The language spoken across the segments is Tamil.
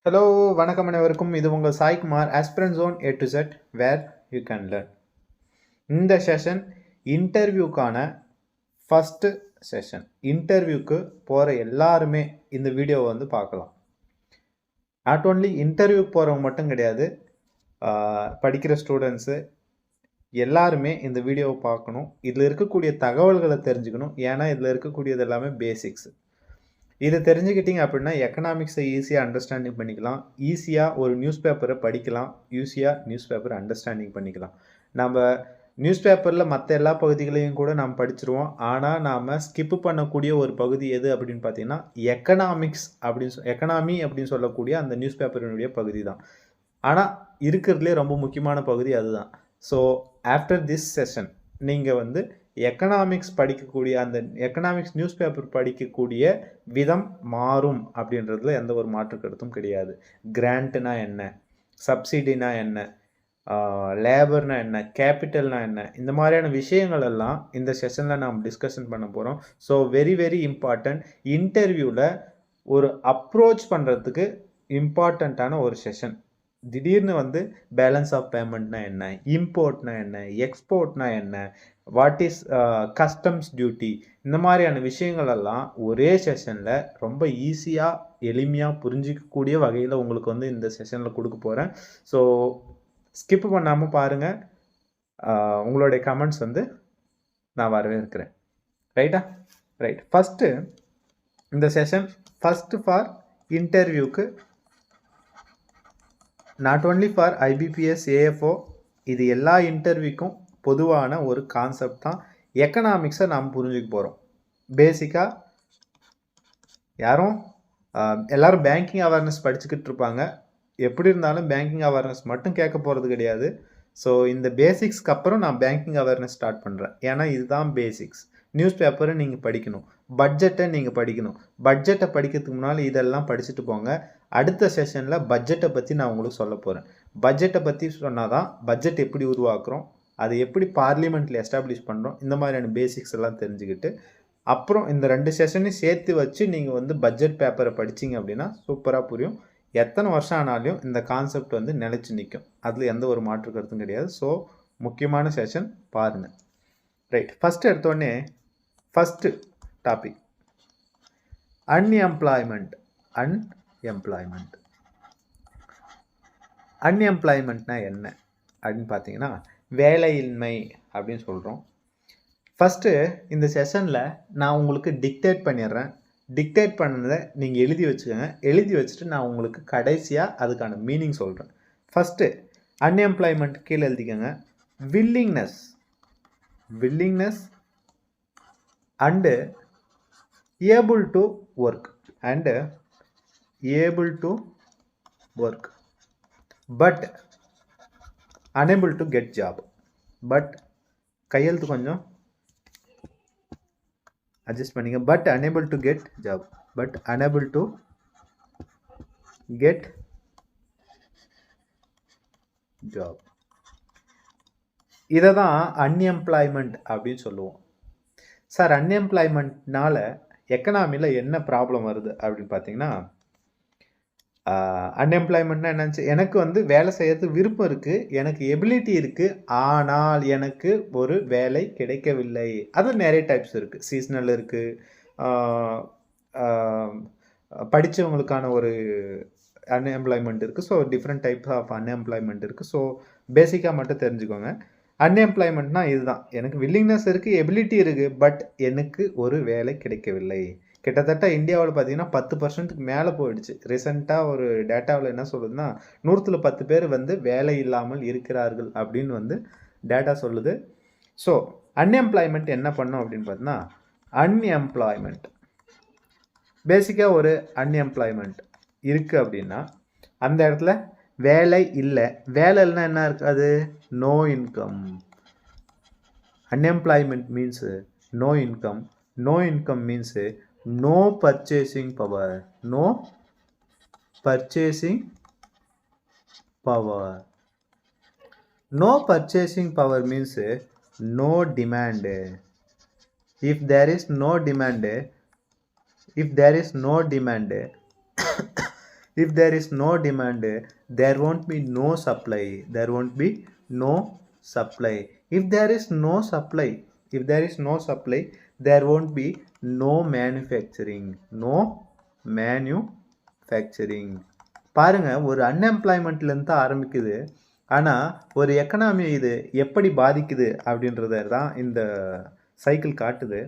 ஹலோ வணக்கம் அனைவருக்கும். இது உங்கள் Saikumar aspirant zone A2Z where you can learn. இந்த செஷன் இன்டர்வியூக்கான ஃபஸ்ட்டு செஷன். இன்டர்வியூக்கு போகிற எல்லாருமே இந்த வீடியோவை வந்து பார்க்கலாம். நாட் ஓன்லி இன்டர்வியூக்கு போகிறவங்க மட்டும் கிடையாது, படிக்கிற ஸ்டூடெண்ட்ஸு எல்லாருமே இந்த வீடியோவை பார்க்கணும். இதில் இருக்கக்கூடிய தகவல்களை தெரிஞ்சுக்கணும். ஏன்னா இதில் இருக்கக்கூடியது எல்லாமே பேசிக்ஸ். இது தெரிஞ்சுக்கிட்டிங்க அப்படின்னா எக்கனாமிக்ஸை ஈஸியாக அண்டர்ஸ்டாண்டிங் பண்ணிக்கலாம், ஈஸியாக ஒரு நியூஸ் பேப்பரை படிக்கலாம், ஈஸியாக நியூஸ் பேப்பரை அண்டர்ஸ்டாண்டிங் பண்ணிக்கலாம். நம்ம நியூஸ் பேப்பரில் மற்ற எல்லா பகுதிகளையும் கூட நாம் படிச்சிருவோம். ஆனால் நாம் ஸ்கிப்பு பண்ணக்கூடிய ஒரு பகுதி எது அப்படின்னு பார்த்தீங்கன்னா எக்கனாமிக்ஸ் எக்கனாமி அப்படின்னு சொல்லக்கூடிய அந்த நியூஸ் பேப்பரினுடைய பகுதி தான். ஆனால் இருக்கிறதுலே ரொம்ப முக்கியமான பகுதி அதுதான். ஸோ ஆஃப்டர் திஸ் செஷன் நீங்கள் வந்து எக்கனாமிக்ஸ் படிக்கக்கூடிய அந்த எக்கனாமிக்ஸ் நியூஸ் பேப்பர் படிக்கக்கூடிய விதம் மாறும் அப்படின்றதுல எந்த ஒரு மாற்று கருத்தும் கிடையாது. கிராண்ட்னா என்ன, சப்சிடினா என்ன, லேபர்னா என்ன, கேபிட்டல்னா என்ன, இந்த மாதிரியான விஷயங்கள் எல்லாம் இந்த செஷனில் நாம் டிஸ்கஷன் பண்ண போகிறோம். So very very important. இன்டர்வியூவில் ஒரு அப்ரோச் பண்ணுறதுக்கு இம்பார்ட்டண்ட்டான ஒரு செஷன். திடீர்னு வந்து பேலன்ஸ் ஆஃப் பேமெண்ட்னா என்ன, இம்போர்ட்னா என்ன, எக்ஸ்போர்ட்னா என்ன, வாட் இஸ் கஸ்டம்ஸ் டியூட்டி, இந்த மாதிரியான விஷயங்கள் எல்லாம் ஒரே செஷனில் ரொம்ப ஈஸியாக எளிமையாக புரிஞ்சிக்கக்கூடிய வகையில் உங்களுக்கு வந்து இந்த செஷனில் கொடுக்க போகிறேன். ஸோ ஸ்கிப் பண்ணாமல் பாருங்கள். உங்களுடைய கமெண்ட்ஸ் வந்து நான் வரவேற்கிறேன். ரைட்டா? ரைட். ஃபஸ்ட்டு இந்த செஷன் ஃபஸ்ட்டு ஃபார் இன்டர்வியூக்கு, not only for IBPS AFO, இது எல்லா இன்டர்வியூக்கும் பொதுவான ஒரு கான்செப்ட் தான். எக்கனாமிக்ஸை நாம் புரிஞ்சுக்க போகிறோம். பேசிக்காக எல்லோரும் பேங்கிங் அவேர்னஸ் படிச்சுக்கிட்டு இருப்பாங்க. எப்படி இருந்தாலும் பேங்கிங் அவேர்னஸ் மட்டும் கேட்க போகிறது கிடையாது. ஸோ இந்த பேசிக்ஸ்க்கு அப்புறம் நான் பேங்கிங் அவேர்னஸ் ஸ்டார்ட் பண்ணுறேன். ஏன்னா இதுதான் பேசிக்ஸ். நியூஸ் பேப்பரை நீங்கள் படிக்கணும், பட்ஜெட்டை நீங்கள் படிக்கணும். பட்ஜெட்டை படிக்கிறதுக்கு முன்னால் இதெல்லாம் படிச்சுட்டு போங்க. அடுத்த செஷனில் பட்ஜெட்டை பற்றி நான் உங்களுக்கு சொல்ல போகிறேன். பட்ஜெட்டை பற்றி சொன்னால் தான் பட்ஜெட் எப்படி உருவாக்குறோம், அதை எப்படி பார்லிமெண்ட்டில் எஸ்டாப்ளிஷ் பண்ணுறோம், இந்த மாதிரியான பேசிக்ஸ் எல்லாம் தெரிஞ்சுக்கிட்டு அப்புறம் இந்த 2 செஷனையும் சேர்த்து வச்சு நீங்கள் வந்து பட்ஜெட் பேப்பரை படிச்சிங்க அப்படின்னா சூப்பராக புரியும். எத்தனை வருஷம் ஆனாலும் இந்த கான்செப்ட் வந்து நிலைச்சி நிற்கும். அதில் எந்த ஒரு மாற்று கருத்தும் கிடையாது. ஸோ முக்கியமான செஷன் பாருங்கள். ரைட். ஃபஸ்ட்டு எடுத்தோடனே ஃபஸ்ட்டு டாபிக் அன்எம்ப்ளாய்மெண்ட். அன்எம்ப்ளாய்மெண்ட்னா என்ன அப்படின்னு பார்த்தீங்கன்னா வேலையின்மை அப்படின்னு சொல்கிறோம். ஃபஸ்ட்டு இந்த செஷனில் நான் உங்களுக்கு டிக்டேட் பண்ணிடுறேன். டிக்டேட் பண்ணதை நீங்கள் எழுதி வச்சுக்கோங்க. எழுதி வச்சுட்டு நான் உங்களுக்கு கடைசியாக அதுக்கான மீனிங் சொல்கிறேன். ஃபஸ்ட்டு அன்எம்ப்ளாய்மெண்ட் கீழே எழுதிக்கோங்க. Willingness and able to work but unable to get job. But கையெழுத்து கொஞ்சம் அட்ஜஸ்ட் பண்ணிங்க. But unable to get job, இதை தான் அன்எம்ப்ளாய்மெண்ட் அப்படின்னு சொல்லுவோம். சார் அன்எம்ப்ளாய்மெண்ட்னால எக்கனாமியில் என்ன ப்ராப்ளம் வருது அப்படின்னு பார்த்தீங்கன்னா, அன்எம்ப்ளாய்மெண்ட்னா என்னச்சு, எனக்கு வந்து வேலை செய்யறதுக்கு விருப்பம் இருக்குது, எனக்கு எபிலிட்டி இருக்குது, ஆனால் எனக்கு ஒரு வேலை கிடைக்கவில்லை. அது நிறைய டைப்ஸ் இருக்குது. சீசனல் இருக்குது, படித்தவங்களுக்கான ஒரு அன்எம்ப்ளாய்மெண்ட் இருக்குது. So different types of unemployment இருக்குது. ஸோ பேசிக்காக மட்டும் தெரிஞ்சுக்கோங்க. அன்எம்ப்ளாய்மெண்ட்னா இதுதான், எனக்கு வில்லிங்னஸ் இருக்குது, எபிலிட்டி இருக்குது, பட் எனக்கு ஒரு வேலை கிடைக்கவில்லை. கிட்டத்தட்ட இந்தியாவில் பார்த்தீங்கன்னா 10% மேலே போயிடுச்சு. ரீசெண்டாக ஒரு டேட்டாவில் என்ன சொல்லுதுன்னா 100ல் 10 பேர் வந்து வேலை இல்லாமல் இருக்கிறார்கள் அப்படின்னு வந்து டேட்டா சொல்லுது. ஸோ அன்எம்ப்ளாய்மெண்ட் என்ன பண்ணும் அப்படின்னு பார்த்தீங்கன்னா, அன்எம்ப்ளாய்மெண்ட் பேசிக்காக ஒரு அன்எம்ப்ளாய்மெண்ட் இருக்குது அப்படின்னா அந்த இடத்துல வேலை இல்லை. வேலை இல்லைன்னா என்ன இருக்காது, no income. Unemployment means no income. No income means no purchasing power. No purchasing power means no demand. If there is no demand, if there is no demand, there won't be no supply. There won't be no supply. If there is no supply, if there is no supply, there won't be no manufacturing. No manufacturing. பாருங்க, ஒரு அன்எம்ப்ளாய்மெண்ட்லேருந்து தான் ஆரம்பிக்குது. ஆனால் ஒரு எக்கனாமி இது எப்படி பாதிக்குது அப்படின்றத தான் இந்த சைக்கிள் காட்டுது.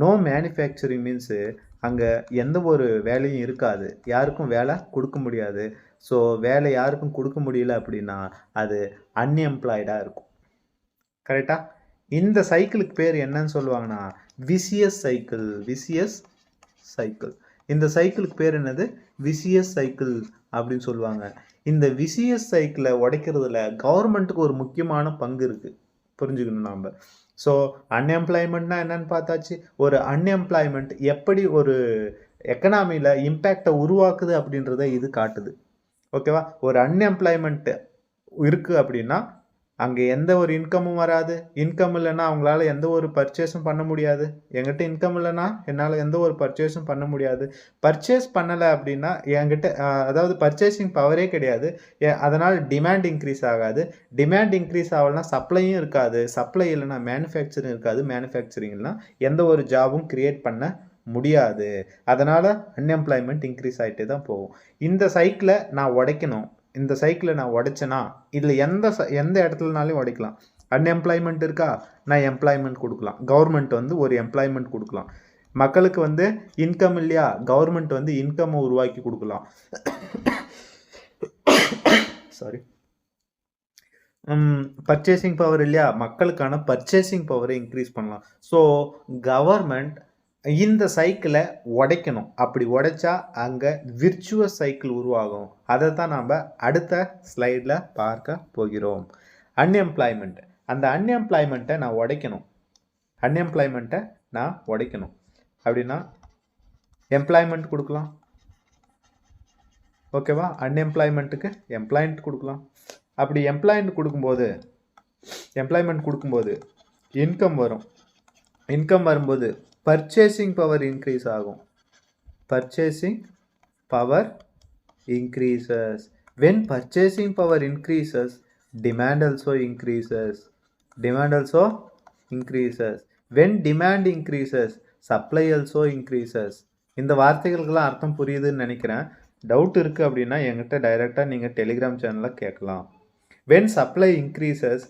நோ மேனுஃபேக்சரிங் மீன்ஸு அங்கே எந்த ஒரு வேலையும் இருக்காது, யாருக்கும் வேலை கொடுக்க முடியாது. ஸோ வேலை யாருக்கும் கொடுக்க முடியல அப்படின்னா அது அன்எம்ப்ளாய்டாக இருக்கும். கரெக்டாக? இந்த சைக்கிளுக்கு பேர் என்னன்னு சொல்லுவாங்கன்னா விசியஸ் சைக்கிள். Vicious cycle. இந்த சைக்கிளுக்கு பேர் என்னது? விசியஸ் சைக்கிள் அப்படின்னு சொல்லுவாங்க. இந்த விசியஸ் சைக்கிளை உடைக்கிறதுல கவர்மெண்ட்டுக்கு ஒரு முக்கியமான பங்கு இருக்குது, புரிஞ்சுக்கணும் நாம். ஸோ அன்எம்ப்ளாய்மெண்ட்னா என்னன்னு பார்த்தாச்சு. ஒரு அன்எம்ப்ளாய்மெண்ட் எப்படி ஒரு எக்கனாமியில் இம்பேக்டை உருவாக்குது அப்படின்றத இது காட்டுது. ஓகேவா? ஒரு அன்எம்ப்ளாய்மெண்ட் இருக்குது அப்படின்னா அங்கே எந்த ஒரு இன்கமும் வராது. இன்கம் இல்லைன்னா அவங்களால எந்த ஒரு பர்ச்சேஸும் பண்ண முடியாது. என்கிட்ட இன்கம் இல்லைன்னா என்னால் எந்த ஒரு பர்ச்சேஸும் பண்ண முடியாது. பர்ச்சேஸ் பண்ணலை அப்படின்னா என்கிட்ட அதாவது பர்ச்சேசிங் பவரே கிடையாது. அதனால் டிமாண்ட் இன்க்ரீஸ் ஆகாது. டிமாண்ட் இன்க்ரீஸ் ஆகலைன்னா சப்ளையும் இருக்காது. சப்ளை இல்லைன்னா மேனுஃபேக்சரிங் இருக்காது. மேனுஃபேக்சரிங் இல்லைன்னா எந்த ஒரு ஜாபும் கிரியேட் பண்ண முடியாது. அதனால் அன்எம்ப்ளாய்மெண்ட் இன்க்ரீஸ் ஆகிட்டே தான் போகும். இந்த சைக்கிளை நான் உடைக்கணும். இந்த சைக்கிளை நான் உடைச்சேன்னா இதில் எந்த இடத்துலனாலையும் உடைக்கலாம். அன்எம்ப்ளாய்மெண்ட் இருக்கா, நான் எம்ப்ளாய்மெண்ட் கொடுக்கலாம். கவர்மெண்ட் வந்து ஒரு எம்ப்ளாய்மெண்ட் கொடுக்கலாம். மக்களுக்கு வந்து இன்கம் இல்லையா, கவர்மெண்ட் வந்து இன்கம்மை உருவாக்கி கொடுக்கலாம். சாரி. பர்ச்சேசிங் பவர் இல்லையா, மக்களுக்கான பர்ச்சேசிங் பவரை இன்க்ரீஸ் பண்ணலாம். ஸோ கவர்மெண்ட் இந்த சைக்கிளை உடைக்கணும். அப்படி உடைச்சா அங்கே விர்ச்சுவஸ் சைக்கிள் உருவாகும். அதை தான் நாம் அடுத்த ஸ்லைடில் பார்க்க போகிறோம். அன்எம்ப்ளாய்மெண்ட். அந்த அன்எம்ப்ளாய்மெண்ட்டை நான் உடைக்கணும். அன்எம்ப்ளாய்மெண்ட்டை நான் உடைக்கணும் அப்படின்னா எம்ப்ளாய்மெண்ட் கொடுக்கலாம். ஓகேவா? அன்எம்ப்ளாய்மெண்ட்டுக்கு எம்ப்ளாய்மெண்ட் கொடுக்கலாம். அப்படி எம்ப்ளாய்மெண்ட் கொடுக்கும்போது இன்கம் வரும். இன்கம் வரும்போது பர்ச்சேசிங் பவர் இன்க்ரீஸ் ஆகும். Purchasing power increases. When purchasing power increases, demand also increases. Demand also increases. When demand increases, supply also increases. இந்த வார்த்தைகளுக்கெல்லாம் அர்த்தம் புரியுதுன்னு நினைக்கிறேன். டவுட் இருக்குது அப்படின்னா என்கிட்ட டைரெக்டாக நீங்கள் டெலிகிராம் சேனலில் கேட்கலாம். When supply increases,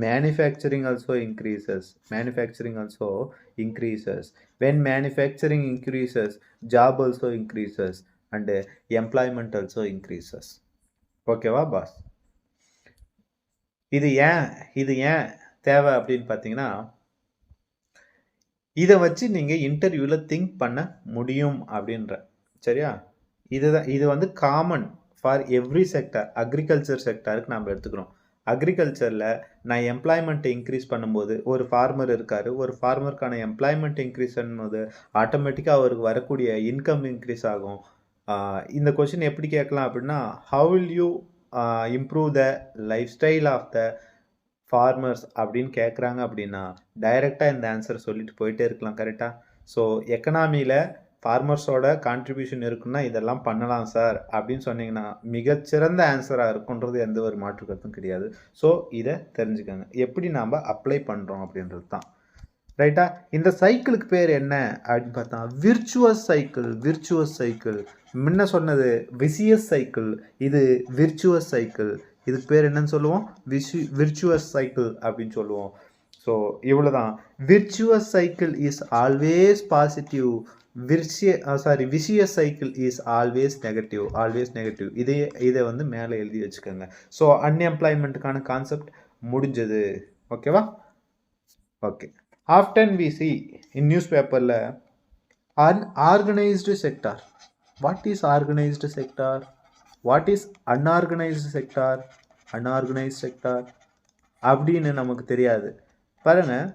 manufacturing also increases. Manufacturing also increases. When manufacturing increases, job also increases and employment also increases. ஓகேவா பாஸ்? இது ஏன் தேவை அப்படின்னு பார்த்தீங்கன்னா, இதை வச்சு நீங்கள் இன்டர்வியூவில் திங்க் பண்ண முடியும் அப்படின்ற. சரியா? இது வந்து common for every sector. Agriculture செக்டருக்கு நம்ம எடுத்துக்கிறோம். அக்ரிகல்ச்சரில் நான் எம்ப்ளாய்மெண்ட்டை இன்க்ரீஸ் பண்ணும்போது, ஒரு ஃபார்மர் இருக்கார், ஒரு ஃபார்மருக்கான எம்ப்ளாய்மெண்ட் இன்க்ரீஸ் பண்ணும்போது ஆட்டோமேட்டிக்காக அவருக்கு வரக்கூடிய இன்கம் இன்க்ரீஸ் ஆகும். இந்த கொஷின் எப்படி கேட்கலாம் அப்படின்னா, how will you improve the life style of the farmers அப்படின்னு கேட்குறாங்க அப்படின்னா டைரெக்டாக இந்த ஆன்சர் சொல்லிட்டு போயிட்டே இருக்கலாம். கரெக்டாக? ஸோ எக்கனாமியில் ஃபார்மர்ஸோட கான்ட்ரிபியூஷன் இருக்குன்னா இதெல்லாம் பண்ணலாம் சார் அப்படின்னு சொன்னீங்கன்னா மிகச்சிறந்த ஆன்சராக இருக்குன்றது எந்த ஒரு மாற்று கருத்தும் கிடையாது. ஸோ இதை தெரிஞ்சுக்கோங்க, எப்படி நாம் அப்ளை பண்ணுறோம் அப்படின்றது தான். ரைட்டா? இந்த சைக்கிளுக்கு பேர் என்ன அப்படின்னு பார்த்தா விர்ச்சுவஸ் சைக்கிள். Virtuous cycle. முன்ன சொன்னது விசியஸ் சைக்கிள், இது விர்ச்சுவஸ் சைக்கிள். இதுக்கு பேர் என்னன்னு சொல்லுவோம்? விர்ச்சுவஸ் சைக்கிள் அப்படின்னு சொல்லுவோம். ஸோ இவ்வளோ தான். Virtuous cycle is always positive. Vicious cycle is always negative. Always negative. இதை வந்து மேலே எழுதி வச்சுக்கோங்க. ஸோ அன்எம்ப்ளாய்மெண்ட்டுக்கான கான்செப்ட் முடிஞ்சது. ஓகேவா? Okay. Often we see in newspaper unorganized sector. What is organized sector? What is unorganized sector? Unorganized sector அப்படின்னு நமக்கு தெரியாது. பாருங்கள்,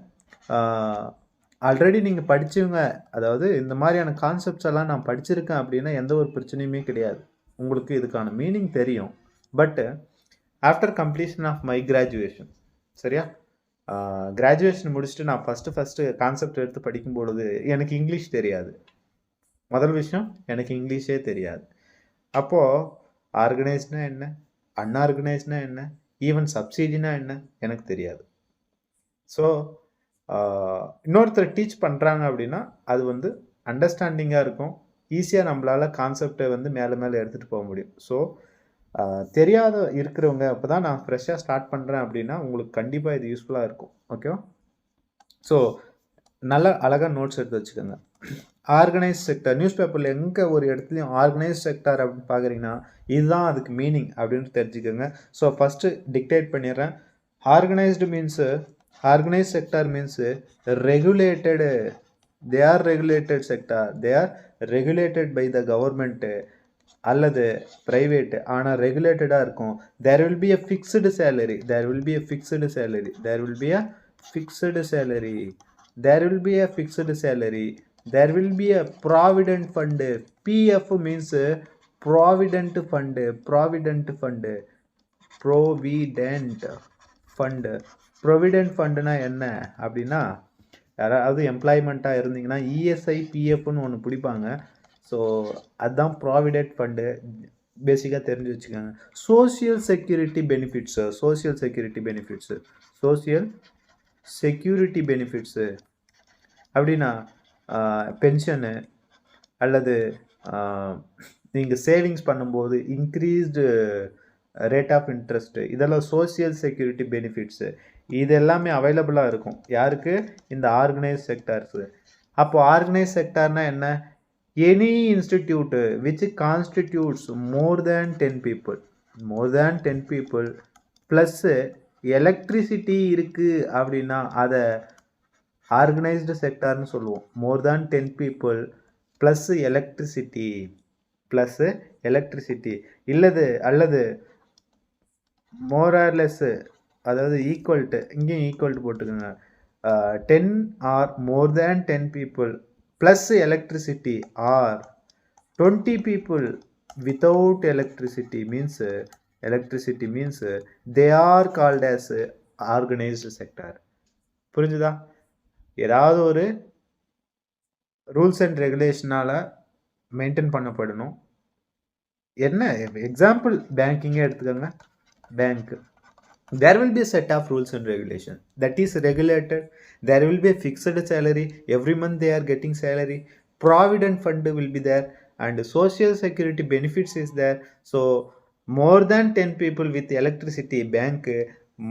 ஆல்ரெடி நீங்கள் படித்தவங்க, அதாவது இந்த மாதிரியான கான்செப்ட்ஸ் எல்லாம் நான் படிச்சிருக்கேன் அப்படின்னா எந்த ஒரு பிரச்சனையுமே கிடையாது. உங்களுக்கு இதுக்கான மீனிங் தெரியும். But after completion of my graduation, சரியா, கிராஜுவேஷன் முடிச்சுட்டு நான் ஃபஸ்ட்டு கான்செப்ட் எடுத்து படிக்கும்பொழுது எனக்கு இங்கிலீஷ் தெரியாது. முதல் விஷயம், எனக்கு இங்கிலீஷே தெரியாது. அப்போது ஆர்கனைஸ்னா என்ன, அன்ஆர்கனைஸ்னா என்ன, ஈவன் சப்சிடினா என்ன எனக்கு தெரியாது. ஸோ இன்னொருத்தர் டீச் பண்ணுறாங்க அப்படின்னா அது வந்து அண்டர்ஸ்டாண்டிங்காக இருக்கும், ஈஸியாக நம்மளால் கான்செப்டை வந்து மேலே மேலே எடுத்துகிட்டு போக முடியும். ஸோ தெரியாத இருக்கிறவங்க இப்போ தான் நான் ஃப்ரெஷ்ஷாக ஸ்டார்ட் பண்ணுறேன் அப்படின்னா உங்களுக்கு கண்டிப்பாக இது யூஸ்ஃபுல்லாக இருக்கும். ஓகேவா? ஸோ நல்ல அழகாக நோட்ஸ் எடுத்து வச்சுக்கோங்க. ஆர்கனைஸ் செக்டார் நியூஸ் பேப்பரில் எங்கே ஒரு இடத்துலையும் ஆர்கனைஸ் செக்டார் அப்படின்னு பார்க்குறீங்கன்னா இதுதான் அதுக்கு மீனிங் அப்படின்னு தெரிஞ்சுக்கோங்க. ஸோ ஃபஸ்ட்டு டிக்டேட் பண்ணிடுறேன். Organised means organise sector means regulated, they are regulated sector, they are regulated by the government அல்லது ப்ரைவேட்டு, ஆனால் ரெகுலேட்டடாக இருக்கும். There will be a fixed salary, there will be a fixed salary, there will be a fixed salary, there will be a fixed salary, there will be a provident fund. PF means provident fund, provident fund, provident fund. Provident ஃபண்டுனா என்ன அப்படின்னா யாராவது எம்ப்ளாய்மெண்ட்டாக இருந்தீங்கன்னா இஎஸ்ஐ பிஎஃப்னு ஒன்று பிடிப்பாங்க. ஸோ அதுதான் ப்ராவிடென்ட் ஃபண்டு, பேசிக்காக தெரிஞ்சு வச்சுக்கோங்க. Social security benefits, social security benefits, social security benefits அப்படின்னா பென்ஷனு அல்லது நீங்கள் சேவிங்ஸ் பண்ணும்போது இன்க்ரீஸ்டு ரேட் ஆஃப் இன்ட்ரெஸ்ட்டு, இதெல்லாம் சோசியல் செக்யூரிட்டி பெனிஃபிட்ஸு. இது எல்லாமே அவைலபிளாக இருக்கும் யாருக்கு, இந்த ஆர்கனைஸ் செக்டார்ஸு. அப்போது ஆர்கனைஸ் செக்டார்னா என்ன, any institute which constitutes more than 10 people, more than 10 people plus electricity இருக்குது அப்படின்னா அதை ஆர்கனைஸ்டு செக்டார்னு சொல்லுவோம். More than 10 people plus electricity, plus electricity இல்லது அல்லது மோரார்லெஸ்ஸு, அதாவது ஈக்குவல்ட்டு, இங்கேயும் ஈக்குவல்ட்டு போட்டுக்கோங்க. 10 R more than 10 people plus electricity or 20 people without electricity means they are called as organized sector. புரிஞ்சுதா? ஏதாவது ஒரு ரூல்ஸ் அண்ட் ரெகுலேஷனால் மெயின்டைன் பண்ணப்படணும். என்ன எக்ஸாம்பிள் பேங்கிங்கே எடுத்துக்கோங்க. Bank, there will be a set of rules and regulation that is regulated. There will be a fixed salary, every month they are getting salary. Provident fund will be there and social security benefits is there. So more than 10 people with electricity bank,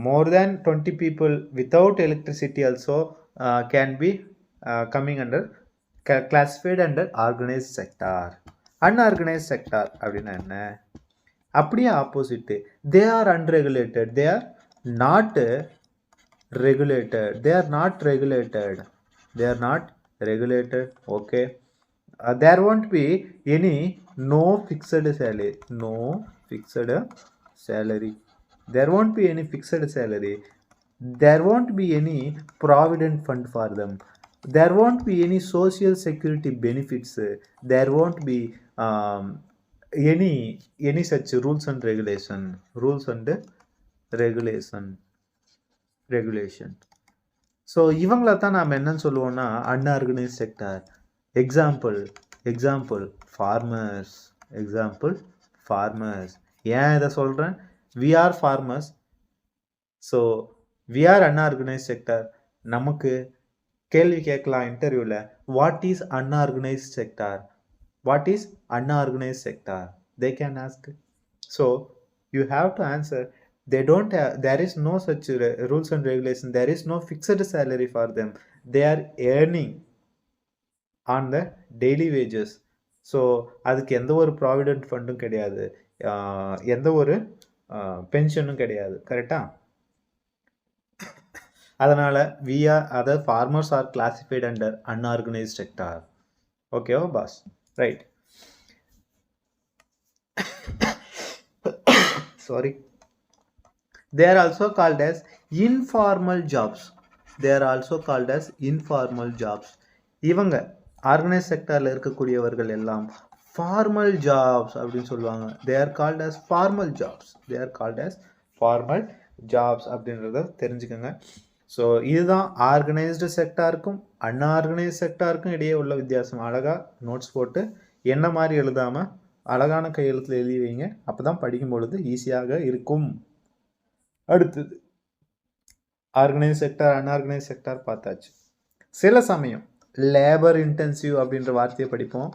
more than 20 people without electricity also can be coming under, classified under organized sector. Unorganized sector அப்படின்னா என்ன, அப்படியே opposite, they are unregulated, they are not regulated, they are not regulated, they are not regulated. Okay, there won't be any no fixed salary, no fixed salary, there won't be any fixed salary, there won't be any provident fund for them, there won't be any social security benefits, there won't be any such rules and regulation, rules and regulation. So இவங்கள தான் நாம் என்னன்னு சொல்லுவோம்னா அன்ஆர்கனைஸ் செக்டார். எக்ஸாம்பிள் ஃபார்மர்ஸ், ஏன் இதை சொல்கிறேன், we are farmers, so we are unorganised sector. நமக்கு கேள்வி கேட்கலாம் இன்டர்வியூவில், what is unorganised sector, what is unorganized sector, they can ask. So you have to answer. They don't have, there is no such rules and regulations, there is no fixed salary for them, they are earning on the daily wages. So அதுக்கு எந்த ஒரு ப்ராவிடென்ட் ஃபண்டும் கிடையாது, எந்த ஒரு பென்ஷனும் கிடையாது. கரெக்டாக? அதனால் அதாவது farmers R classified under unorganised sector. ஓகேவா pass? Right. Sorry. They are also called as informal jobs. They are also called as informal jobs. இவங்க ஆர்கனைஸ் செக்டாரில் இருக்கக்கூடியவர்கள் எல்லாம் ஃபார்மல் ஜாப்ஸ் அப்படின்னு சொல்லுவாங்க. They are called as formal jobs. They are called as formal jobs அப்படின்றத தெரிஞ்சுக்கோங்க. ஸோ இதுதான் ஆர்கனைஸ்டு செக்டாருக்கும் அன்ஆர்கனைஸ்ட் செக்டாருக்கும் இடையே உள்ள வித்தியாசம். அழகாக நோட்ஸ் போட்டு என்ன மாதிரி எழுதாமல் அழகான கையெழுத்தில் எழுதி வைங்க. அப்போ தான் படிக்கும் பொழுது ஈஸியாக இருக்கும். அடுத்தது ஆர்கனைஸ் செக்டார், அன்ஆர்கனைஸ் செக்டார் பார்த்தாச்சு. சில சமயம் லேபர் இன்டென்சிவ் அப்படின்ற வார்த்தையை படிப்போம்.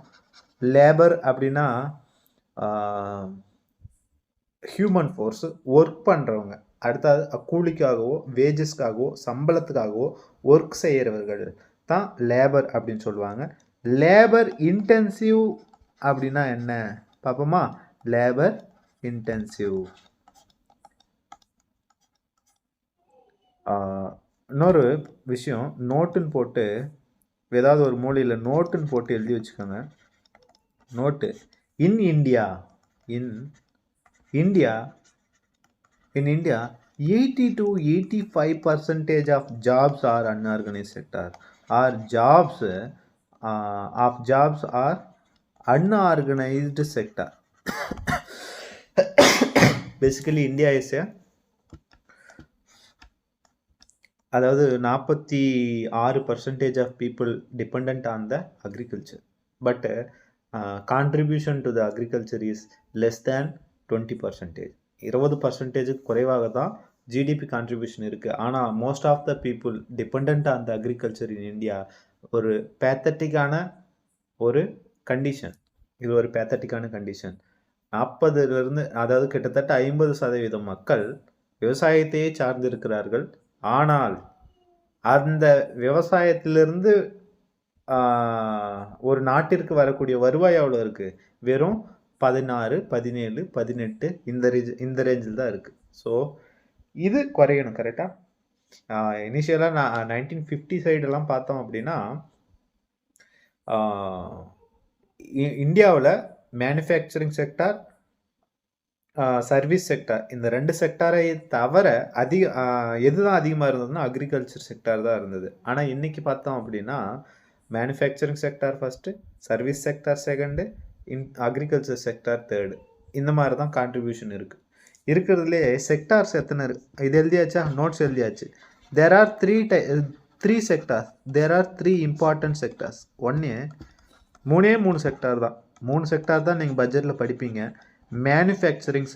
லேபர் அப்படின்னா ஹியூமன் ஃபோர்ஸு, ஒர்க் பண்ணுறவங்க, அடுத்தது கூலிக்காகவோ வேஜஸ்க்காகவோ சம்பளத்துக்காகவோ ஒர்க் செய்கிறவர்கள் தான் லேபர் அப்படின்னு சொல்லுவாங்க. லேபர் இன்டென்சிவ் அப்படின்னா என்ன பார்ப்போமா? லேபர் இன்டென்சிவ் இன்னொரு விஷயம், நோட்டுன்னு போட்டு ஏதாவது ஒரு மூலையில் நோட்டுன்னு போட்டு எழுதி வச்சுக்கோங்க. Note in India, in India 80 to 85% of jobs are unorganized sector, or jobs are unorganized sector. Basically India is a அதாவது 46% of people dependent on the agriculture, but contribution to the agriculture is less than 20%. 20% குறைவாக தான் ஜிடிபி கான்ட்ரிபியூஷன் இருக்குது. ஆனால் most of the people depend on the agriculture in India. ஒரு பேத்தட்டிக்கான ஒரு கண்டிஷன், இது ஒரு பேத்தட்டிக்கான கண்டிஷன். 40லிருந்து அதாவது கிட்டத்தட்ட 50% மக்கள் விவசாயத்தையே சார்ந்திருக்கிறார்கள். ஆனால் அந்த விவசாயத்திலிருந்து ஒரு நாட்டிற்கு வரக்கூடிய வருவாய் எவ்வளோ இருக்குது? வெறும் 16, 17, 18 இந்த ரேஞ்சில் தான் இருக்குது. ஸோ இது குறையணும். கரெக்டாக இனிஷியலாக நான் 1950 சைடெல்லாம் பார்த்தோம் அப்படின்னா இந்தியாவில் மேனுஃபேக்சரிங் செக்டார், சர்வீஸ் செக்டார், இந்த 2 செக்டாரை தவிர எதுதான் அதிகமாக இருந்ததுன்னா அக்ரிகல்ச்சர் செக்டார் தான் இருந்தது. ஆனால் இன்றைக்கி பார்த்தோம் அப்படின்னா manufacturing sector first, service sector second, agriculture sector third. இந்த மாதிரி தான் கான்ட்ரிபியூஷன் இருக்குது. இருக்கிறதுலே செக்டார்ஸ் எத்தனை இது எழுதியாச்சா? நோட்ஸ் எழுதியாச்சு. There are three sectors. There are 3 important sectors. மூணு செக்டார் தான். 3 செக்டார் தான் நீங்கள் பட்ஜெட்டில் படிப்பீங்க. மேனுஃபேக்சரிங்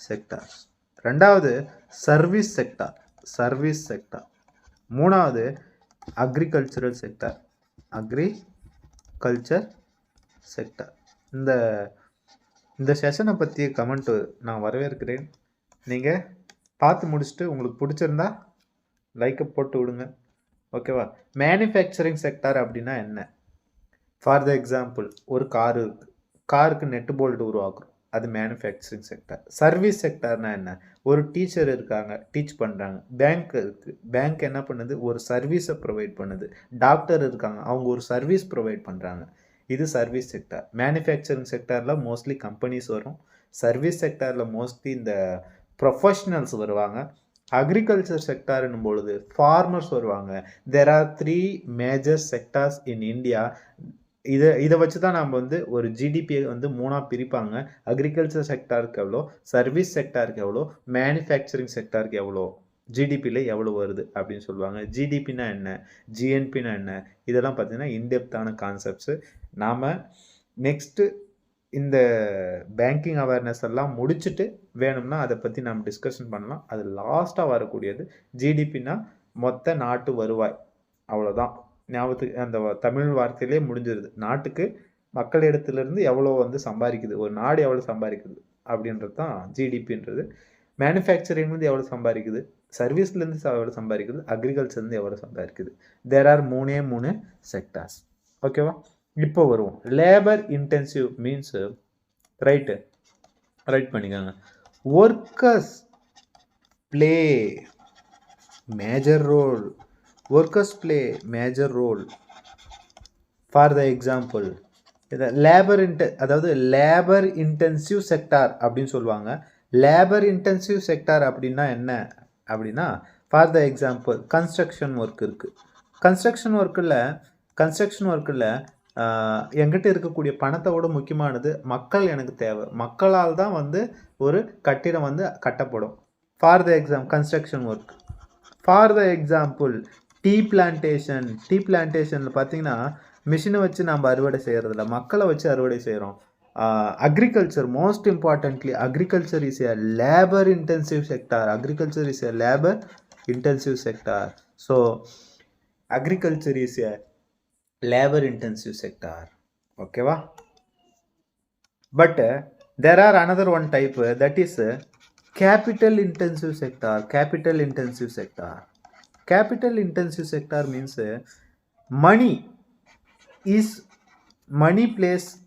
செக்டார், ரெண்டாவது சர்வீஸ் செக்டார், மூணாவது அக்ரிகல்ச்சரல் செக்டார், இந்த செஷனை பற்றிய கமெண்ட்டு நான் வரவேற்கிறேன். நீங்கள் பார்த்து முடிச்சுட்டு உங்களுக்கு பிடிச்சிருந்தா லைக்கை போட்டு விடுங்க. ஓகேவா? மேனுஃபேக்சரிங் செக்டார் அப்படின்னா என்ன? ஃபார் த எக்ஸாம்பிள், ஒரு காருக்கு நெட்டு போல்ட் உருவாக்குறோம், அது மேனுஃபேக்சரிங் செக்டார். சர்வீஸ் செக்டார்னா என்ன? ஒரு டீச்சர் இருக்காங்க, டீச் பண்ணுறாங்க. பேங்க் இருக்குது, பேங்க் என்ன பண்ணுது? ஒரு சர்வீஸை ப்ரொவைட் பண்ணுது. டாக்டர் இருக்காங்க, அவங்க ஒரு சர்வீஸ் ப்ரொவைட் பண்ணுறாங்க. இது சர்வீஸ் செக்டார். மேனுஃபேக்சரிங் செக்டாரில் மோஸ்ட்லி கம்பெனிஸ் வரும். சர்வீஸ் செக்டாரில் மோஸ்ட்லி இந்த ப்ரொஃபஷ்னல்ஸ் வருவாங்க. அக்ரிகல்ச்சர் செக்டார்னும் பொழுது ஃபார்மர்ஸ் வருவாங்க. There are 3 major sectors in India. இதை வச்சு தான் நம்ம ஒரு ஜிடிபியை 3ஆக பிரிப்பாங்க. அக்ரிகல்ச்சர் செக்டாருக்கு எவ்வளோ, சர்வீஸ் செக்டாருக்கு எவ்வளோ, மேனுஃபேக்சரிங் செக்டாருக்கு எவ்வளோ, ஜிடிபியில் எவ்வளோ வருது அப்படின்னு சொல்லுவாங்க. ஜிடிபினா என்ன, ஜிஎன்பினா என்ன, இதெல்லாம் பார்த்தீங்கன்னா இன்டெப்த்தான கான்செப்ட்ஸு. நாம் நெக்ஸ்ட்டு இந்த பேங்கிங் அவேர்னஸ் எல்லாம் முடிச்சுட்டு வேணும்னா அதை பற்றி நம்ம டிஸ்கஷன் பண்ணலாம். அது லாஸ்ட்டாக வரக்கூடியது. ஜிடிபினா மொத்த நாட்டு வருவாய், அவ்வளோதான். ஞாபகத்துக்கு அந்த தமிழ் வார்த்தையிலே முடிஞ்சிருது. நாட்டுக்கு மக்கள் இடத்துலேருந்து எவ்வளோ சம்பாதிக்குது, ஒரு நாடு எவ்வளோ சம்பாதிக்குது அப்படின்றது தான் ஜிடிபின்றது. மேனுஃபேக்சரிங்லேருந்து எவ்வளோ சம்பாதிக்குது, சர்வீஸ்லேருந்து எவ்வளோ சம்பாதிக்குது, அக்ரிகல்ச்சர்லேருந்து எவ்வளோ சம்பாதிக்குது. தேர் ஆர் 3 செக்டார்ஸ். ஓகேவா? இப்போ வருவோம். லேபர் இன்டென்சிவ் மீன்ஸ் ரைட் பண்ணிக்கோங்க. Workers play major role. For the example, இதை லேபர் இன்டென்சிவ் செக்டார் அப்படின்னு சொல்லுவாங்க. லேபர் இன்டென்சிவ் செக்டார் அப்படின்னா என்ன அப்படின்னா, for the example construction work இருக்குது. கன்ஸ்ட்ரக்ஷன் ஒர்க்கில் என்கிட்ட இருக்கக்கூடிய பணத்தை விட முக்கியமானது மக்கள் எனக்கு தேவை. மக்களால் தான் ஒரு கட்டிடம் கட்டப்படும். For the construction work. For the example tea பிளான்டேஷனில் பார்த்தீங்கன்னா மிஷினை வச்சு நம்ம அறுவடை செய்கிறதில்ல, மக்களை வச்சு அறுவடை செய்கிறோம். Agriculture, most importantly, agriculture is a labor intensive sector. Agriculture is a labor intensive sector. So agriculture is a labor intensive sector. Okay va? But there are another one type, that is capital intensive sector. Capital intensive sector. Capital intensive sector means money plays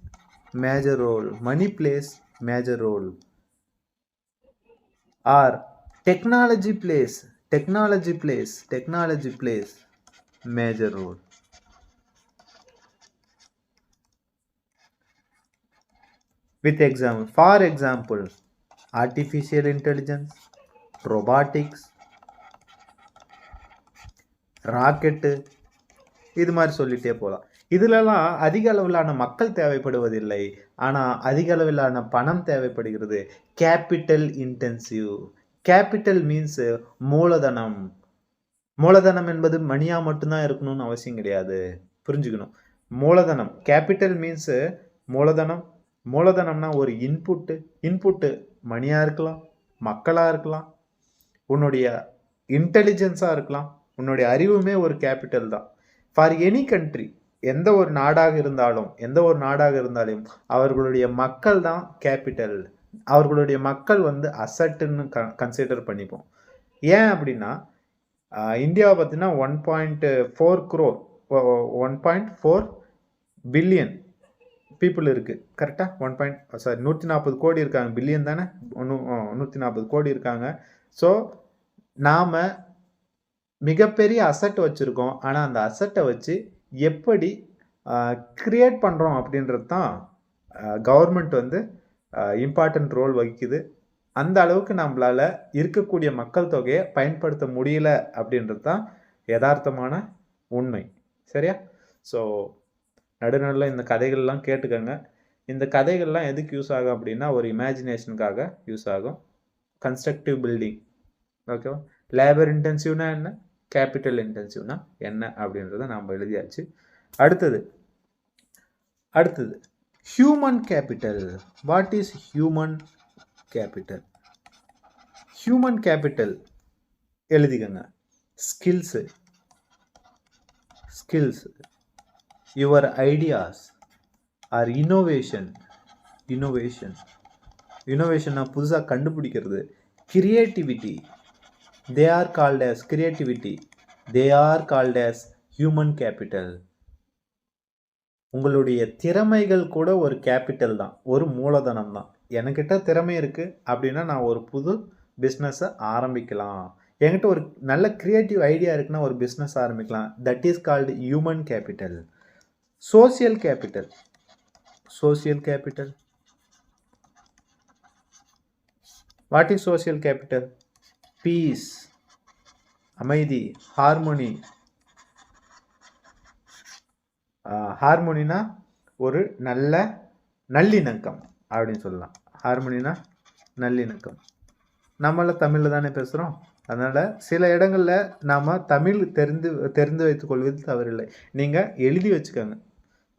major role. Money plays major role. Or technology plays major role. With example, for example, artificial intelligence, robotics, rocket, இது மாதிரி சொல்லிட்டே போகலாம். இதிலெல்லாம் அதிக அளவிலான மக்கள் தேவைப்படுவதில்லை, ஆனால் அதிக அளவிலான பணம் தேவைப்படுகிறது. Capital intensive. கேபிட்டல் மீன்ஸ் மூலதனம். மூலதனம் என்பது மணியாக மட்டும்தான் இருக்கணும்னு அவசியம் கிடையாது, புரிஞ்சுக்கணும். மூலதனம், கேபிட்டல் மீன்ஸ் மூலதனம். மூலதனம்னா ஒரு இன்புட்டு மணியாக இருக்கலாம், மக்களாக இருக்கலாம், உன்னுடைய இன்டெலிஜென்ஸாக இருக்கலாம், உன்னுடைய அறிவுமே ஒரு கேபிட்டல் தான். ஃபார் எனி கண்ட்ரி, எந்த ஒரு நாடாக இருந்தாலும் அவர்களுடைய மக்கள் தான் கேபிட்டல். அவர்களுடைய மக்கள் அசட்டுன்னு கன்சிடர் பண்ணிப்போம். ஏன் அப்படின்னா, இந்தியாவை பார்த்தீங்கன்னா 1.4 crore 1.4 பில்லியன் பீப்புள் இருக்குது. கரெக்டாக 140 கோடி இருக்காங்க. பில்லியன் தானே, 140 கோடி இருக்காங்க. ஸோ நாம் மிகப்பெரிய அசட் வச்சுருக்கோம். ஆனால் அந்த அசட்டை வச்சு எப்படி கிரியேட் பண்ணுறோம் அப்படின்றது தான் கவர்மெண்ட் இம்பார்ட்டன்ட் ரோல் வகிக்குது. அந்த அளவுக்கு நம்மளால் இருக்கக்கூடிய மக்கள் தொகையை பயன்படுத்த முடியல அப்படின்றது தான் யதார்த்தமான உண்மை. சரியா? ஸோ நடுநடுவில் இந்த கதைகள்லாம் கேட்டுக்கோங்க. இந்த கதைகள்லாம் எதுக்கு யூஸ் ஆகும் அப்படின்னா, ஒரு இமேஜினேஷனுக்காக யூஸ் ஆகும். Constructive building. ஓகேவா? லேபர் இன்டென்சிவ்னா என்ன, கேபிட்டல் இன்டென்சிவ்னா என்ன அப்படின்றத நாம் எழுதியாச்சு. அடுத்தது human capital. What is human capital? Human capital எழுதிக்கங்க. ஸ்கில்ஸு, யுவர் ஐடியாஸ் ஆர் இனோவேஷன்னா புதுசாக கண்டுபிடிக்கிறது. Creativity, they are called as human capital. உங்களுடைய திறமைகள் கூட ஒரு கேபிட்டல் தான், ஒரு மூலதனம் தான். என்கிட்ட திறமை இருக்குது அப்படின்னா நான் ஒரு புது பிஸ்னஸை ஆரம்பிக்கலாம். என்கிட்ட ஒரு நல்ல கிரியேட்டிவ் ஐடியா இருக்குன்னா ஒரு பிஸ்னஸ் ஆரம்பிக்கலாம். That is called human capital. Social capital. What is social capital? Peace, அமைதி, ஹார்மோனி. ஹார்மோனினா ஒரு நல்லிணக்கம் அப்படின்னு சொல்லலாம். ஹார்மோனினா நல்லிணக்கம். நம்மளாம் தமிழில் தானே பேசுகிறோம், அதனால் சில இடங்களில் நாம் தமிழ் தெரிந்து வைத்துக்கொள்வது தவறில்லை. நீங்கள் எழுதி வச்சுக்கோங்க,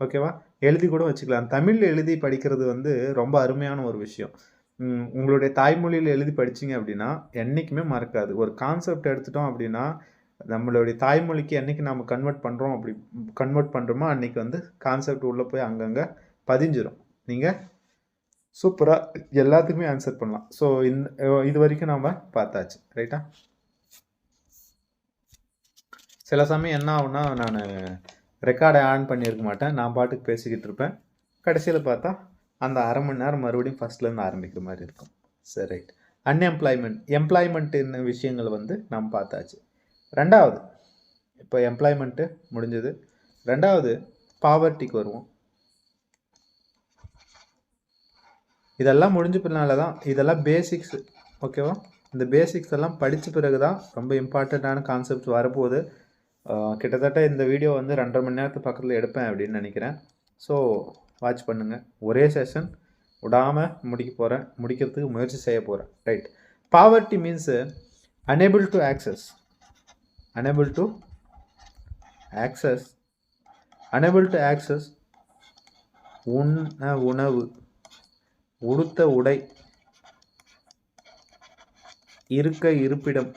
ஓகேவா? எழுதி கூட வச்சுக்கலாம். தமிழ் எழுதி படிக்கிறது ரொம்ப அருமையான ஒரு விஷயம். உங்களுடைய தாய்மொழியில் எழுதி படிச்சிங்க அப்படின்னா என்றைக்குமே மறக்காது. ஒரு கான்செப்ட் எடுத்துட்டோம் அப்படின்னா நம்மளுடைய தாய்மொழிக்கு என்றைக்கு நாம் கன்வெர்ட் பண்ணுறோமோ அன்றைக்கி கான்செப்ட் உள்ளே போய் அங்கங்கே பதிஞ்சிடும். நீங்கள் சூப்பராக எல்லாத்துக்குமே ஆன்சர் பண்ணலாம். ஸோ இது வரைக்கும் நாம் பார்த்தாச்சு, ரைட்டா? சில சமயம் என்ன ஆகுனா, நான் ரெக்கார்டை ஆன் பண்ணியிருக்க மாட்டேன், நான் பாட்டுக்கு பேசிக்கிட்டு இருப்பேன். கடைசியில் பார்த்தா அந்த அரை மணி நேரம் மறுபடியும் ஃபஸ்ட்லேருந்து ஆரம்பிக்கிற மாதிரி இருக்கும். சரி, ரைட். எம்ப்ளாய்மெண்ட் விஷயங்கள் நாம் பார்த்தாச்சு. ரெண்டாவது, இப்போ எம்ப்ளாய்மெண்ட்டு முடிஞ்சது. ரெண்டாவது பாவர்ட்டிக்கு வருவோம். இதெல்லாம் முடிஞ்ச பின்னால தான் இதெல்லாம் பேசிக்ஸ், ஓகேவா? இந்த பேசிக்ஸ் எல்லாம் படித்த பிறகு தான் ரொம்ப இம்பார்ட்டண்ட்டான கான்செப்ட் வரப்போகுது. கிட்டத்தட்ட இந்த வீடியோ 2.5 மணி நேரத்துக்கு பக்கத்தில் எடுப்பேன் அப்படின்னு நினைக்கிறேன். ஸோ வாட்ச் பண்ணுங்கள். ஒரே செஷன் விடாமல் முடிக்கிறதுக்கு முயற்சி செய்ய போகிறேன், right? Poverty means unable to access unable to access உணவு, உடுத்த உடை, இருக்க இருப்பிடம்,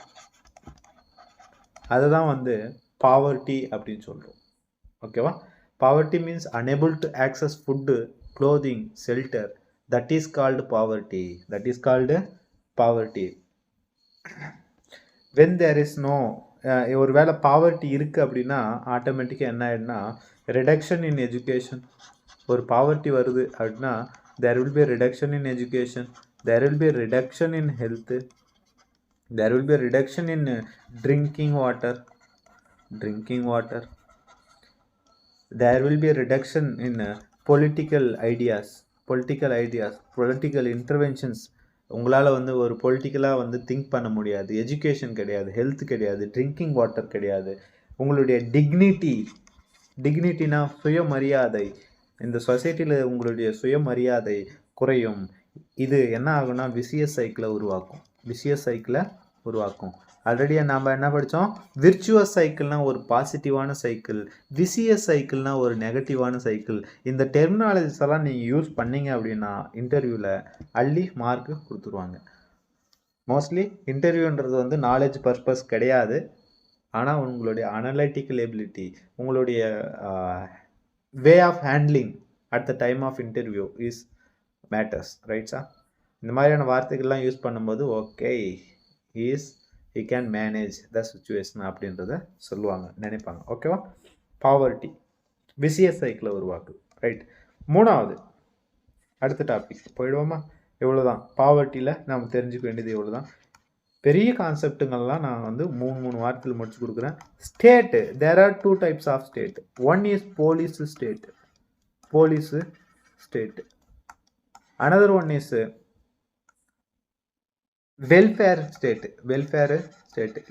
அதுதான் வந்து பாவர்ட்டி அப்படின்னு சொல்கிறோம். ஓகேவா? Poverty means unable to access food, clothing, shelter. That is called poverty. That is called poverty. When there is no ஒரு வேளை பாவர்ட்டி இருக்குது அப்படின்னா ஆட்டோமேட்டிக்காக என்ன ஆகிடுனா ரிடக்ஷன் இன் எஜுகேஷன். ஒரு பாவர்ட்டி வருது அப்படின்னா there will be a reduction in education, there will be a reduction in health, there will be a reduction in drinking water, there will be a reduction in political ideas, political interventions. உங்களால் வந்து ஒரு பொலிட்டிக்கலாக வந்து திங்க் பண்ண முடியாது, எஜுகேஷன் கிடையாது, ஹெல்த் கிடையாது, ட்ரிங்கிங் வாட்டர் கிடையாது, உங்களுடைய டிக்னிட்டினா சுயமரியாதை, இந்த சொசைட்டியில் உங்களுடைய சுயமரியாதை குறையும். இது என்ன ஆகும்னா விசியஸ் சைக்கிளை உருவாக்கும். ஆல்ரெடி நம்ம என்ன படித்தோம், விர்ச்சுவஸ் சைக்கிள்னா ஒரு பாசிட்டிவான சைக்கிள், விசியஸ் சைக்கிள்னா ஒரு நெகட்டிவான சைக்கிள். இந்த டெர்மினாலஜிஸ் எல்லாம் நீங்கள் யூஸ் பண்ணீங்க அப்படின்னா இன்டர்வியூவில் அள்ளி மார்க்கு கொடுத்துருவாங்க. மோஸ்ட்லி இன்டர்வியூன்றது வந்து நாலேஜ் பர்பஸ் கிடையாது, ஆனால் உங்களுடைய அனலைட்டிக்கல் எபிலிட்டி, உங்களுடைய way of handling at the time of interview is matters. ரைட்ஸா? இந்த மாதிரியான வார்த்தைகள்லாம் யூஸ் பண்ணும்போது okay he can manage the situation அப்படின்றத சொல்லுவாங்க, நினைப்பாங்க. ஓகேவா? பாவர்ட்டி விசியஸ் சைக்கிளை உருவாக்கு. ரைட். மூணாவது அடுத்த டாபிக் போயிடுவோமா? இவ்வளோதான். பாவர்ட்டியில் நம்ம தெரிஞ்சுக்க வேண்டியது இவ்வளோதான். பெரிய கான்செப்ட்டுங்கள்லாம் நான் வந்து மூணு வாரத்தில் முடிச்சு கொடுக்குறேன். State, there are 2 types of state. One is police state, another one is welfare state.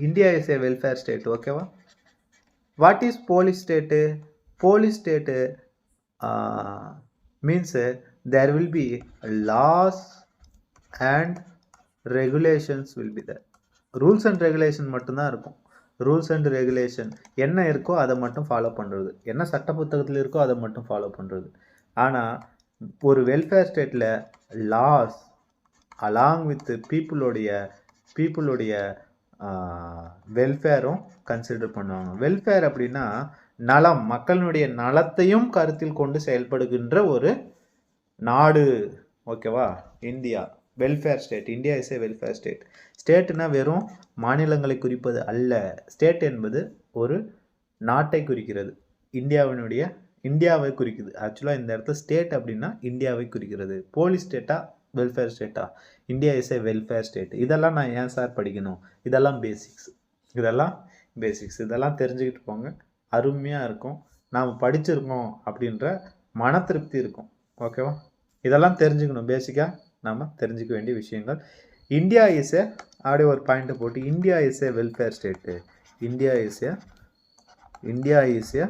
India is a welfare state. Okay va? What is police state? Police state means there will be laws and regulations will be there. Rules and regulation மட்டும்தான் இருக்கும். ரூல்ஸ் அண்ட் ரெகுலேஷன் என்ன இருக்கோ அதை மட்டும் ஃபாலோ பண்ணுறது, என்ன சட்ட புத்தகத்தில் இருக்கோ அதை மட்டும் ஃபாலோ பண்ணுறது. ஆனால் ஒரு வெல்ஃபேர் ஸ்டேட்டில் லாஸ் அலாங் வித் பீப்புளுடைய வெல்ஃபேரும் கன்சிடர் பண்ணுவாங்க. வெல்ஃபேர் அப்படின்னா நலம், மக்களுடைய நலத்தையும் கருத்தில் கொண்டு செயல்படுகின்ற ஒரு நாடு. ஓகேவா? India welfare state. India is a welfare state. ஸ்டேட்னா வெறும் மாநிலங்களை குறிப்பது அல்ல. ஸ்டேட் என்பது ஒரு நாட்டை குறிக்கிறது, இந்தியாவை குறிக்குது. ஆக்சுவலாக இந்த இடத்துல ஸ்டேட் அப்படின்னா இந்தியாவை குறிக்கிறது. போலீஸ் ஸ்டேட்டா வெல்ஃபேர் ஸ்டேட்டா? India is a welfare state. இதெல்லாம் நான் ஏன் சார் படிக்கணும்? இதெல்லாம் பேசிக்ஸ், இதெல்லாம் தெரிஞ்சுக்கிட்டு போங்க. அருமையாக இருக்கும். நாம் படிச்சிருக்கோம் அப்படின்ற மன திருப்தி இருக்கும். ஓகேவா? இதெல்லாம் தெரிஞ்சுக்கணும். பேசிக்காக நாம் தெரிஞ்சுக்க வேண்டிய விஷயங்கள். இந்தியா இஸ் ஏ அப்படியே ஒரு பாயிண்ட்டை போட்டு India is a welfare state. India is a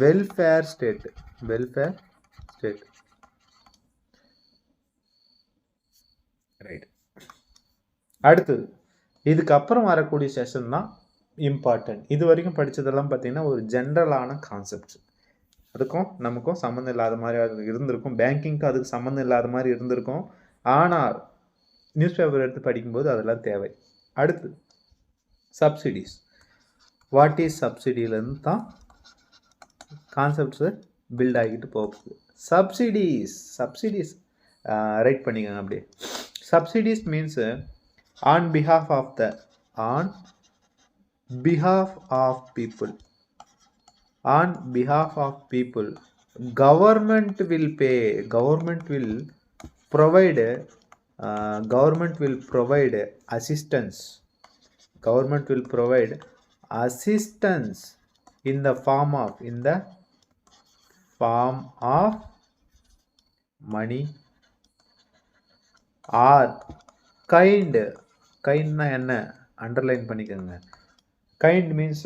welfare state. Right. அடுத்தது இதுக்கப்புறம் வரக்கூடிய செஷன் தான் இம்பார்ட்டன்ட். இது வரைக்கும் படித்ததெல்லாம் பார்த்தீங்கன்னா ஒரு ஜென்ரலான கான்செப்ட்ஸ், அதுக்கும் நமக்கும் சம்மந்தம் இல்லாத மாதிரி இருந்திருக்கும், பேங்கிங்க்கு அதுக்கு சம்மந்தம் இல்லாத மாதிரி இருந்திருக்கும். ஆனால் நியூஸ் பேப்பர் எடுத்து படிக்கும்போது அதெல்லாம் தேவை. அடுத்து சப்சிடிஸ். வாட் இஸ் சப்சிடியிலேருந்து தான் கான்செப்ட்ஸு பில்ட் ஆகிட்டு போகுது. சப்சிடிஸ் ரைட் பண்ணிக்கோங்க அப்படியே. Subsidies means on behalf of people, government will provide assistance. In the form of money or kindனா என்ன அண்டர்லைன் பண்ணிக்கோங்க. kind means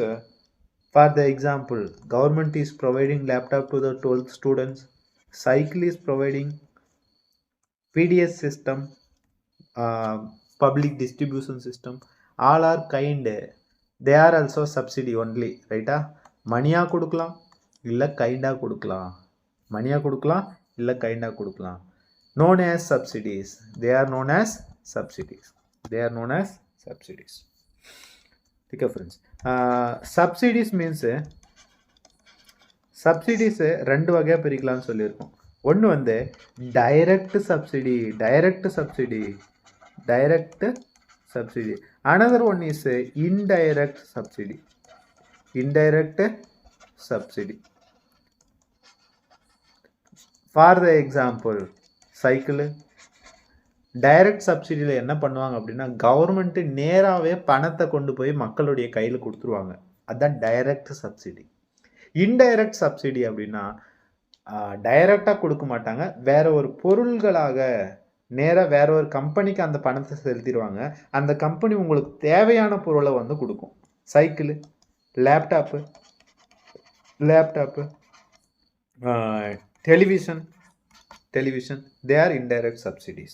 for the example, government is providing laptop to the 12th students, cycle is providing, PDS system, public distribution system, all are kind. They are also subsidy only. ரைட்டா? மணியாக கொடுக்கலாம், இல்லை கைண்டாக கொடுக்கலாம். மணியாக கொடுக்கலாம், இல்லை கைண்டாக கொடுக்கலாம். known as subsidies. They are known as subsidies. They are known as subsidies. Okay friends. Subsidies means subsidies ரெண்டு வகையாக பிரிக்கலாம்னு சொல்லியிருக்கோம். ஒன்று வந்து direct subsidy, direct subsidy, direct subsidy. Another one is indirect subsidy, indirect subsidy. For the example cycle. Direct சப்சிடியில் என்ன பண்ணுவாங்க அப்படின்னா கவர்மெண்ட்டு நேராகவே பணத்தை கொண்டு போய் மக்களுடைய கையில் கொடுத்துருவாங்க. அதுதான் டைரக்ட் சப்சிடி. இன்டைரக்ட் சப்சிடி அப்படின்னா டைரக்டாக கொடுக்க மாட்டாங்க, வேற ஒரு பொருள்களாக நேராக வேற ஒரு கம்பெனிக்கு அந்த பணத்தை செலுத்திடுவாங்க. அந்த கம்பெனி உங்களுக்கு தேவையான பொருளை வந்து கொடுக்கும். Cycle, laptop, television, they are indirect subsidies.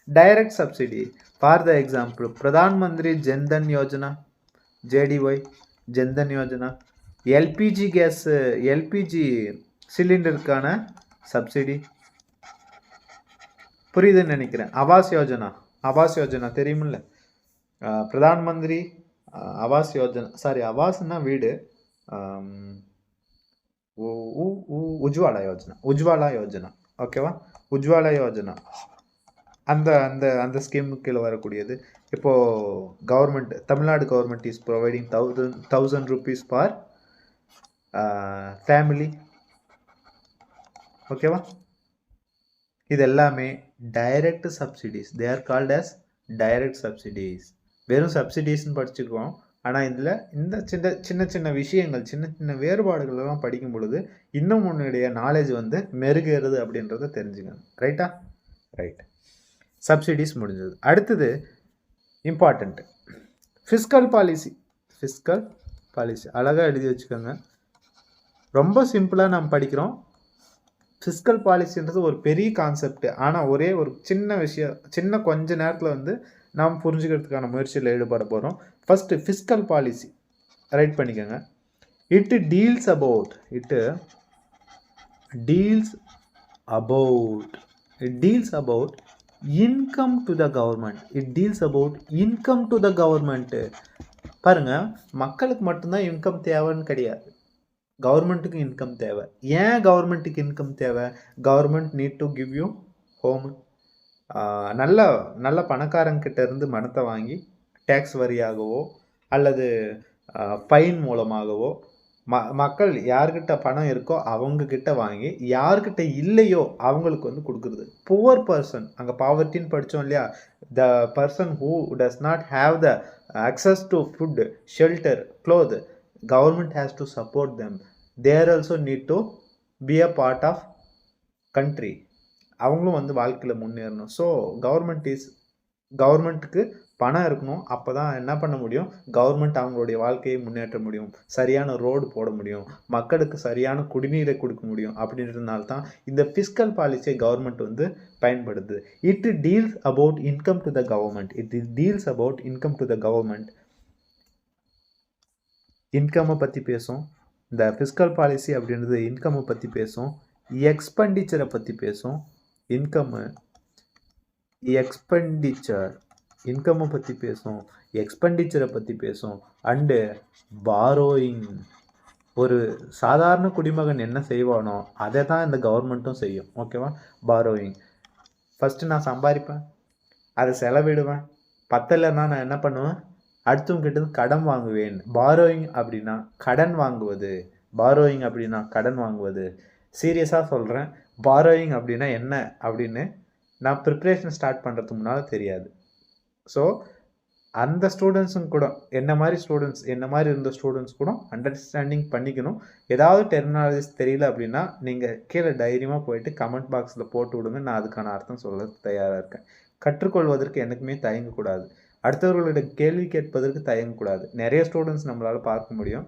Direct subsidy, for the example, Pradhan Mantri Jan Dhan Yojana, JDY, Jan Dhan Yojana, LPG gas, LPG சிலிண்டருக்கான சப்சிடி. புரியுதுன்னு நினைக்கிறேன். ஆவாஸ் யோஜனா, ஆவாஸ் யோஜனா தெரியுமில்ல, பிரதான் மந்திரி ஆவாஸ் யோஜனா, சாரி ஆவாஸ்னா வீடு, உஜ்வாலா யோஜனா, உஜ்வாலா யோஜனா, ஓகேவா, உஜ்வாலா யோஜனா. அந்த அந்த அந்த ஸ்கீமுக்கு கீழே வரக்கூடியது. இப்போது government, Tamil Nadu government is providing 1000 rupees for family, ஓகேவா. இது எல்லாமே direct subsidies. They are called as direct subsidies. வெறும் சப்சிடிஸ்ன்னு படிச்சுக்குவோம். ஆனால் இதில் இந்த சின்ன சின்ன விஷயங்கள், சின்ன சின்ன வேறுபாடுகளெல்லாம் படிக்கும் பொழுது இன்னும் உன்னுடைய நாலேஜ் வந்து மெருகேறுது அப்படின்றத தெரிஞ்சுக்கணும். ரைட்டா? ரைட். சப்சிடிஸ் முடிஞ்சது. அடுத்தது important fiscal policy. Fiscal policy அழகாக எழுதி வச்சுக்கோங்க. ரொம்ப சிம்பிளாக நாம் படிக்கிறோம். ஃபிஸ்கல் பாலிசின்றது ஒரு பெரிய கான்செப்ட். ஆனால் ஒரே ஒரு சின்ன விஷயம், சின்ன கொஞ்ச நேரத்தில் வந்து நாம் புரிஞ்சுக்கிறதுக்கான முயற்சியில் ஈடுபட போகிறோம். ஃபஸ்ட்டு ஃபிஸ்கல் பாலிசி ரைட் பண்ணிக்கோங்க. It deals about income to the government. It deals about income to the government. பாருங்கள், மக்களுக்கு மட்டும்தான் இன்கம் தேவைன்னு கிடையாது, கவர்மெண்ட்டுக்கு இன்கம் தேவை. ஏன் கவர்மெண்ட்டுக்கு இன்கம் தேவை? Government need to give you home. நல்ல பணக்காரங்கிட்ட இருந்து மனத்தை வாங்கி டேக்ஸ் வரியாகவோ அல்லது ஃபைன் மூலமாகவோ மக்கள் யார்கிட்ட பணம் இருக்கோ அவங்கக்கிட்ட வாங்கி, யார்கிட்ட இல்லையோ அவங்களுக்கு வந்து கொடுக்குறது. புவர் பர்சன், அங்கே பாவர்ட்டின்னு படித்தோம் இல்லையா, the person who does not have the access to food, shelter, clothes, government has to support them. They also need to be a part of country. அவங்களும் வந்து வாழ்க்கையில் முன்னேறணும். ஸோ கவர்மெண்ட்டுக்கு பணம் இருக்கணும். அப்போ தான் என்ன பண்ண முடியும், கவர்மெண்ட் அவங்களுடைய வாழ்க்கையை முன்னேற்ற முடியும், சரியான ரோடு போட முடியும், மக்களுக்கு சரியான குடிநீரை கொடுக்க முடியும். அப்படின்றதுனால தான் இந்த ஃபிஸ்கல் பாலிசியை கவர்மெண்ட் வந்து பயன்படுது. It deals about income to the government. இன்கம்மை பற்றி பேசும். இந்த ஃபிஸ்கல் பாலிசி அப்படின்றது இன்கம்மை பற்றி பேசும், எக்ஸ்பெண்டிச்சரை பற்றி பேசும். இன்கம்மை பற்றி பேசும், எக்ஸ்பெண்டிச்சரை பற்றி பேசும். அண்டு பாரோயிங், ஒரு சாதாரண குடிமகன் என்ன செய்வானோ அதை தான் இந்த கவர்மெண்ட்டும் செய்யும். ஓகேவா? பாரோயிங், ஃபஸ்ட்டு நான் சம்பாதிப்பேன், அதை செலவிடுவேன், பத்தலைன்னா நான் என்ன பண்ணுவேன், அடுத்தவங்க கிட்ட கடன் வாங்குவேன். பாரோயிங் அப்படின்னா கடன் வாங்குவது. சீரியஸாக சொல்கிறேன், பாரோயிங் அப்படின்னா என்ன அப்படின்னு நான் ப்ரிப்ரேஷன் ஸ்டார்ட் பண்ணுறதுக்கு முன்னால் தெரியாது. ஸோ அந்த ஸ்டூடெண்ட்ஸும் கூட என்ன மாதிரி இருந்த ஸ்டூடெண்ட்ஸ் கூட அண்டர்ஸ்டாண்டிங் பண்ணிக்கணும். ஏதாவது டெர்மினாலஜிஸ் தெரியல அப்படின்னா நீங்கள் கீழே தைரியமாக போயிட்டு கமெண்ட் பாக்ஸில் போட்டு விடுங்க. நான் அதுக்கான அர்த்தம் சொல்ல தயாராக இருக்கேன். கற்றுக்கொள்வதற்கு எனக்குமே தயங்கக்கூடாது, அடுத்தவர்களிடம் கேள்வி கேட்பதற்கு தயங்கக்கூடாது. நிறைய ஸ்டூடெண்ட்ஸ் நம்மளால் பார்க்க முடியும்.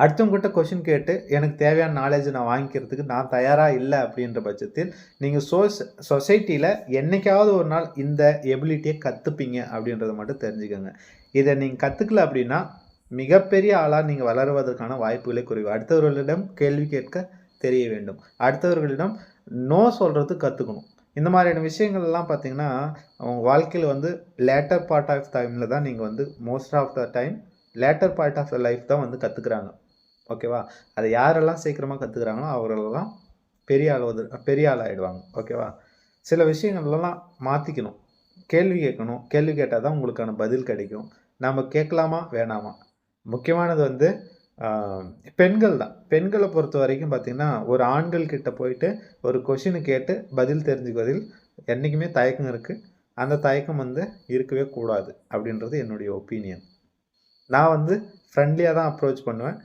அடுத்தவங்ககிட்ட கொஷின் கேட்டு எனக்கு தேவையான நாலேஜை நான் வாங்கிக்கிறதுக்கு நான் தயாராக இல்லை அப்படின்ற பட்சத்தில் நீங்கள் சொசைட்டியில் என்றைக்காவது ஒரு நாள் இந்த எபிலிட்டியை கற்றுப்பீங்க அப்படின்றத மட்டும் தெரிஞ்சுக்கோங்க. இதை நீங்கள் கற்றுக்கல அப்படின்னா மிகப்பெரிய ஆளாக நீங்கள் வளருவதற்கான வாய்ப்புகளே குறைவு. அடுத்தவர்களிடம் கேள்வி கேட்க தெரிய வேண்டும், அடுத்தவர்களிடம் நோ சொல்கிறது கற்றுக்கணும். இந்த மாதிரியான விஷயங்கள்லாம் பார்த்தீங்கன்னா அவங்க வாழ்க்கையில் வந்து லேட்டர் பார்ட் ஆஃப் டைமில் தான் நீங்கள் வந்து most of the time later part of the life தான் வந்து கற்றுக்குறாங்க. ஓகேவா? அதை யாரெல்லாம் சீக்கிரமாக கற்றுக்குறாங்களோ அவர்களெல்லாம் பெரிய ஆளாகிடுவாங்க. ஓகேவா? சில விஷயங்கள்லாம் மாற்றிக்கணும், கேள்வி கேட்கணும். கேள்வி கேட்டால் தான் உங்களுக்கான பதில் கிடைக்கும். நம்ம கேட்கலாமா வேணாமா? முக்கியமானது வந்து பெண்கள் தான். பெண்களை பொறுத்த வரைக்கும் பார்த்திங்கன்னா ஒரு ஆண்கள் கிட்ட போயிட்டு ஒரு கொஷினை கேட்டு பதில் தெரிஞ்சுக்குவதில் என்றைக்குமே தயக்கம் இருக்குது. அந்த தயக்கம் வந்து இருக்கவே கூடாது அப்படின்றது என்னுடைய ஒப்பீனியன். நான் வந்து ஃப்ரெண்ட்லியாக தான் அப்ரோச் பண்ணுவேன்.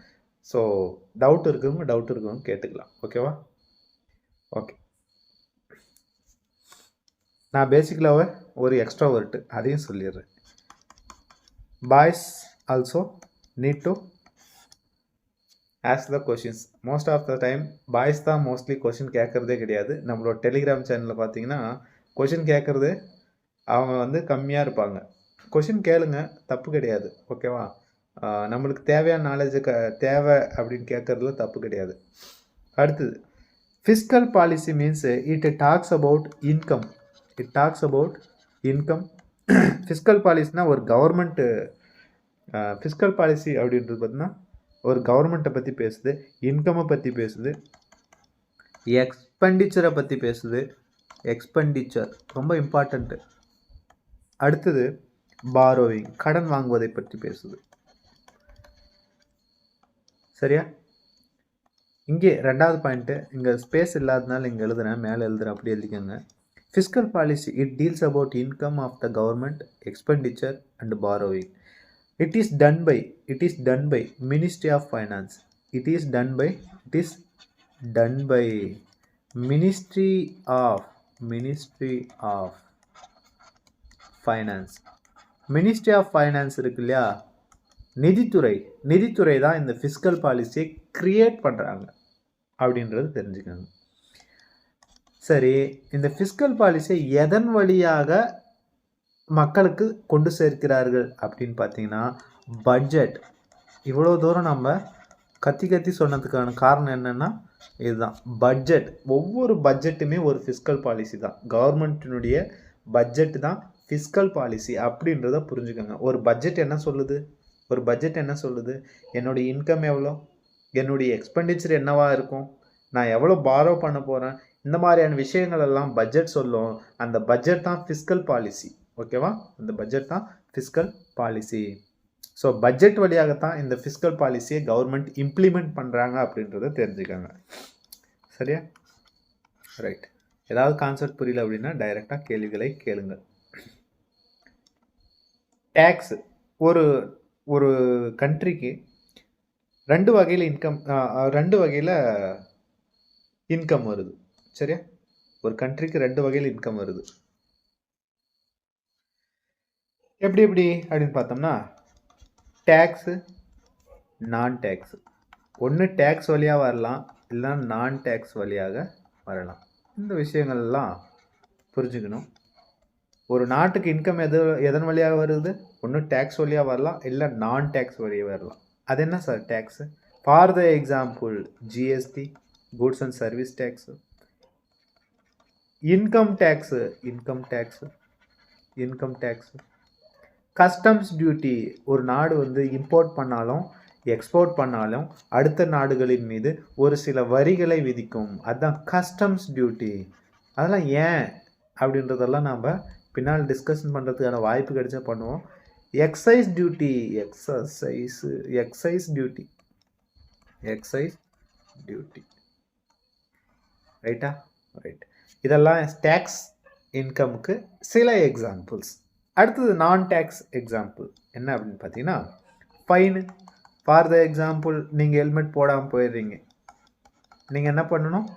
ஸோ டவுட் இருக்கவங்க கேட்டுக்கலாம். ஓகேவா? ஓகே, நான் பேசிக்கலாகவே ஒரு எக்ஸ்ட்ராவர்ட்டு, அதையும் சொல்லிடுறேன். Boys also need to ask the questions. most of the time boys தான் மோஸ்ட்லி கொஷின் கேட்குறதே கிடையாது. நம்மளோட டெலிகிராம் சேனலில் பார்த்தீங்கன்னா கொஷின் கேட்குறது அவங்க வந்து கம்மியாக இருப்பாங்க. கொஷின் கேளுங்க, தப்பு கிடையாது. ஓகேவா? நம்மளுக்கு தேவையான நாலேஜு தேவை அப்படின்னு கேட்குறதுல தப்பு கிடையாது. அடுத்தது fiscal policy means it talks about income. Fiscal பாலிசினா ஒரு கவர்மெண்ட்டு ஃபிஸ்கல் பாலிசி அப்படின்றது பார்த்தீங்கன்னா ஒரு கவர்மெண்ட்டை பற்றி பேசுது, இன்கம்மை பற்றி பேசுது, எக்ஸ்பெண்டிச்சரை பற்றி பேசுது. எக்ஸ்பெண்டிச்சர் ரொம்ப இம்பார்ட்டண்ட்டு. அடுத்தது பாரோவிங், கடன் வாங்குவதை பற்றி பேசுது. சரியா? இங்கே ரெண்டாவது பாயிண்ட்டு, இங்கே ஸ்பேஸ் இல்லாததுனால இங்கே எழுதுறேன், மேலே எழுதுறேன், அப்படி எழுதிக்கோங்க. Fiscal policy it deals about income of the government, expenditure and borrowing. It is done by Ministry of Finance. It is done by Ministry of Finance. Ministry of Finance இருக்கு இல்லையா, நிதித்துறை தான் இந்த ஃபிஸ்கல் பாலிசியை கிரியேட் பண்ணுறாங்க அப்படின்றது தெரிஞ்சுக்கோங்க. சரி, இந்த ஃபிஸ்கல் பாலிசியை எதன் வழியாக மக்களுக்கு கொண்டு சேர்க்கிறார்கள் அப்படின்னு பார்த்தீங்கன்னா பட்ஜெட். இவ்வளோ தூரம் நம்ம கத்தி சொன்னதுக்கான காரணம் என்னென்னா இதுதான். பட்ஜெட், ஒவ்வொரு பட்ஜெட்டுமே ஒரு ஃபிஸ்கல் பாலிசி தான். கவர்மெண்ட்டினுடைய பட்ஜெட் தான் ஃபிஸ்கல் பாலிசி அப்படின்றத புரிஞ்சுக்கோங்க. ஒரு பட்ஜெட் என்ன சொல்லுது? என்னுடைய இன்கம் எவ்வளோ, என்னுடைய எக்ஸ்பெண்டிச்சர் என்னவாக இருக்கும், நான் எவ்வளோ பாரோ பண்ண போகிறேன், இந்த மாதிரியான விஷயங்கள் எல்லாம் பட்ஜெட் சொல்லும். அந்த பட்ஜெட் தான் ஃபிஸ்கல் பாலிசி. ஓகேவா? அந்த பட்ஜெட் தான் ஃபிஸ்கல் பாலிசி. ஸோ பட்ஜெட் வழியாகத்தான் இந்த ஃபிஸ்கல் பாலிசியை கவர்மெண்ட் இம்ப்ளிமெண்ட் பண்ணுறாங்க அப்படின்றத தெரிஞ்சுக்கோங்க. சரியா? ரைட். ஏதாவது கான்செப்ட் புரியல அப்படின்னா டைரெக்டாக கேள்விகளை கேளுங்க. டேக்ஸ், ஒரு கண்ட்ரிக்கு ரெண்டு வகையில் இன்கம் வருது. சரியா? ஒரு கண்ட்ரிக்கு 2 வகையில் இன்கம் வருது. எப்படி அப்படின்னு பார்த்தோம்னா டேக்ஸு, நான் டேக்ஸு. ஒன்று டேக்ஸ் வழியாக வரலாம், இல்லைன்னா நான் டேக்ஸ் வழியாக வரலாம். இந்த விஷயங்கள்லாம் புரிஞ்சுக்கணும். ஒரு நாட்டுக்கு இன்கம் எதன் வழியாக வருது? ஒன்று டேக்ஸ் வழியாக வரலாம், இல்லை நான் டேக்ஸ் வழியாக வரலாம். அது என்ன sir tax? For the example GST, goods and service tax, income tax, customs duty. ஒரு நாடு வந்து இம்போர்ட் பண்ணாலும் எக்ஸ்போர்ட் பண்ணாலும் அடுத்த நாடுகளின் மீது ஒரு சில வரிகளை விதிக்கும். அதுதான் கஸ்டம்ஸ் டியூட்டி. அதெல்லாம் ஏன் அப்படின்றதெல்லாம் நாம் பின்னால் டிஸ்கஷன் பண்ணுறதுக்கான வாய்ப்பு கிடைச்சா பண்ணுவோம். எக்ஸைஸ் டியூட்டி, ரைட்டா? ரைட். இதெல்லாம் டேக்ஸ் இன்கமுக்கு சில எக்ஸாம்பிள்ஸ். அடுத்தது நான் டேக்ஸ் எக்ஸாம்பிள் என்ன அப்படின்னு பார்த்தீங்கன்னா ஃபைனு. ஃபார் த எக்ஸாம்பிள், நீங்கள் ஹெல்மெட் போடாமல் போயிடுறீங்க, நீங்கள் என்ன பண்ணணும்?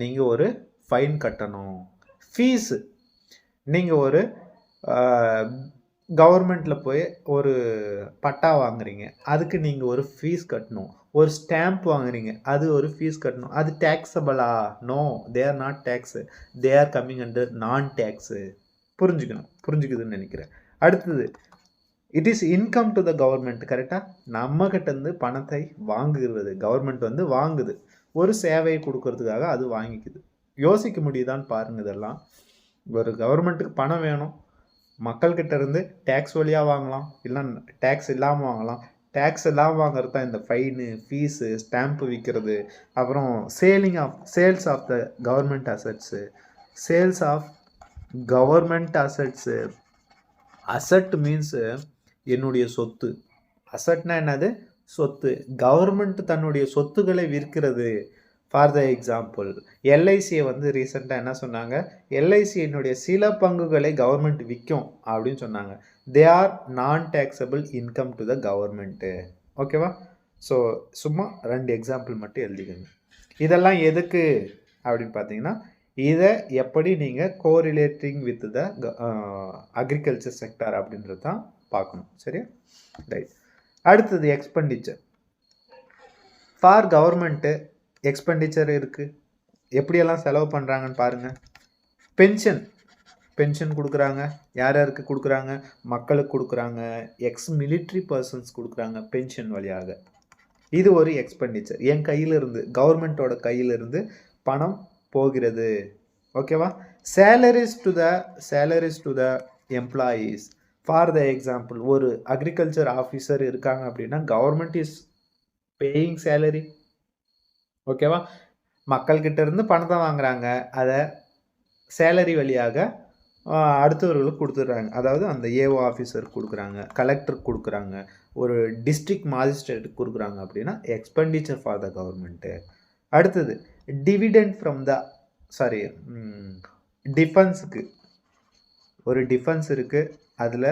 நீங்கள் ஒரு ஃபைன் கட்டணும். ஃபீஸு, நீங்கள் ஒரு கவர்மெண்ட்டில் போய் ஒரு பட்டா வாங்குறீங்க, அதுக்கு நீங்கள் ஒரு ஃபீஸ் கட்டணும். ஒரு ஸ்டாம்ப் வாங்குறீங்க, அது ஒரு ஃபீஸ் கட்டணும். அது டேக்ஸபிளா? No, they are not tax, they are coming under non tax. புரிஞ்சுக்குதுன்னு நினைக்கிறேன். அடுத்தது it is income to the government. கரெக்டாக, நம்மக்கிட்ட இருந்து பணத்தை வாங்குகிறது. கவர்மெண்ட் வந்து வாங்குது, ஒரு சேவையை கொடுக்கறதுக்காக அது வாங்கிக்குது. யோசிக்க முடியுதான்னு பாருங்கள். இதெல்லாம் ஒரு கவர்மெண்ட்டுக்கு பணம் வேணும், மக்கள்கிட்ட இருந்து டேக்ஸ் வழியாக வாங்கலாம், இல்லை டேக்ஸ் இல்லாமல் வாங்கலாம். டேக்ஸ் இல்லாமல் வாங்குறது தான் இந்த ஃபைனு, ஃபீஸு, ஸ்டாம்ப்பு விற்கிறது, அப்புறம் sales of the government assets, sales of government assets. Asset means என்னுடைய சொத்து. அசட்னா என்னது? சொத்து. கவர்மெண்ட் தன்னுடைய சொத்துக்களை விற்கிறது. ஃபார் த எக்ஸாம்பிள், எல்ஐசியை வந்து ரீசெண்டாக என்ன சொன்னாங்க, எல்ஐசியினுடைய சில பங்குகளை கவர்மெண்ட் விற்கும் அப்படின்னு சொன்னாங்க. தே ஆர் நான் taxable income to the government. ஓகேவா? ஸோ சும்மா 2 எக்ஸாம்பிள் மட்டும் எழுதிக்கோங்க. இதெல்லாம் எதுக்கு அப்படின்னு பார்த்தீங்கன்னா, இதை எப்படி நீங்கள் correlating with the agriculture sector அப்படின்றது தான் பார்க்கணும். சரியா? ரைட். அடுத்தது எக்ஸ்பெண்டிச்சர். ஃபார் கவர்மெண்ட்டு எக்ஸ்பெண்டிச்சர் இருக்குது. எப்படியெல்லாம் செலவு பண்ணுறாங்கன்னு பாருங்கள். பென்ஷன் கொடுக்குறாங்க. யார் யாருக்கு கொடுக்குறாங்க? மக்களுக்கு கொடுக்குறாங்க. எக்ஸ் மிலிட்ரி பர்சன்ஸ் கொடுக்குறாங்க பென்ஷன் வழியாக. இது ஒரு எக்ஸ்பெண்டிச்சர். என் கையிலிருந்து, கவர்மெண்ட்டோட கையிலிருந்து பணம் போகிறது. ஓகேவா? Salaries to the employees. For the example, ஒரு அக்ரிகல்ச்சர் ஆஃபீஸர் இருக்காங்க அப்படின்னா கவர்மெண்ட் இஸ் பேயிங் சேலரி. ஓகேவா? மக்கள்கிட்ட இருந்து பணத்தை வாங்குறாங்க, அதை சேலரி வழியாக அடுத்தவர்களுக்கு கொடுத்துட்றாங்க. அதாவது அந்த ஏஓ ஆஃபீஸருக்கு கொடுக்குறாங்க, கலெக்டருக்கு கொடுக்குறாங்க, ஒரு டிஸ்ட்ரிக்ட் மாஜிஸ்ட்ரேட்டுக்கு கொடுக்குறாங்க அப்படின்னா எக்ஸ்பெண்டிச்சர் ஃபார் த கவர்மெண்ட்டு. அடுத்தது டிவிடெண்ட் ஃப்ரம் த டிஃபென்ஸுக்கு. ஒரு டிஃபென்ஸ் இருக்குது, அதில்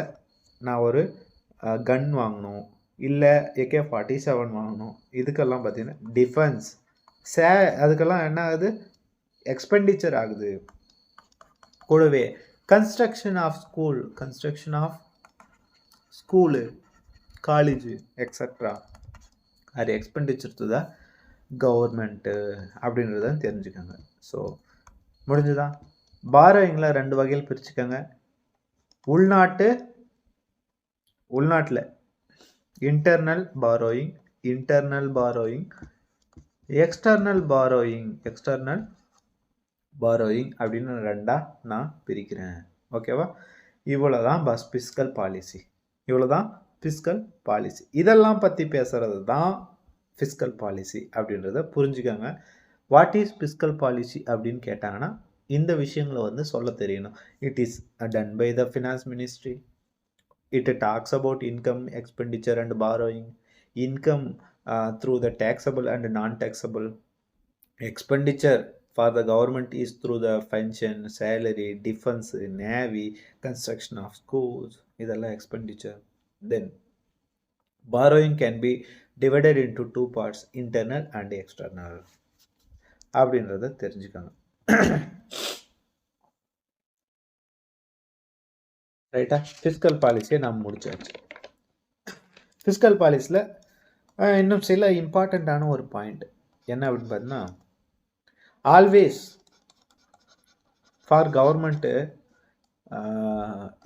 நான் ஒரு கன் வாங்கணும், இல்லை AK-47 வாங்கணும். இதுக்கெல்லாம் பார்த்தீங்கன்னா டிஃபென்ஸ் அதுக்கெல்லாம் என்ன ஆகுது? எக்ஸ்பெண்டிச்சர் ஆகுது. கூடவே construction of school, college extra அது எக்ஸ்பெண்டிச்சர் டு த கவர்மெண்ட்டு அப்படின்றத தெரிஞ்சுக்கோங்க. ஸோ முடிஞ்சுதான். பாரோயிங்கில் 2 வகையில் பிரிச்சுக்கோங்க. உள்நாட்டில் இன்டர்னல் பாரோயிங், எக்ஸ்டர்னல் பாரோயிங் அப்படின்னு 2ஆக நான் பிரிக்கிறேன். ஓகேவா? இவ்வளோதான் ஃபிஸ்கல் பாலிசி. இதெல்லாம் பற்றி பேசுகிறது தான் ஃபிஸ்கல் பாலிசி அப்படின்றத புரிஞ்சுக்கோங்க. வாட் இஸ் ஃபிஸ்கல் பாலிசி அப்படின்னு கேட்டாங்கன்னா இந்த விஷயங்களை வந்து சொல்ல தெரியணும். It is done by the finance ministry. It talks about income, expenditure and borrowing. Income through the taxable and non-taxable. Expenditure for the government is through the pension, salary, defense, navy, construction of schools. இதெல்லாம் expenditure. Then borrowing can be divided into 2 parts, internal and external. அப்படின்றத தெரிஞ்சுக்கோங்க. ரைட்டா? ஃபிஸ்கல் பாலிசியை நாம் முடிச்சாச்சு. ஃபிஸ்கல் பாலிசியில் இன்னும் சில இம்பார்ட்டண்ட்டான ஒரு பாயிண்ட் என்ன அப்படின்னு பார்த்தீங்கன்னா, ஆல்வேஸ் ஃபார் கவர்மெண்ட்டு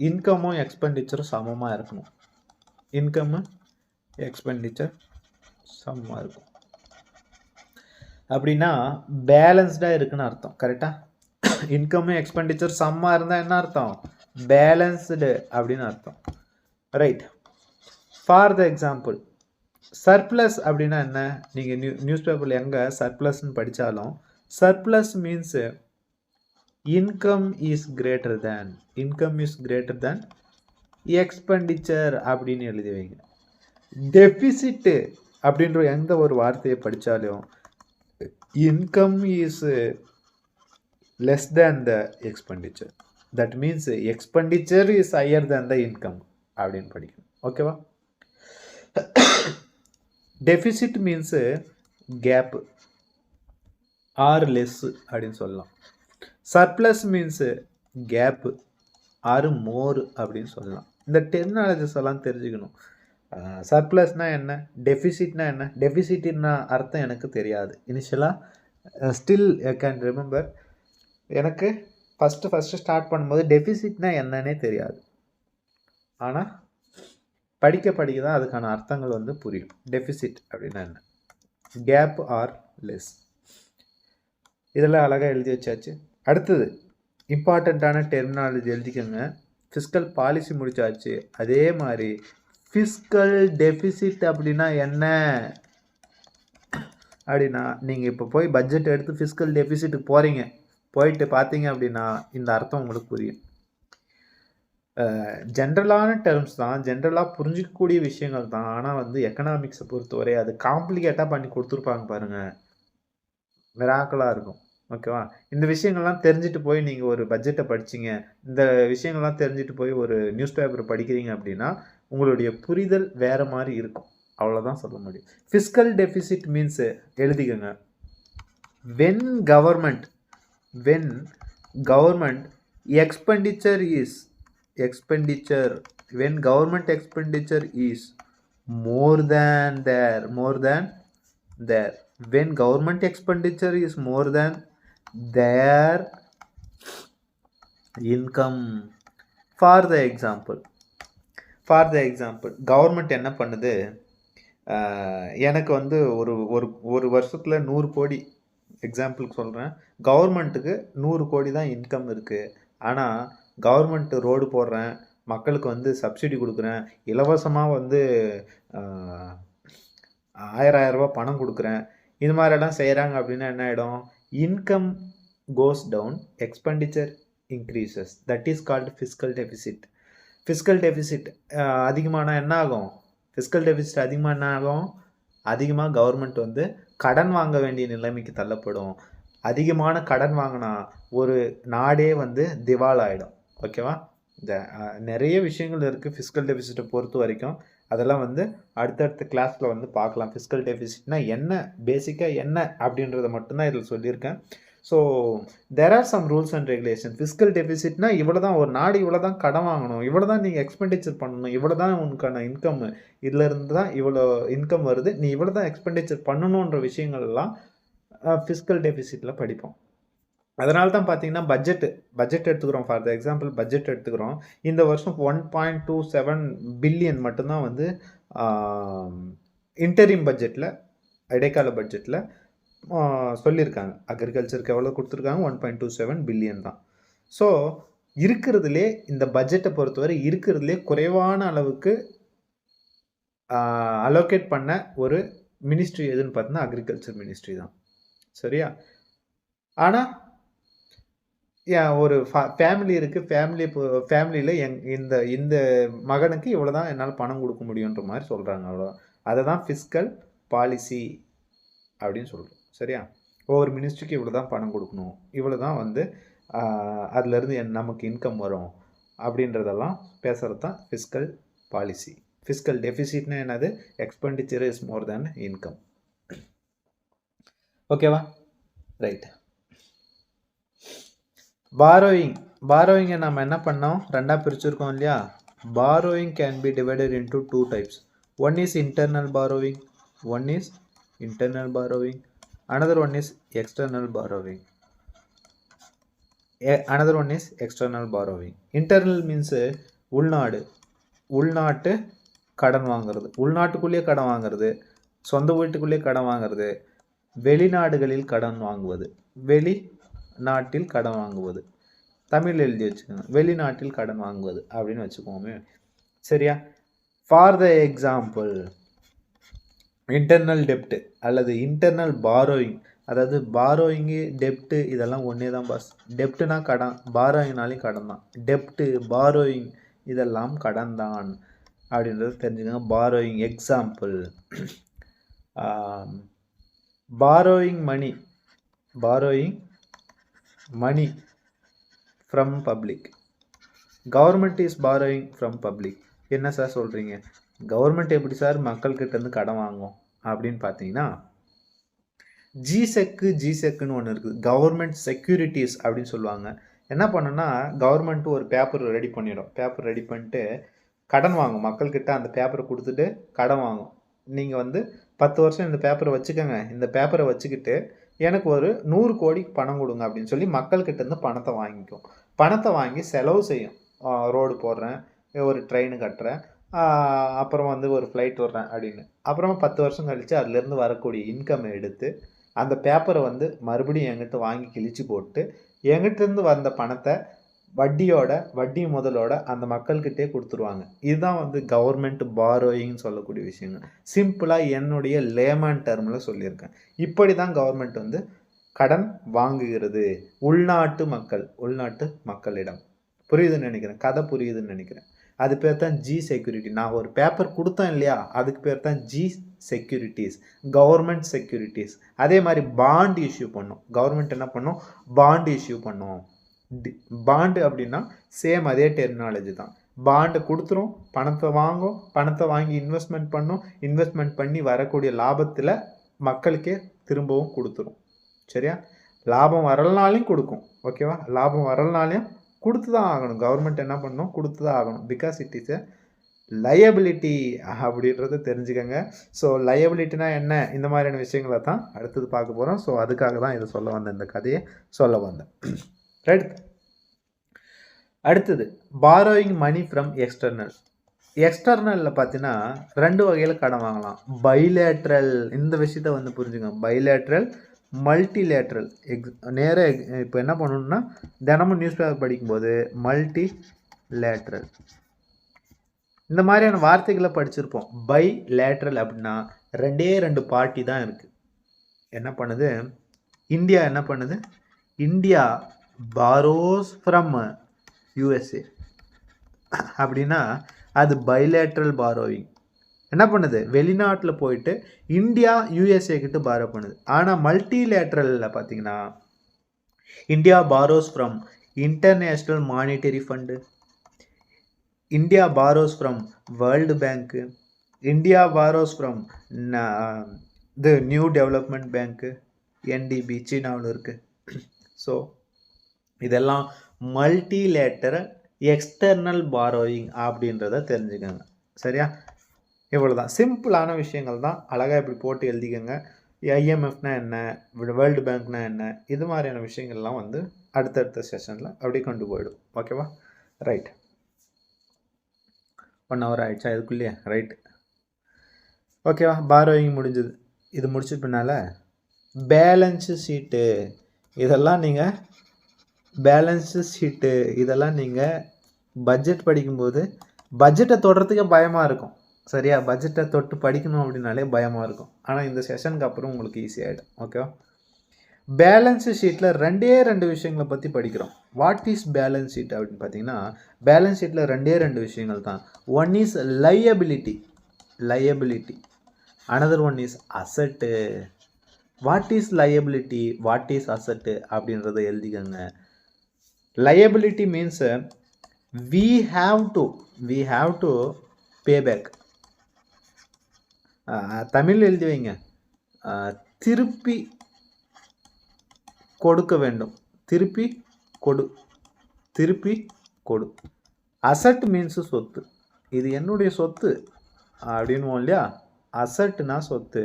இன்கமும் எக்ஸ்பெண்டிச்சரும் சமமாக இருக்கணும். அப்படின்னா பேலன்ஸ்டாக இருக்குன்னு அர்த்தம். கரெக்டாக? இன்கமும் எக்ஸ்பெண்டிச்சர் சமமாக இருந்தால் என்ன அர்த்தம்? பேலன்ஸ்டு அப்படின்னு அர்த்தம். Right. For the example, surplus அப்படின்னா என்ன? நீங்கள் நியூஸ் பேப்பரில் எங்கே சர்ப்ளஸ்ன்னு படித்தாலும் surplus means income is greater than expenditure அப்படின்னு எழுதி வைங்க. டெபிசிட்டு அப்படின்ற எந்த ஒரு வார்த்தையை படித்தாலும் income is less than the expenditure. That means expenditure is higher than the income அப்படின்னு படிக்கணும். ஓகேவா? Deficit means gap are less அப்படின்னு சொல்லலாம். Surplus means gap are more அப்படின்னு சொல்லலாம். இந்த டெர்மினாலஜிஸ் எல்லாம் தெரிஞ்சுக்கணும். சர்ப்ளஸ்னால் என்ன, டெஃபிசிட்னா என்ன? டெஃபிசிட்னா அர்த்தம் எனக்கு தெரியாது இனிஷியலாக. Still I can remember. எனக்கு ஃபஸ்ட்டு ஸ்டார்ட் பண்ணும்போது டெஃபிசிட்னா என்னன்னே தெரியாது. ஆனால் படிக்க படிக்க தான் அதுக்கான அர்த்தங்கள் வந்து புரியும். டெஃபிசிட் அப்படின்னா என்ன, கேப் ஆர் லெஸ், இதெல்லாம் அழகாக எழுதி வச்சாச்சு. அடுத்தது இம்பார்ட்டண்ட்டான டெர்மினாலஜி எழுதிக்கோங்க. ஃபிஸ்கல் பாலிசி முடிச்சாச்சு. அதே மாதிரி ஃபிஸ்கல் டெஃபிசிட் அப்படின்னா என்ன அப்படின்னா, நீங்கள் இப்போ போய் பட்ஜெட் எடுத்து ஃபிஸ்கல் டெஃபிசிட்டுக்கு போகிறீங்க, போயிட்டு பார்த்தீங்க அப்படின்னா இந்த அர்த்தம் உங்களுக்கு புரியும். ஜென்ரலான டேர்ம்ஸ் தான், ஜென்ரலாக புரிஞ்சிக்கக்கூடிய விஷயங்கள் தான். ஆனால் வந்து எக்கனாமிக்ஸை பொறுத்தவரை அது காம்ப்ளிகேட்டாக பண்ணி கொடுத்துருப்பாங்க பாருங்கள், மிராக்கலாக இருக்கும். ஓகேவா? இந்த விஷயங்கள்லாம் தெரிஞ்சுட்டு போய் நீங்கள் ஒரு பட்ஜெட்டை படிச்சிங்க, இந்த விஷயங்கள்லாம் தெரிஞ்சுட்டு போய் ஒரு நியூஸ் பேப்பரை படிக்கிறீங்க அப்படின்னா உங்களுடைய புரிதல் வேறு மாதிரி இருக்கும். அவ்வளோதான் சொல்ல முடியும். ஃபிஸ்கல் டெஃபிசிட் மீன்ஸ் எழுதிக்கோங்க, when government when government expenditure is more than their when government expenditure is more than their income. For the example government என்ன பண்ணுது, எனக்கு வந்து ஒரு வருஷத்தில் 100 கோடி, எக்ஸாம்பிளுக்கு சொல்கிறேன், கவர்மெண்ட்டுக்கு 100 கோடி தான் இன்கம் இருக்குது. ஆனால் கவர்மெண்ட் ரோடு போடுறேன், மக்களுக்கு வந்து சப்சிடி கொடுக்குறேன், இலவசமாக வந்து 1000 ரூபா பணம் கொடுக்குறேன், இது மாதிரிலாம் செய்கிறாங்க அப்படின்னா என்ன ஆகிடும், income goes down, expenditure increases, that is called fiscal deficit. Fiscal deficit அதிகமான என்ன ஆகும், ஃபிஸ்கல் டெஃபிசிட் அதிகமாக என்ன ஆகும், அதிகமாக கவர்மெண்ட் வந்து கடன் வாங்க வேண்டிய நிலைமைக்கு தள்ளப்படும். அதிகமான கடன் வாங்கினா ஒரு நாடே வந்து திவாலாயிடும். ஓகேவா? இந்த நிறைய விஷயங்கள் இருக்குது ஃபிஸ்கல் டெஃபிசிட்டை பொறுத்த வரைக்கும். அதெல்லாம் வந்து அடுத்தடுத்த கிளாஸில் வந்து பார்க்கலாம். ஃபிஸ்கல் டெஃபிசிட்னா என்ன, பேசிக்காக என்ன அப்படின்றத மட்டும்தான் இதில் சொல்லியிருக்கேன். So there are some rules and regulation. Fiscal டெஃபிசிட்னா இவ்வளோ தான், ஒரு நாடு இவ்வளோ தான் கடன் வாங்கணும், இவ்வளோ தான் நீங்கள் எக்ஸ்பெண்டிச்சர் பண்ணணும், இவ்வளோ தான் உனக்கான இன்கம், இதிலேருந்து தான் இவ்வளோ இன்கம் வருது, நீ இவ்வளோ தான் எக்ஸ்பெண்டிச்சர் பண்ணணுன்ற விஷயங்கள்லாம் ஃபிஸ்கல் டெஃபிசிட்டில் படிப்போம். அதனால தான் பார்த்தீங்கன்னா பட்ஜெட் எடுத்துக்கிறோம். ஃபார் த எக்ஸாம்பிள் பட்ஜெட் எடுத்துக்கிறோம். இந்த வருஷம் 1.27 பில்லியன் மட்டும்தான் வந்து இன்டரிம் பட்ஜெட்டில், இடைக்கால பட்ஜெட்டில் சொல்லியிருக்காங்க. அக்ரிகல்ச்சருக்கு எவ்வளோ கொடுத்துருக்காங்க, 1.27 பில்லியன் தான். ஸோ இருக்கிறதுலே இந்த பட்ஜெட்டை பொறுத்தவரை இருக்கிறதுலே குறைவான அளவுக்கு அலோகேட் பண்ண ஒரு மினிஸ்ட்ரி எதுன்னு பார்த்தீங்கன்னா அக்ரிகல்ச்சர் மினிஸ்ட்ரி தான். சரியா? ஆனால் ஒரு ஃபேமிலி இருக்குது, ஃபேமிலியில் இந்த மகனுக்கு இவ்வளோ தான் என்னால் பணம் கொடுக்க முடியுன்ற மாதிரி சொல்கிறாங்க. அவ்வளோதான். அதை தான் ஃபிஸ்கல் பாலிசி அப்படின்னு சொல்கிறோம். சரியா? ஒவ்வொரு மினிஸ்ட்ரிக்கு இவ்வளோ தான் பணம் கொடுக்கணும், இவ்வளோ தான் வந்து அதுலேருந்து நமக்கு இன்கம் வரும் அப்படின்றதெல்லாம் பேசுகிறது தான் ஃபிஸ்கல் பாலிசி. ஃபிஸ்கல் டெஃபிசிட்னா என்னது, expenditure is more than income. ஓகேவா? ரைட். பாரோயிங்கை நம்ம என்ன பண்ணோம், ரெண்டாக பிரிச்சுருக்கோம் இல்லையா? Borrowing can be divided into 2 types. One is internal borrowing, another one is external borrowing. Internal means உள்நாட்டு கடன் வாங்குறது, உள்நாட்டுக்குள்ளேயே கடன் வாங்குறது, சொந்த வீட்டுக்குள்ளேயே கடன் வாங்குறது, வெளிநாடுகளில் கடன் வாங்குவது, வெளிநாட்டில் கடன் வாங்குவது, தமிழ் எழுதி வச்சுக்கோங்க, வெளிநாட்டில் கடன் வாங்குவது அப்படின்னு வச்சுக்கோமே. சரியா? ஃபார் த எக்ஸாம்பிள் இன்டர்னல் டெப்ட் அல்லது இன்டர்னல் பாரோயிங், அதாவது பாரோயிங்கு டெப்ட்டு இதெல்லாம் ஒன்றே தான் பாஸ். டெப்ட்டுனா கடன், பாரோயிங்னாலையும் கடன் தான். டெப்ட்டு பாரோயிங் இதெல்லாம் கடன் தான் அப்படின்றது தெரிஞ்சுக்கோங்க. Borrowing example, borrowing money from public, government is borrowing from public. என்ன சார் சொல்கிறீங்க, கவர்மெண்ட் எப்படி சார் மக்கள்கிட்டேருந்து கடன் வாங்கும் அப்படின்னு பார்த்தீங்கன்னா, ஜிசெக்குன்னு ஒன்று இருக்குது, கவர்மெண்ட் செக்யூரிட்டிஸ் அப்படின்னு சொல்லுவாங்க. என்ன பண்ணுன்னா, கவர்மெண்ட்டு ஒரு பேப்பர் ரெடி பண்ணிடும், பேப்பர் ரெடி பண்ணிட்டு கடன் வாங்கும் மக்கள்கிட்ட, அந்த பேப்பரை கொடுத்துட்டு கடன் வாங்கும். நீங்கள் வந்து 10 வருஷம் இந்த பேப்பரை வச்சுக்கோங்க, இந்த பேப்பரை வச்சுக்கிட்டு எனக்கு ஒரு 100 கோடி பணம் கொடுங்க அப்படின்னு சொல்லி மக்கள்கிட்டேருந்து பணத்தை வாங்கிக்கும். பணத்தை வாங்கி செலவு செய்யும். ரோடு போடுறேன், ஒரு ட்ரெயின் கட்டுறேன், அப்புறம் வந்து ஒரு ஃப்ளைட் விட்றேன் அப்படின்னு. அப்புறமா 10 வருஷம் கழித்து அதுலேருந்து வரக்கூடிய இன்கம் எடுத்து அந்த பேப்பரை வந்து மறுபடியும் என்கிட்ட வாங்கி கிழிச்சு போட்டு என்கிட்டேருந்து வந்த பணத்தை வட்டி முதலோட அந்த மக்கள்கிட்டே கொடுத்துருவாங்க. இதுதான் வந்து கவர்மெண்ட் பாரோயிங்னு சொல்லக்கூடிய விஷயங்க. சிம்பிளாக என்னுடைய லேமேன் டேர்மில் சொல்லியிருக்கேன். இப்படி தான் கவர்மெண்ட் வந்து கடன் வாங்குகிறது உள்நாட்டு மக்களிடம். புரியுதுன்னு நினைக்கிறேன், கதை புரியுதுன்னு நினைக்கிறேன். அது பேர் தான் ஜி செக்யூரிட்டி. நான் ஒரு பேப்பர் கொடுத்தேன் இல்லையா, அதுக்கு பேர் தான் ஜி செக்யூரிட்டிஸ், கவர்மெண்ட் செக்யூரிட்டிஸ். அதே மாதிரி பாண்ட் இஷ்யூ பண்ணும் கவர்மெண்ட். என்ன பண்ணும்? பாண்ட் இஷ்யூ பண்ணும். பாண்டு அப்படின்னா சேம் அதே டெர்மினாலஜி தான். பாண்டு கொடுத்துரும், பணத்தை வாங்கி இன்வெஸ்ட்மெண்ட் பண்ணும், இன்வெஸ்ட்மெண்ட் பண்ணி வரக்கூடிய லாபத்தில் மக்களுக்கே திரும்பவும் கொடுத்துரும். சரியா? லாபம் வரலனாலையும் கொடுக்கும். ஓகேவா? லாபம் வரலனாலையும் கொடுத்து தான் ஆகணும். கவர்மெண்ட் என்ன பண்ணணும்? கொடுத்து தான் ஆகணும். Because it is a liability அப்படின்றத தெரிஞ்சுக்கங்க. ஸோ லயபிலிட்டினா என்ன, இந்த மாதிரியான விஷயங்களை தான் அடுத்தது பார்க்க போகிறோம். ஸோ அதுக்காக தான் இதை சொல்ல வந்தேன், இந்த கதையை சொல்ல வந்தேன். ரைட். அடுத்தது பாரோயிங் மணி ஃப்ரம் எக்ஸ்டர்னல். எக்ஸ்டர்னலில் பார்த்தீங்கன்னா 2 வகையில் கடன் வாங்கலாம். பைலேட்ரல், இந்த விஷயத்த வந்து புரிஞ்சுக்கோங்க. Bilateral, multilateral. நேராக இப்போ என்ன பண்ணணும்னா தினமும் நியூஸ் பேப்பர் படிக்கும்போது மல்டிலேட்ரல் இந்த மாதிரியான வார்த்தைகளை படிச்சிருப்போம். பைலேட்ரல் அப்படின்னா 2 பார்ட்டி தான் இருக்குது. என்ன பண்ணுது இந்தியா? என்ன பண்ணுது? இந்தியா பாரோஸ் ஃப்ரம் யூஎஸ்ஏ அப்படின்னா அது பைலேட்ரல் பாரோவிங். என்ன பண்ணுது? வெளிநாட்டில் போயிட்டு இந்தியா யூஎஸ்ஏ கிட்ட பாரோ பண்ணுது. ஆனால் மல்டிலேட்ரலில் பார்த்தீங்கன்னா India borrows from International Monetary Fund, India borrows from World Bank, India borrows from the New Development Bank, NDB சீனாவில் இருக்குது. ஸோ இதெல்லாம் மல்டிலேட்டரல் எக்ஸ்டர்னல் பாரோயிங் அப்படின்றத தெரிஞ்சுக்கோங்க. சரியா? இவ்வளோ தான், சிம்பிளான விஷயங்கள் தான். அழகாக இப்படி போட்டு எழுதிக்கோங்க. ஐஎம்எஃப்னா என்ன, வேர்ல்டு பேங்க்னா என்ன, இது மாதிரியான விஷயங்கள்லாம் வந்து அடுத்தடுத்த செஷனில் அப்படி கொண்டு போயிடும். ஓகேவா? ரைட். 1 hour ஆகிடுச்சா இதுக்குள்ளேயே? ரைட்டு. ஓகேவா? பாரோயிங் முடிஞ்சது. இது முடிச்ச பின்னால் பேலன்ஸு ஷீட்டு, இதெல்லாம் நீங்கள் பட்ஜெட் படிக்கும்போது பட்ஜெட்டை தொடுறதுக்கே பயமாக இருக்கும். சரியா? பட்ஜெட்டை தொட்டு படிக்கணும் அப்படின்னாலே பயமாக இருக்கும். ஆனால் இந்த செஷனுக்கு அப்புறம் உங்களுக்கு ஈஸியாகிடும். ஓகேவா? பேலன்ஸ் ஷீட்டில் 2 விஷயங்களை பற்றி படிக்கிறோம். வாட் இஸ் பேலன்ஸ் ஷீட் அப்படின்னு பார்த்தீங்கன்னா, பேலன்ஸ் ஷீட்டில் 2 விஷயங்கள் தான். One is liability, another one is asset. What is liability, what is asset அப்படின்றத எழுதிக்கோங்க. Liability means we have to pay back. Tamil எழுதி வைங்க. திருப்பி கொடுக்க வேண்டும். திருப்பி கொடு. அசட் மீன்ஸ் சொத்து. இது என்னுடைய சொத்து அப்படின்னு இல்லையா? அசட்னா சொத்து.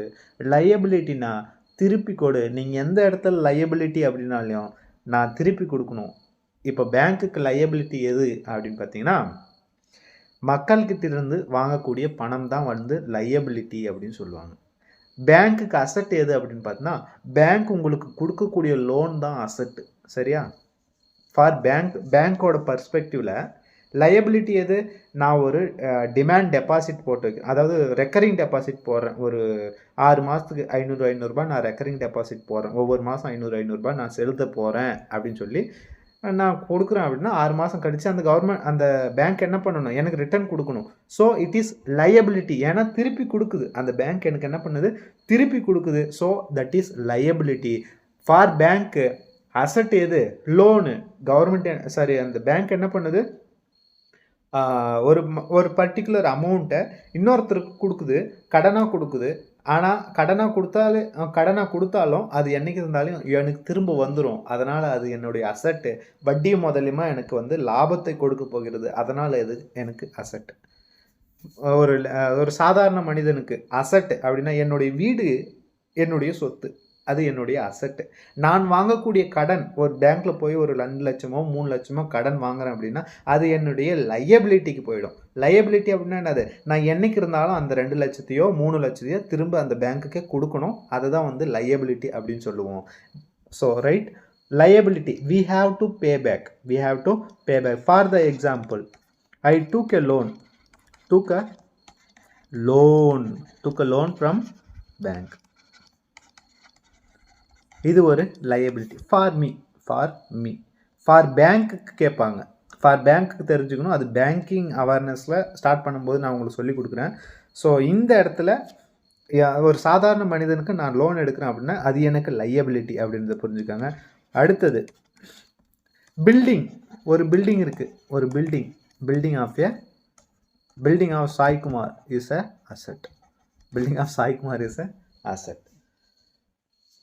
லயபிலிட்டினா திருப்பி கொடு. நீங்கள் எந்த இடத்துல லயபிலிட்டி அப்படின்னாலையும் நான் திருப்பி கொடுக்கணும். இப்போ பேங்க்குக்கு லயபிலிட்டி எது அப்படின்னு பார்த்தீங்கன்னா, மக்கள்கிட்ட இருந்து வாங்கக்கூடிய பணம் தான் வந்து லயபிலிட்டி அப்படின்னு சொல்லுவாங்க. பேங்க்குக்கு அசட் எது அப்படின்னு பார்த்தீங்கன்னா, பேங்க் உங்களுக்கு கொடுக்கக்கூடிய லோன் தான் அசட்டு. சரியா? ஃபார் பேங்க்கோட பர்ஸ்பெக்டிவில் லயபிலிட்டி எது? நான் ஒரு டிமாண்ட் டெபாசிட் போட்டு வைக்கிறேன், அதாவது ரெக்கரிங் டெபாசிட் போடுறேன். ஒரு 6 மாதத்துக்கு 500 நான் ரெக்கரிங் டெபாசிட் போடுறேன். ஒவ்வொரு மாதம் 500 நான் செலுத்த போகிறேன் அப்படின்னு சொல்லி நான் கொடுக்குறேன். அப்படின்னா 6 மாதம் கழித்து அந்த பேங்க் என்ன பண்ணணும்? எனக்கு ரிட்டர்ன் கொடுக்கணும். So it is liability. ஏன்னா திருப்பி கொடுக்குது அந்த பேங்க், எனக்கு என்ன பண்ணுது? திருப்பி கொடுக்குது. So that is liability. For bank asset எது? லோனு. அந்த பேங்க் என்ன பண்ணுது? ஒரு பர்டிகுலர் அமௌண்ட்டை இன்னொருத்தருக்கு கொடுக்குது, கடனாக கொடுக்குது. ஆனால் கடனாக கொடுத்தாலும் அது என்றைக்கு இருந்தாலும் எனக்கு திரும்ப வந்துடும். அதனால் அது என்னுடைய அசட்டு. வட்டி முதலியமா எனக்கு வந்து லாபத்தை கொடுக்க போகிறது. அதனால் இது எனக்கு அசட்டு. ஒரு சாதாரண மனிதனுக்கு அசட் அப்படின்னா என்னுடைய வீடு என்னுடைய சொத்து. அது என்னுடைய அசெட். நான் வாங்கக்கூடிய கடன் ஒரு பேங்க்ல போய் ஒரு 2 லட்சமோ 3 லட்சமோ கடன் வாங்குறேன் அப்படின்னா அது என்னுடைய லையபிலிட்டிக்கு போயிடும். லையபிலிட்டி அப்படின்னா என்னது? நான் என்னைக்கு இருந்தாலும் அந்த 2 லட்சத்தையோ 3 லட்சத்தையோ திரும்ப அந்த பேங்க்குக்கே கொடுக்கணும். அதுதான் வந்து லையபிலிட்டி அப்படின்னு சொல்லுவோம். So right, liability we have to pay back. For the example, I took a loan from bank. இது ஒரு liability for me. For bank கேட்பாங்க. for bank தெரிஞ்சுக்கணும். அது பேங்கிங் அவேர்னஸில் ஸ்டார்ட் பண்ணும்போது நான் உங்களுக்கு சொல்லி கொடுக்குறேன். ஸோ இந்த இடத்துல ஒரு சாதாரண மனிதனுக்கு நான் லோன் எடுக்கிறேன் அப்படின்னா அது எனக்கு லையபிலிட்டி அப்படின்றத புரிஞ்சுக்காங்க. அடுத்தது பில்டிங். ஒரு பில்டிங் இருக்குது. ஒரு building of Saikumar is a asset.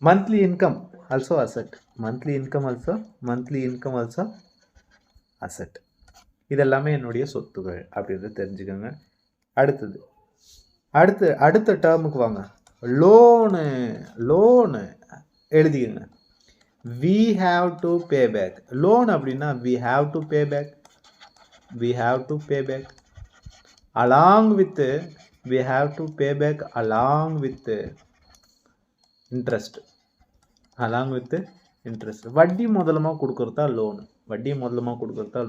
Monthly income also asset. Monthly income also asset. இதெல்லாமே என்னுடைய சொத்துகள் அப்படின்றத தெரிஞ்சுக்கோங்க. அடுத்த டேர்முக்கு வாங்க. Loan எழுதிக்கங்க. we have to pay back. loan அப்படின்னா we have to pay back. along with we have to pay back along with interest. வட்டி முதலமா கொடுக்கறதா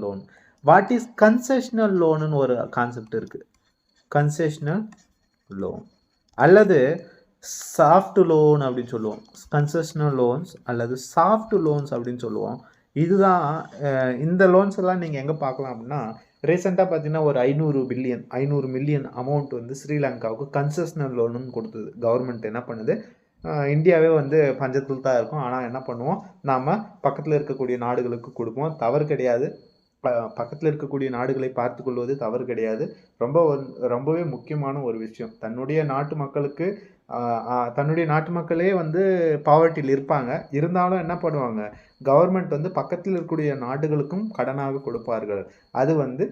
லோன். வாட் இஸ் கன்செஷனல் லோனுன்னு ஒரு கான்செப்ட் இருக்கு. கன்செஷனல் லோன் அல்லது சாஃப்ட் லோன் அப்படின்னு சொல்லுவோம். கன்செஷனல் லோன்ஸ் அல்லது சாஃப்ட் லோன்ஸ் அப்படின்னு சொல்லுவோம். இதுதான் இந்த லோன்ஸ் எல்லாம் நீங்கள் எங்கே பார்க்கலாம் அப்படின்னா, ரீசெண்டாக பார்த்தீங்கன்னா ஒரு 500 மில்லியன் அமௌண்ட் வந்து ஸ்ரீலங்காவுக்கு கன்செஷனல் லோனுன்னு கொடுத்தது. கவர்மெண்ட் என்ன பண்ணுது, இந்தியாவே வந்து பஞ்சத்தில் தான் இருக்கும். ஆனால் என்ன பண்ணுவோம், நாம் பக்கத்தில் இருக்கக்கூடிய நாடுகளுக்கு கொடுப்போம். தவறு கிடையாது. பக்கத்தில் இருக்கக்கூடிய நாடுகளை பார்த்து கொள்வது தவறு கிடையாது. ரொம்பவே முக்கியமான ஒரு விஷயம். தன்னுடைய நாட்டு மக்களே வந்து பாவர்ட்டியில் இருப்பாங்க. இருந்தாலும் என்ன பண்ணுவாங்க, கவர்மெண்ட் வந்து பக்கத்தில் இருக்கக்கூடிய நாடுகளுக்கும் கடனாக கொடுப்பார்கள். அது வந்து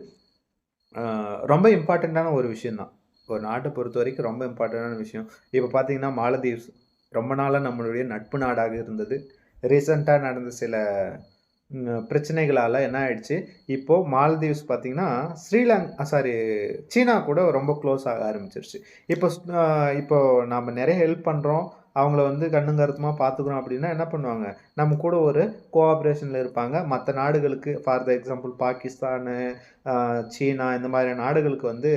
ரொம்ப இம்பார்ட்டண்ட்டான ஒரு விஷயம்தான். ஒரு நாட்டை பொறுத்த வரைக்கும் ரொம்ப இம்பார்ட்டண்டான விஷயம். இப்போ பார்த்தீங்கன்னா மாலத்தீவ்ஸ் ரொம்ப நாளாக நம்மளுடைய நட்பு நாடாக இருந்தது. ரீசெண்டாக நடந்த சில பிரச்சனைகளால் என்ன ஆயிடுச்சு, இப்போது மாலத்தீவ்ஸ் பார்த்திங்கன்னா சீனா கூட ரொம்ப க்ளோஸ் ஆக ஆரம்பிச்சிருச்சு. இப்போ நம்ம நிறைய ஹெல்ப் பண்ணுறோம், அவங்கள வந்து கண்ணுங்கருத்துமாக பார்த்துக்குறோம் அப்படின்னா என்ன பண்ணுவாங்க, நம்ம கூட ஒரு கோஆப்ரேஷனில் இருப்பாங்க. மற்ற நாடுகளுக்கு ஃபார் த எக்ஸாம்பிள் பாகிஸ்தானு, சீனா இந்த மாதிரி நாடுகளுக்கு வந்து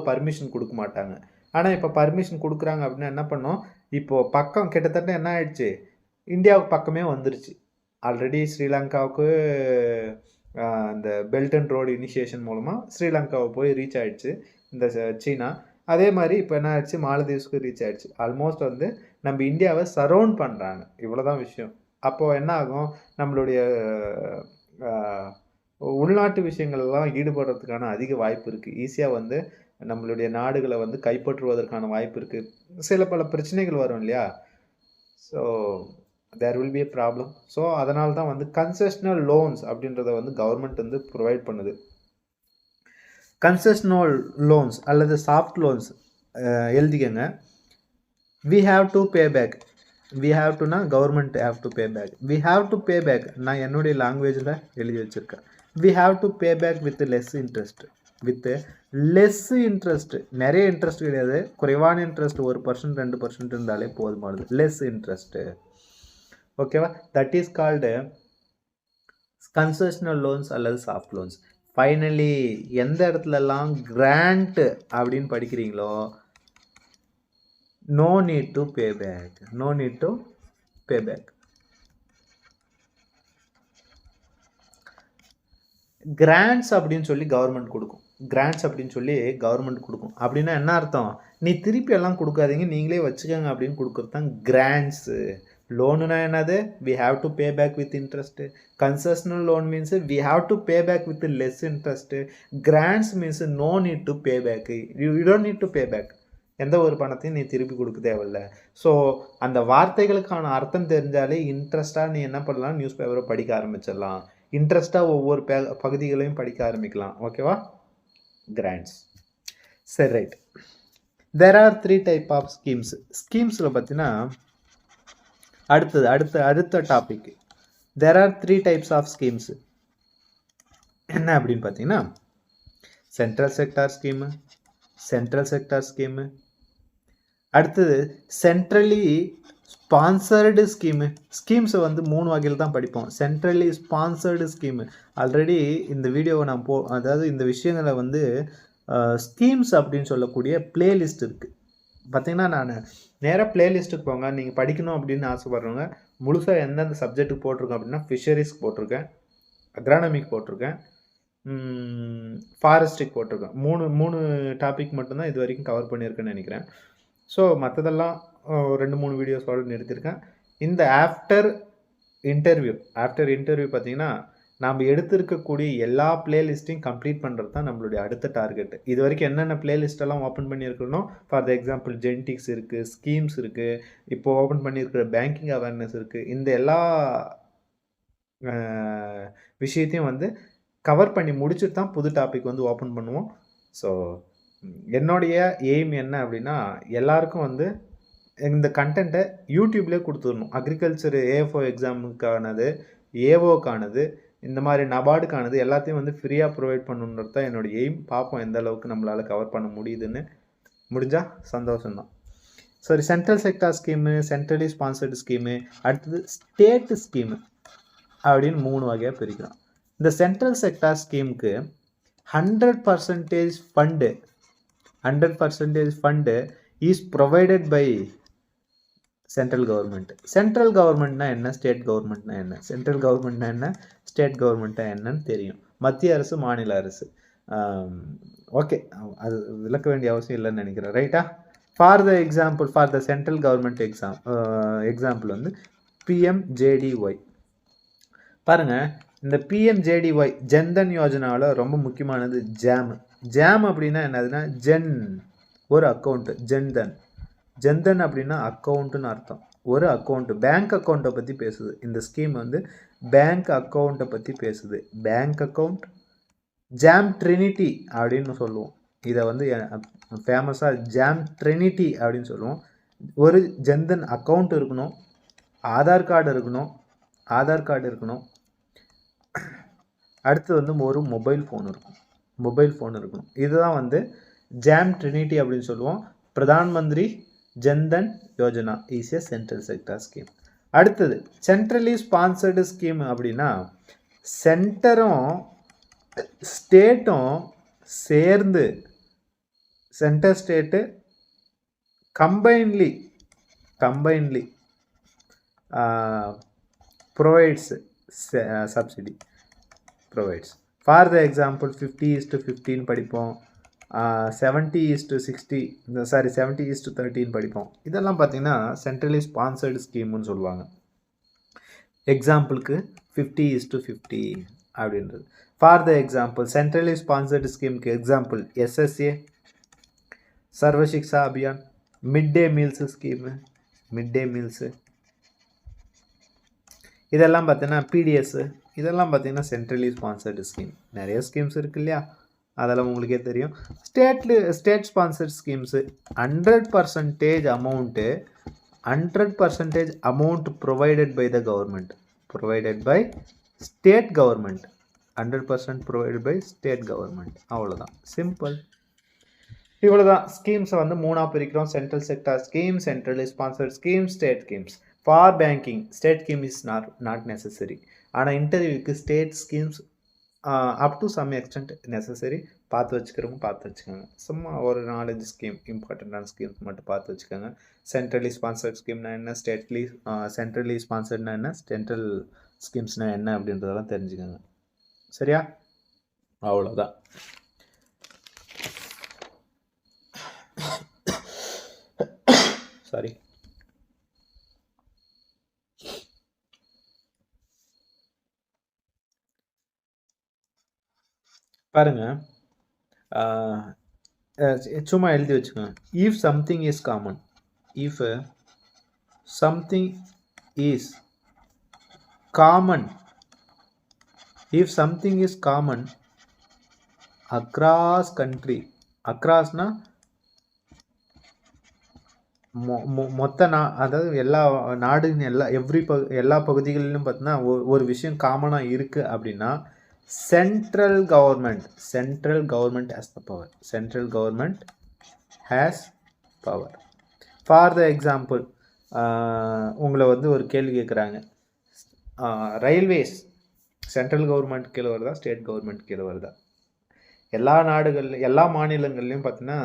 பர்மிஷன் கொடுக்க மாட்டாங்க. ஆனால் இப்போ பர்மிஷன் கொடுக்குறாங்க அப்படின்னா என்ன பண்ணோம், இப்போது பக்கம் கிட்டத்தட்ட என்ன ஆயிடுச்சு, இந்தியாவுக்கு பக்கமே வந்துருச்சு. ஆல்ரெடி ஸ்ரீலங்காவுக்கு அந்த பெல்ட் அண்ட் ரோடு இனிஷியேஷன் மூலமாக ஸ்ரீலங்காவை போய் ரீச் ஆகிடுச்சு இந்த சீனா. அதே மாதிரி இப்போ என்ன ஆயிடுச்சு, மாலத்தீவ்ஸ்க்கு ரீச் ஆகிடுச்சு. ஆல்மோஸ்ட் வந்து நம்ம இந்தியாவை சரௌண்ட் பண்ணுறாங்க. இவ்வளோதான் விஷயம். அப்போது என்ன ஆகும், நம்மளுடைய உள்நாட்டு விஷயங்கள்லாம் ஈடுபடுறதுக்கான அதிக வாய்ப்பு இருக்குது. ஈஸியாக வந்து நம்மளுடைய நாடுகளை வந்து கைப்பற்றுவதற்கான வாய்ப்பு இருக்குது. பல பிரச்சனைகள் வரும் இல்லையா, so there will be a problem. So அதனால தான் வந்து கன்செஷனல் லோன்ஸ் அப்படின்றத வந்து கவர்மெண்ட் வந்து ப்ரொவைட் பண்ணுது. கன்செஷனல் லோன்ஸ் அல்லது சாஃப்ட் லோன்ஸ் எழுதிக்கங்க. we have to pay back. we have to னா government have to pay back. we have to pay back நான் என்னுடைய லாங்குவேஜில் எழுதி வச்சுருக்கேன். we have to pay back with less interest. நிறைய இன்ட்ரெஸ்ட் கிடையாது, குறைவான இன்ட்ரெஸ்ட் 1% 2% இருந்தாலே போதுமானது. லெஸ் இன்ட்ரெஸ்ட், ஓகேவா? That is called concessional loans அல்லது சாஃப்ட் லோன்ஸ். ஃபைனலி எந்த இடத்துலலாம் கிராண்ட் அப்படின்னு படிக்கிறீங்களோ, no need to pay back. Grants அப்படின்னு சொல்லி கவர்மெண்ட் கொடுக்கும். அப்படின்னா என்ன அர்த்தம், நீ திருப்பி எல்லாம் கொடுக்காதீங்க, நீங்களே வச்சுக்கோங்க அப்படின்னு கொடுக்குறது தான் கிராண்ட்ஸு. லோனுனா என்னது, we have to pay back with interest. Concessional loan means we have to pay back with less interest. Grants means no need to pay back. You don't need to pay back. எந்த ஒரு பணத்தையும் நீ திருப்பி கொடுக்க தேவையில்லை. ஸோ அந்த வார்த்தைகளுக்கான அர்த்தம் தெரிஞ்சாலே இன்ட்ரெஸ்டாக நீ என்ன பண்ணலாம், நியூஸ் பேப்பரை படிக்க ஆரம்பிச்சிடலாம். இன்ட்ரெஸ்டாக ஒவ்வொரு பகுதிகளையும் படிக்க ஆரம்பிக்கலாம். ஓகேவா? கிராண்ட்ஸ். சரி, right. There are 3 type of schemes. ஸ்கீம்ஸில் பார்த்தீங்கன்னா அடுத்த topic. There are 3 types of schemes. என்ன அப்படின்னு பார்த்தீங்கன்னா, சென்ட்ரல் செக்டார் ஸ்கீமு, அடுத்தது சென்ட்ரலி ஸ்பான்சர்டு ஸ்கீம்ஸை வந்து 3 வகையில் தான் படிப்போம். சென்ட்ரலி ஸ்பான்சர்டு ஸ்கீமு ஆல்ரெடி இந்த வீடியோவை நான் அதாவது இந்த விஷயங்களை வந்து ஸ்கீம்ஸ் அப்படின்னு சொல்லக்கூடிய பிளேலிஸ்ட் இருக்குது. பார்த்தீங்கன்னா நான் நேராக பிளேலிஸ்ட்டுக்கு போங்க. நீங்கள் படிக்கணும் அப்படின்னு ஆசைப்படுறவங்க முழுசாக எந்தெந்த சப்ஜெக்ட்டுக்கு போட்டிருக்கேன் அப்படின்னா, ஃபிஷரிஸ்க்கு போட்டிருக்கேன், அக்ரானமிக்கு போட்டிருக்கேன், ஃபாரஸ்ட்டுக்கு போட்டிருக்கேன். மூணு டாபிக் மட்டும்தான் இது வரைக்கும் கவர் பண்ணியிருக்கேன்னு நினைக்கிறேன். ஸோ மற்றதெல்லாம் 2-3 வீடியோஸோடு நிறுத்தியிருக்கேன். இந்த ஆஃப்டர் இன்டர்வியூ பார்த்தீங்கன்னா, நாம் எடுத்திருக்கக்கூடிய எல்லா பிளேலிஸ்ட்டையும் கம்ப்ளீட் பண்ணுறது தான் நம்மளுடைய அடுத்த டார்கெட்டு. இது வரைக்கும் என்னென்ன பிளேலிஸ்ட்டெல்லாம் ஓப்பன் பண்ணியிருக்கணும், ஃபார் எக்ஸாம்பிள் ஜெனடிக்ஸ் இருக்குது, ஸ்கீம்ஸ் இருக்குது, இப்போது ஓப்பன் பண்ணியிருக்கிற பேங்கிங் அவேர்னஸ் இருக்குது. இந்த எல்லா விஷயத்தையும் வந்து கவர் பண்ணி முடிச்சுட்டு தான் புது டாபிக் வந்து ஓப்பன் பண்ணுவோம். ஸோ என்னுடைய எய்ம் என்ன அப்படின்னா, எல்லாருக்கும் வந்து இந்த கண்டென்ட்டை யூடியூப்லேயே கொடுத்துடணும். அக்ரிகல்ச்சர் AFO எக்ஸாமுக்கானது, ஏஓக்கானது, இந்த மாதிரி நபார்டுக்கானது எல்லாத்தையும் வந்து ஃப்ரீயாக ப்ரொவைட் பண்ணணுன்றது தான் என்னோடய எய்ம். பார்ப்போம் எந்த அளவுக்கு நம்மளால் கவர் பண்ண முடியுதுன்னு. முடிஞ்சால் சந்தோஷம்தான். சரி, central sector scheme, centrally sponsored scheme, அடுத்தது ஸ்டேட் ஸ்கீமு அப்படின்னு 3 வகையாக பிரிக்கிறோம். இந்த சென்ட்ரல் செக்டார் ஸ்கீமுக்கு 100% fund is provided by central government. Central கவர்மெண்ட்னா என்ன, ஸ்டேட் கவர்மெண்ட்னா என்ன? சென்ட்ரல் கவர்மெண்ட்னா என்ன, ஸ்டேட் கவர்மெண்ட்னா என்னன்னு தெரியும். மத்திய அரசு, மாநில அரசு. ஓகே, அது விளக்க வேண்டிய அவசியம் இல்லைன்னு நினைக்கிறேன். ரைட்டா? For the central government example வந்து PMJDY. பாருங்கள், இந்த PMJDY ஜன்தன் யோஜனாவில் ரொம்ப முக்கியமானது ஜாம் அப்படின்னா என்னதுன்னா, ஒரு அக்கௌண்ட்டு, ஜன்தன் அப்படின்னா அக்கௌண்ட்டுன்னு அர்த்தம். ஒரு அக்கௌண்ட்டு, பேங்க் அக்கௌண்ட்டை பற்றி பேசுது. இந்த ஸ்கீம் வந்து பேங்க் அக்கௌண்ட்டை பற்றி பேசுது. பேங்க் அக்கௌண்ட், ஜாம் ட்ரினிட்டி அப்படின்னு சொல்லுவோம். இதை வந்து ஃபேமஸாக ஜாம் ட்ரினிட்டி அப்படின்னு சொல்லுவோம். ஒரு ஜன்தன் அக்கௌண்ட் இருக்கணும், ஆதார் கார்டு இருக்கணும், அடுத்து வந்து ஒரு மொபைல் ஃபோன் இருக்கணும். இதுதான் வந்து ஜாம் ட்ரினிட்டி அப்படின்னு சொல்லுவோம். Pradhan Mantri Jan Dhan Yojana is a central sector scheme. அடுத்தது சென்ட்ரலி ஸ்பான்சர்டு ஸ்கீம் அப்படின்னா, சென்டரும் ஸ்டேட்டும் சேர்ந்து, centre state combinedly provides subsidy provides. For the example 50:15 படிப்போம், 70:13 படிப்போம். இதெல்லாம் பார்த்தீங்கன்னா சென்ட்ரலி ஸ்பான்சர்டு ஸ்கீம்னு சொல்லுவாங்க. எக்ஸாம்பிளுக்கு 50:50 அப்படின்றது. For the example centrally sponsored ஸ்கீமுக்கு example SSA, Sarva Shiksha Abhiyan, mid day meals scheme, இதெல்லாம் பார்த்தீங்கன்னா PDS, இதெல்லாம் பார்த்தீங்கன்னா சென்ட்ரலி ஸ்பான்சர்டு ஸ்கீம். நிறைய ஸ்கீம்ஸ் இருக்குது இல்லையா, அதெல்லாம் உங்களுக்கே தெரியும். State sponsored schemes 100% amount provided by the government, state government, 100% provided by state government. அவ்வளோதான், சிம்பிள். இவ்வளோதான். ஸ்கீம்ஸை வந்து 3ஆக பிரிக்கிறோம். Central sector scheme, centrally sponsored scheme, state schemes. For banking state scheme is not necessary. ஆனால் இன்டர்வியூக்கு state schemes up to some extent necessary. பார்த்து வச்சுக்கோங்க. சும்மா ஒரு 4-5 ஸ்கீம், இம்பார்ட்டண்ட்டான ஸ்கீம்ஸ் மட்டும் பார்த்து வச்சுக்கோங்க. சென்ட்ரலி ஸ்பான்சர்ட் ஸ்கீம்னா என்ன, சென்ட்ரலி ஸ்பான்சர்ட்னா என்ன, சென்ட்ரல் ஸ்கீம்ஸ்னா என்ன அப்படின்றதெல்லாம் தெரிஞ்சுக்கோங்க. சரியா? அவ்வளோதான். சாரி. பாருங்க, சும்மா எழுதி வச்சுக்கோங்க. If something is common, across country, அக்ராஸ்னா மொத்த அதாவது எல்லா நாடுன்னு எல்லா பகுதிகளிலும் பார்த்தீங்கன்னா ஒரு விஷயம் காமனாக இருக்குது அப்படின்னா central government has the power. Central government has power. For the example, உங்களை வந்து ஒரு கேள்வி கேட்குறாங்க, ரயில்வேஸ் சென்ட்ரல் கவர்மெண்ட் கீழே வருதா ஸ்டேட் கவர்மெண்ட் கீழே வருதா? எல்லா மாநிலங்கள்லையும் பார்த்தீங்கன்னா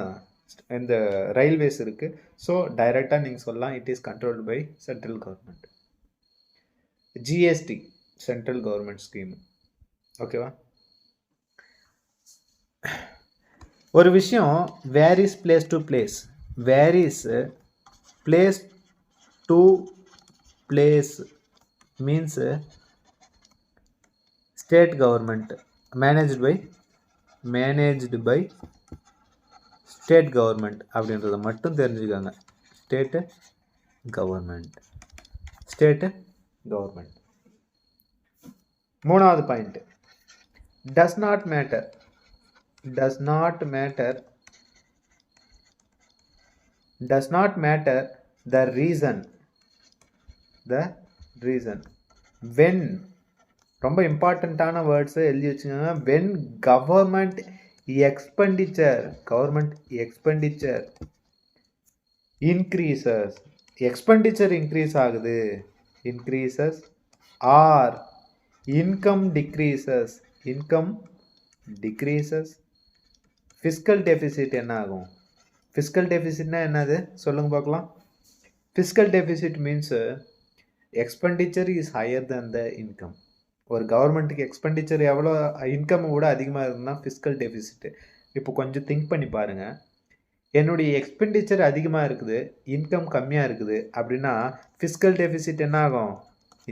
இந்த ரயில்வேஸ் இருக்குது. ஸோ டைரெக்டாக நீங்கள் சொல்லலாம் it is controlled by central government. GST central government scheme. ஓகேவா? ஒரு விஷயம் varies place to place. Varies place to place means state government managed by state government அப்படின்றத மட்டும் தெரிஞ்சுக்கோங்க. State government. மூணாவது point, does not matter the reason when. ரொம்ப இம்பார்ட்டண்ட்டான வேர்ட்ஸை எழுதி வச்சுக்கோங்க. When government expenditure increases, expenditure increase ஆகுது, or income decreases, fiscal deficit என்ன ஆகும்? ஃபிஸ்கல் டெபிசிட்னா என்னது சொல்லுங்க பார்க்கலாம். Fiscal deficit means expenditure is higher than the income. ஒரு கவர்மெண்ட்டுக்கு எக்ஸ்பெண்டிச்சர் எவ்வளோ இன்கம் விட அதிகமாக இருக்குதுன்னா ஃபிஸ்கல் டெபிசிட்டு. இப்போ கொஞ்சம் திங்க் பண்ணி பாருங்கள், என்னுடைய எக்ஸ்பெண்டிச்சர் அதிகமாக இருக்குது, இன்கம் கம்மியாக இருக்குது அப்படின்னா ஃபிஸ்கல் டெபிசிட் என்ன ஆகும்?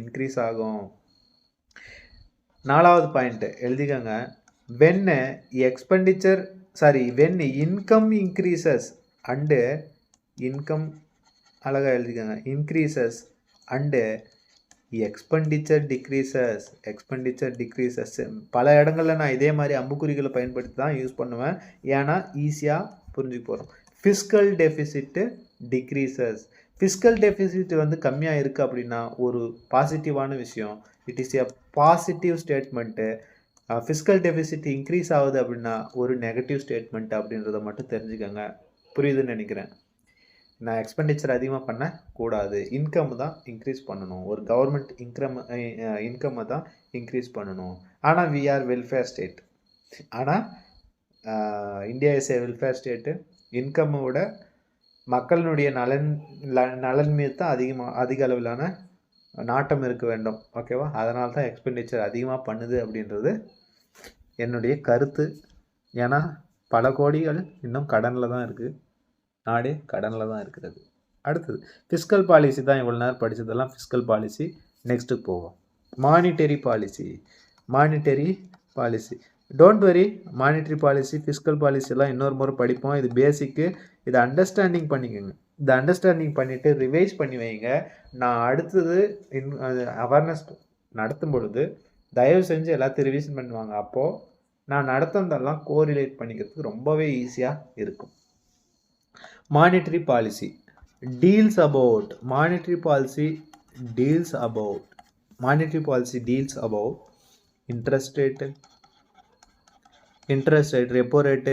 இன்க்ரீஸ் ஆகும். நாலாவது பாயிண்ட்டு எழுதிக்கோங்க. வென் இன்கம் இன்க்ரீசஸ் அண்டு அழகாக எழுதிக்கோங்க, இன்க்ரீசஸ் அண்டு எக்ஸ்பெண்டிச்சர் டிக்ரீசஸ். பல இடங்களில் நான் இதே மாதிரி அம்புக்குறிகளை பயன்படுத்தி தான் யூஸ் பண்ணுவேன், ஏன்னா ஈஸியாக புரிஞ்சுக்க போகிறோம். Fiscal deficit decreases. Fiscal deficit வந்து கம்மியாக இருக்குது அப்படின்னா ஒரு பாசிட்டிவான விஷயம். It is a positive statement. Fiscal deficit increase ஆகுது அப்படின்னா ஒரு நெகட்டிவ் ஸ்டேட்மெண்ட் அப்படின்றத மட்டும் தெரிஞ்சுக்கோங்க. புரியுதுன்னு நினைக்கிறேன். நான் எக்ஸ்பெண்டிச்சர் அதிகமாக பண்ணக்கூடாது, இன்கம் தான் இன்க்ரீஸ் பண்ணணும். ஒரு கவர்மெண்ட் இன்கம்மை தான் இன்க்ரீஸ் பண்ணணும். ஆனால் வி ஆர் வெல்ஃபேர் ஸ்டேட். ஆனால் India is a welfare state. இன்கம்மை விட மக்களினுடைய நலன் மீது தான் அதிக அளவிலான நாட்டம் இருக்க வேண்டும். ஓகேவா? அதனால தான் எக்ஸ்பெண்டிச்சர் அதிகமாக பண்ணுது அப்படின்றது என்னுடைய கருத்து. ஏன்னா பல கோடிகள் இன்னும் கடனில் தான் இருக்குது. நாடே கடனில் தான் இருக்கிறது. அடுத்தது ஃபிஸ்கல் பாலிசி தான். இவ்வளோ நேரம் படித்ததெல்லாம் ஃபிஸ்கல் பாலிசி. நெக்ஸ்ட்டுக்கு போவோம். Monetary policy. Don't worry, monetary policy fiscal பாலிசியெல்லாம் இன்னொரு முறை படிப்போம். இது பேசிக்கு. இதை அண்டர்ஸ்டாண்டிங் பண்ணிக்கோங்க. இதை அண்டர்ஸ்டாண்டிங் பண்ணிவிட்டு ரிவைஸ் பண்ணி வைங்க. நான் அடுத்தது அவேர்னஸ் நடத்தும் பொழுது தயவு செஞ்சு எல்லாத்தையும் ரிவிஷன் பண்ணுவாங்க. அப்போது நான் நடத்துனதெல்லாம் கோரிலேட் பண்ணிக்கிறதுக்கு ரொம்பவே ஈஸியாக இருக்கும். Monetary policy deals about interest rate, repo rate,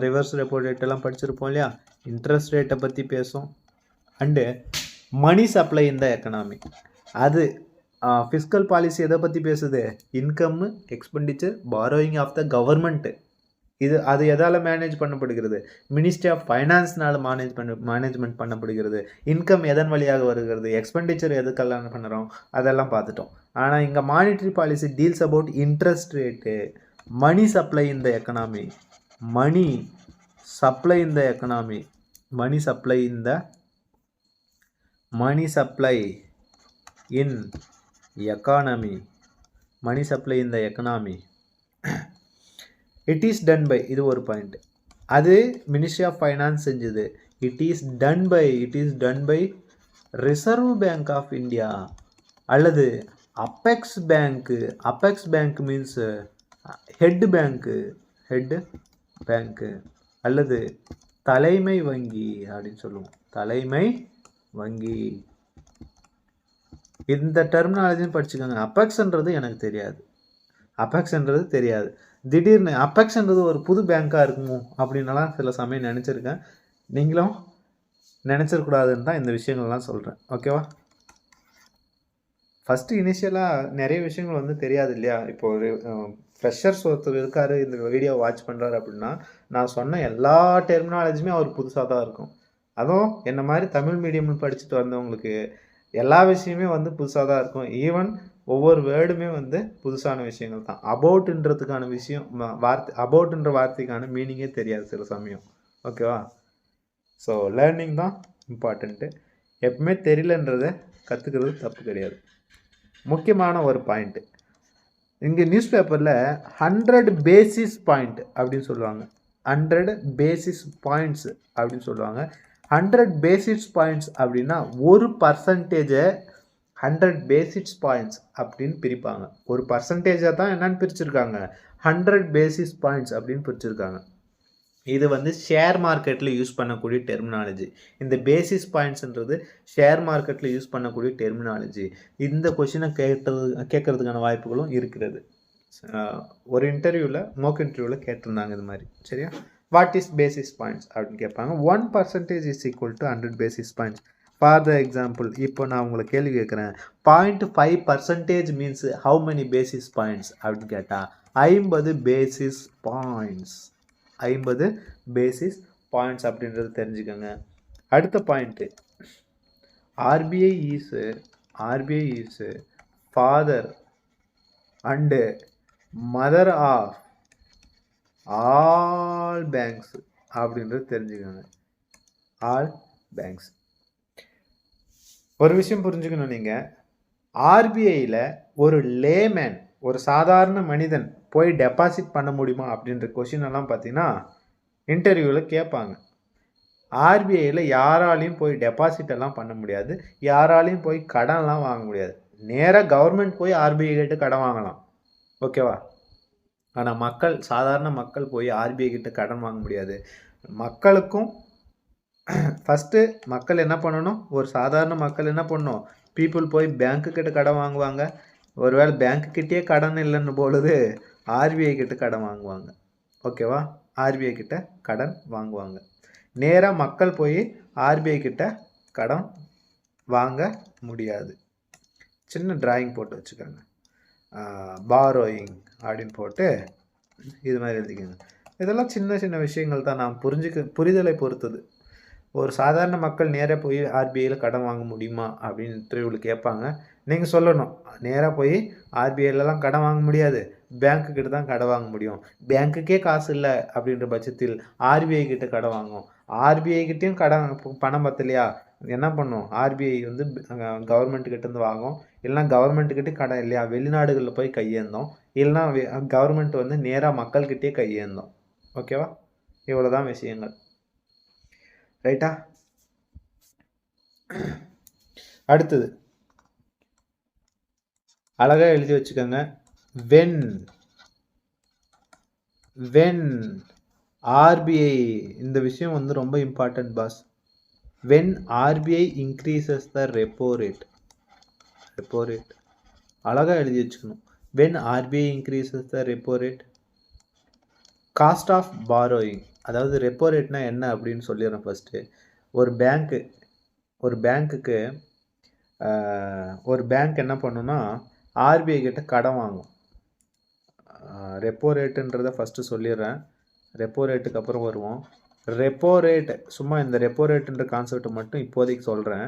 reverse repo rate எல்லாம் படிச்சிருப்போம் இல்லையா? இன்ட்ரெஸ்ட் ரேட்டை பற்றி பேசும். And money supply in the economy. அது ஃபிஸ்கல் பாலிசி எதை பற்றி பேசுது? Income, expenditure, borrowing of the government. அது எதால் மேனேஜ் பண்ணப்படுகிறது? மினிஸ்ட்ரி ஆஃப் ஃபைனான்ஸ்னால் மேனேஜ்மெண்ட் பண்ணப்படுகிறது. இன்கம் எதன் வழியாக வருகிறது? எக்ஸ்பெண்டிச்சர் எதுக்கெல்லாம் பண்ணுறோம் அதெல்லாம் பார்த்துட்டோம். ஆனால் இங்கே monetary policy deals about interest rate, money supply in the economy, money supply in the economy, money supply in the economy. It is done by, இது ஒரு பாயிண்ட். அது மினிஸ்ட்ரி ஆஃப் ஃபைனான்ஸ் செஞ்சது. It is done by reserve bank of India அல்லது apex bank means head bank அல்லது தலைமை வங்கி அப்படின்னு சொல்லுவோம். தலைமை வங்கி. இந்த டெர்மினாலஜியும் படிச்சுக்கோங்க. அபெக்ஸ்ன்றது எனக்கு தெரியாது. அபெக்ஸ்ன்றது தெரியாது. திடீர்னு அபெக்ஸ்ன்றது ஒரு புது பேங்காக இருக்குமோ அப்படின்னலாம் சில சமயம் நினச்சிருக்கேன். நீங்களும் நினச்சிடக்கூடாதுன்னு தான் இந்த விஷயங்கள்லாம் சொல்கிறேன். ஓகேவா? ஃபஸ்ட்டு இனிஷியலாக நிறைய விஷயங்கள் வந்து தெரியாது இல்லையா? இப்போ ஒரு ஃப்ரெஷர்ஸ் ஒருத்தர் இருக்கார், இந்த வீடியோ வாட்ச் பண்ணுறாரு அப்படின்னா, நான் சொன்ன எல்லா டெர்மினாலஜியுமே அவர் புதுசாக தான் இருக்கும். அதுவும் என்ன மாதிரி தமிழ் மீடியம் படிச்சுட்டு வந்தவங்களுக்கு எல்லா விஷயமே வந்து புதுசாக தான் இருக்கும். ஈவன் ஒவ்வொரு வேர்டுமே வந்து புதுசான விஷயங்கள் தான். அபவுட்ன்றதுக்கான விஷயம் அபவுட்ன்ற வார்த்தைக்கான மீனிங்கே தெரியாது சில சமயம். ஓகேவா? ஸோ லேர்னிங் தான் இம்பார்ட்டண்ட்டு. எப்பவுமே தெரியலன்றதை கற்றுக்கிறது தப்பு கிடையாது. முக்கியமான ஒரு பாயிண்ட்டு, இங்கே நியூஸ் பேப்பரில் 100 பேசிஸ் பாயிண்ட் அப்படின்னு சொல்லுவாங்க. 100 பேசிஸ் பாயிண்ட்ஸ் அப்படின்னு சொல்லுவாங்க. 100 பேசிஸ் பாயிண்ட்ஸ் அப்படின்னா ஒரு பர்சன்டேஜை 100 பேசிஸ் பாயிண்ட்ஸ் அப்படின்னு பிரிப்பாங்க. ஒரு பர்சன்டேஜாக தான் என்னன்னு பிரிச்சுருக்காங்க, 100 பேசிஸ் பாயிண்ட்ஸ் அப்படின்னு பிரிச்சுருக்காங்க. இது வந்து ஷேர் மார்க்கெட்டில் யூஸ் பண்ணக்கூடிய டெர்மினாலஜி. இந்த பேசிஸ் பாயிண்ட்ஸ்ன்றது ஷேர் மார்க்கெட்டில் யூஸ் பண்ணக்கூடிய டெர்மினாலஜி. இந்த கொஷினை கேட்கறதுக்கான வாய்ப்புகளும் இருக்கிறது. ஒரு இன்டர்வியூவில் மோக் இன்டர்வியூவில் கேட்டிருந்தாங்க இது மாதிரி. சரியா? வாட் இஸ் பேசிஸ் பாயிண்ட்ஸ் அப்படின்னு கேட்பாங்க. 1% is equal to 100 basis points. For the example, இப்போ நான் உங்களை கேள்வி கேட்குறேன், 0.5% means how many basis points அப்படின்னு கேட்டால் 50 பேசிஸ் பாயிண்ட்ஸ். 50 பேசிஸ் பாயிண்ட்ஸ் அப்படின்றது தெரிஞ்சுக்கோங்க. அடுத்த point, RBI is father and mother of all banks அப்படின்றது தெரிஞ்சுக்கோங்க. All banks. ஒரு விஷயம் புரிஞ்சுக்கணும், நீங்கள் ஆர்பிஐயில் ஒரு லேமேன், ஒரு சாதாரண மனிதன் போய் டெபாசிட் பண்ண முடியுமா அப்படின்ற கொஷின் எல்லாம் பார்த்தீங்கன்னா இன்டர்வியூவில் கேட்பாங்க. ஆர்பிஐயில் யாராலையும் போய் டெபாசிட் எல்லாம் பண்ண முடியாது, யாராலையும் போய் கடன்லாம் வாங்க முடியாது. நேராக கவர்மெண்ட் போய் ஆர்பிஐ கிட்ட கடன் வாங்கலாம். ஓகேவா? ஆனால் மக்கள், சாதாரண மக்கள் போய் ஆர்பிஐ கிட்ட கடன் வாங்க முடியாது. மக்களுக்கும் ஃபஸ்ட்டு மக்கள் என்ன பண்ணணும், ஒரு சாதாரண மக்கள் என்ன பண்ணணும், பீப்புள் போய் பேங்க்கு கிட்ட கடன் வாங்குவாங்க. ஒருவேளை பேங்க்குக்கிட்டே கடன் இல்லைன்னு பொழுது ஆர்பிஐ கிட்ட கடன் வாங்குவாங்க. ஓகேவா? ஆர்பிஐ கிட்ட கடன் வாங்குவாங்க. நேராக மக்கள் போய் ஆர்பிஐ கிட்ட கடன் வாங்க முடியாது. சின்ன டிராயிங் போட்டு வச்சுக்கோங்க, பாரோயிங் அப்படின்னு போட்டு இது மாதிரி எழுதிக்கோங்க. இதெல்லாம் சின்ன சின்ன விஷயங்கள் தான், நாம் புரிதலை பொறுத்தது. ஒரு சாதாரண மக்கள் நேராக போய் ஆர்பிஐயில் கடன் வாங்க முடியுமா அப்படின்னு இன்டர்வியூவில் கேட்பாங்க. நீங்கள் சொல்லணும், நேராக போய் ஆர்பிஐலலாம் கடன் வாங்க முடியாது, பேங்க்குக்கிட்ட தான் கடன் வாங்க முடியும். பேங்க்குக்கே காசு இல்லை அப்படின்ற பட்சத்தில் ஆர்பிஐ கிட்ட கடன் வாங்கும். ஆர்பிஐ கிட்டேயும் பணம் பத்தலையா என்ன பண்ணும், ஆர்பிஐ வந்து கவர்மெண்ட்டுக்கிட்டேருந்து வாங்கும். இல்லைனா கவர்மெண்ட்டுக்கிட்டே கடன் இல்லையா, வெளிநாடுகளில் போய் கையேந்தோம். இல்லைனா கவர்மெண்ட் வந்து நேராக மக்கள்கிட்டே கையேந்தோம். ஓகேவா? இவ்வளோ தான் விஷயங்கள். ரைட்டா? அடுத்தது அழகா எழுதி வச்சுக்கோங்க. வென் ஆர்பிஐ, இந்த விஷயம் வந்து ரொம்ப important boss. When RBI increases the repo rate, அழகா எழுதி வச்சுக்கணும். When RBI increases the repo rate, cost of borrowing, அதாவது ரெப்போ ரேட்னா என்ன அப்படின்னு சொல்லிடுறேன் ஃபஸ்ட்டு. ஒரு பேங்க்குக்கு ஒரு பேங்க் என்ன பண்ணுன்னா ஆர்பிஐ கிட்ட கடன் வாங்கும். ரெப்போ ரேட்டுன்றதை ஃபஸ்ட்டு சொல்லிடுறேன், ரெப்போ ரேட்டுக்கு அப்புறம் வருவோம். ரெப்போ ரேட், சும்மா இந்த ரெப்போ ரேட்டுன்ற கான்செப்ட் மட்டும் இப்போதைக்கு சொல்கிறேன்,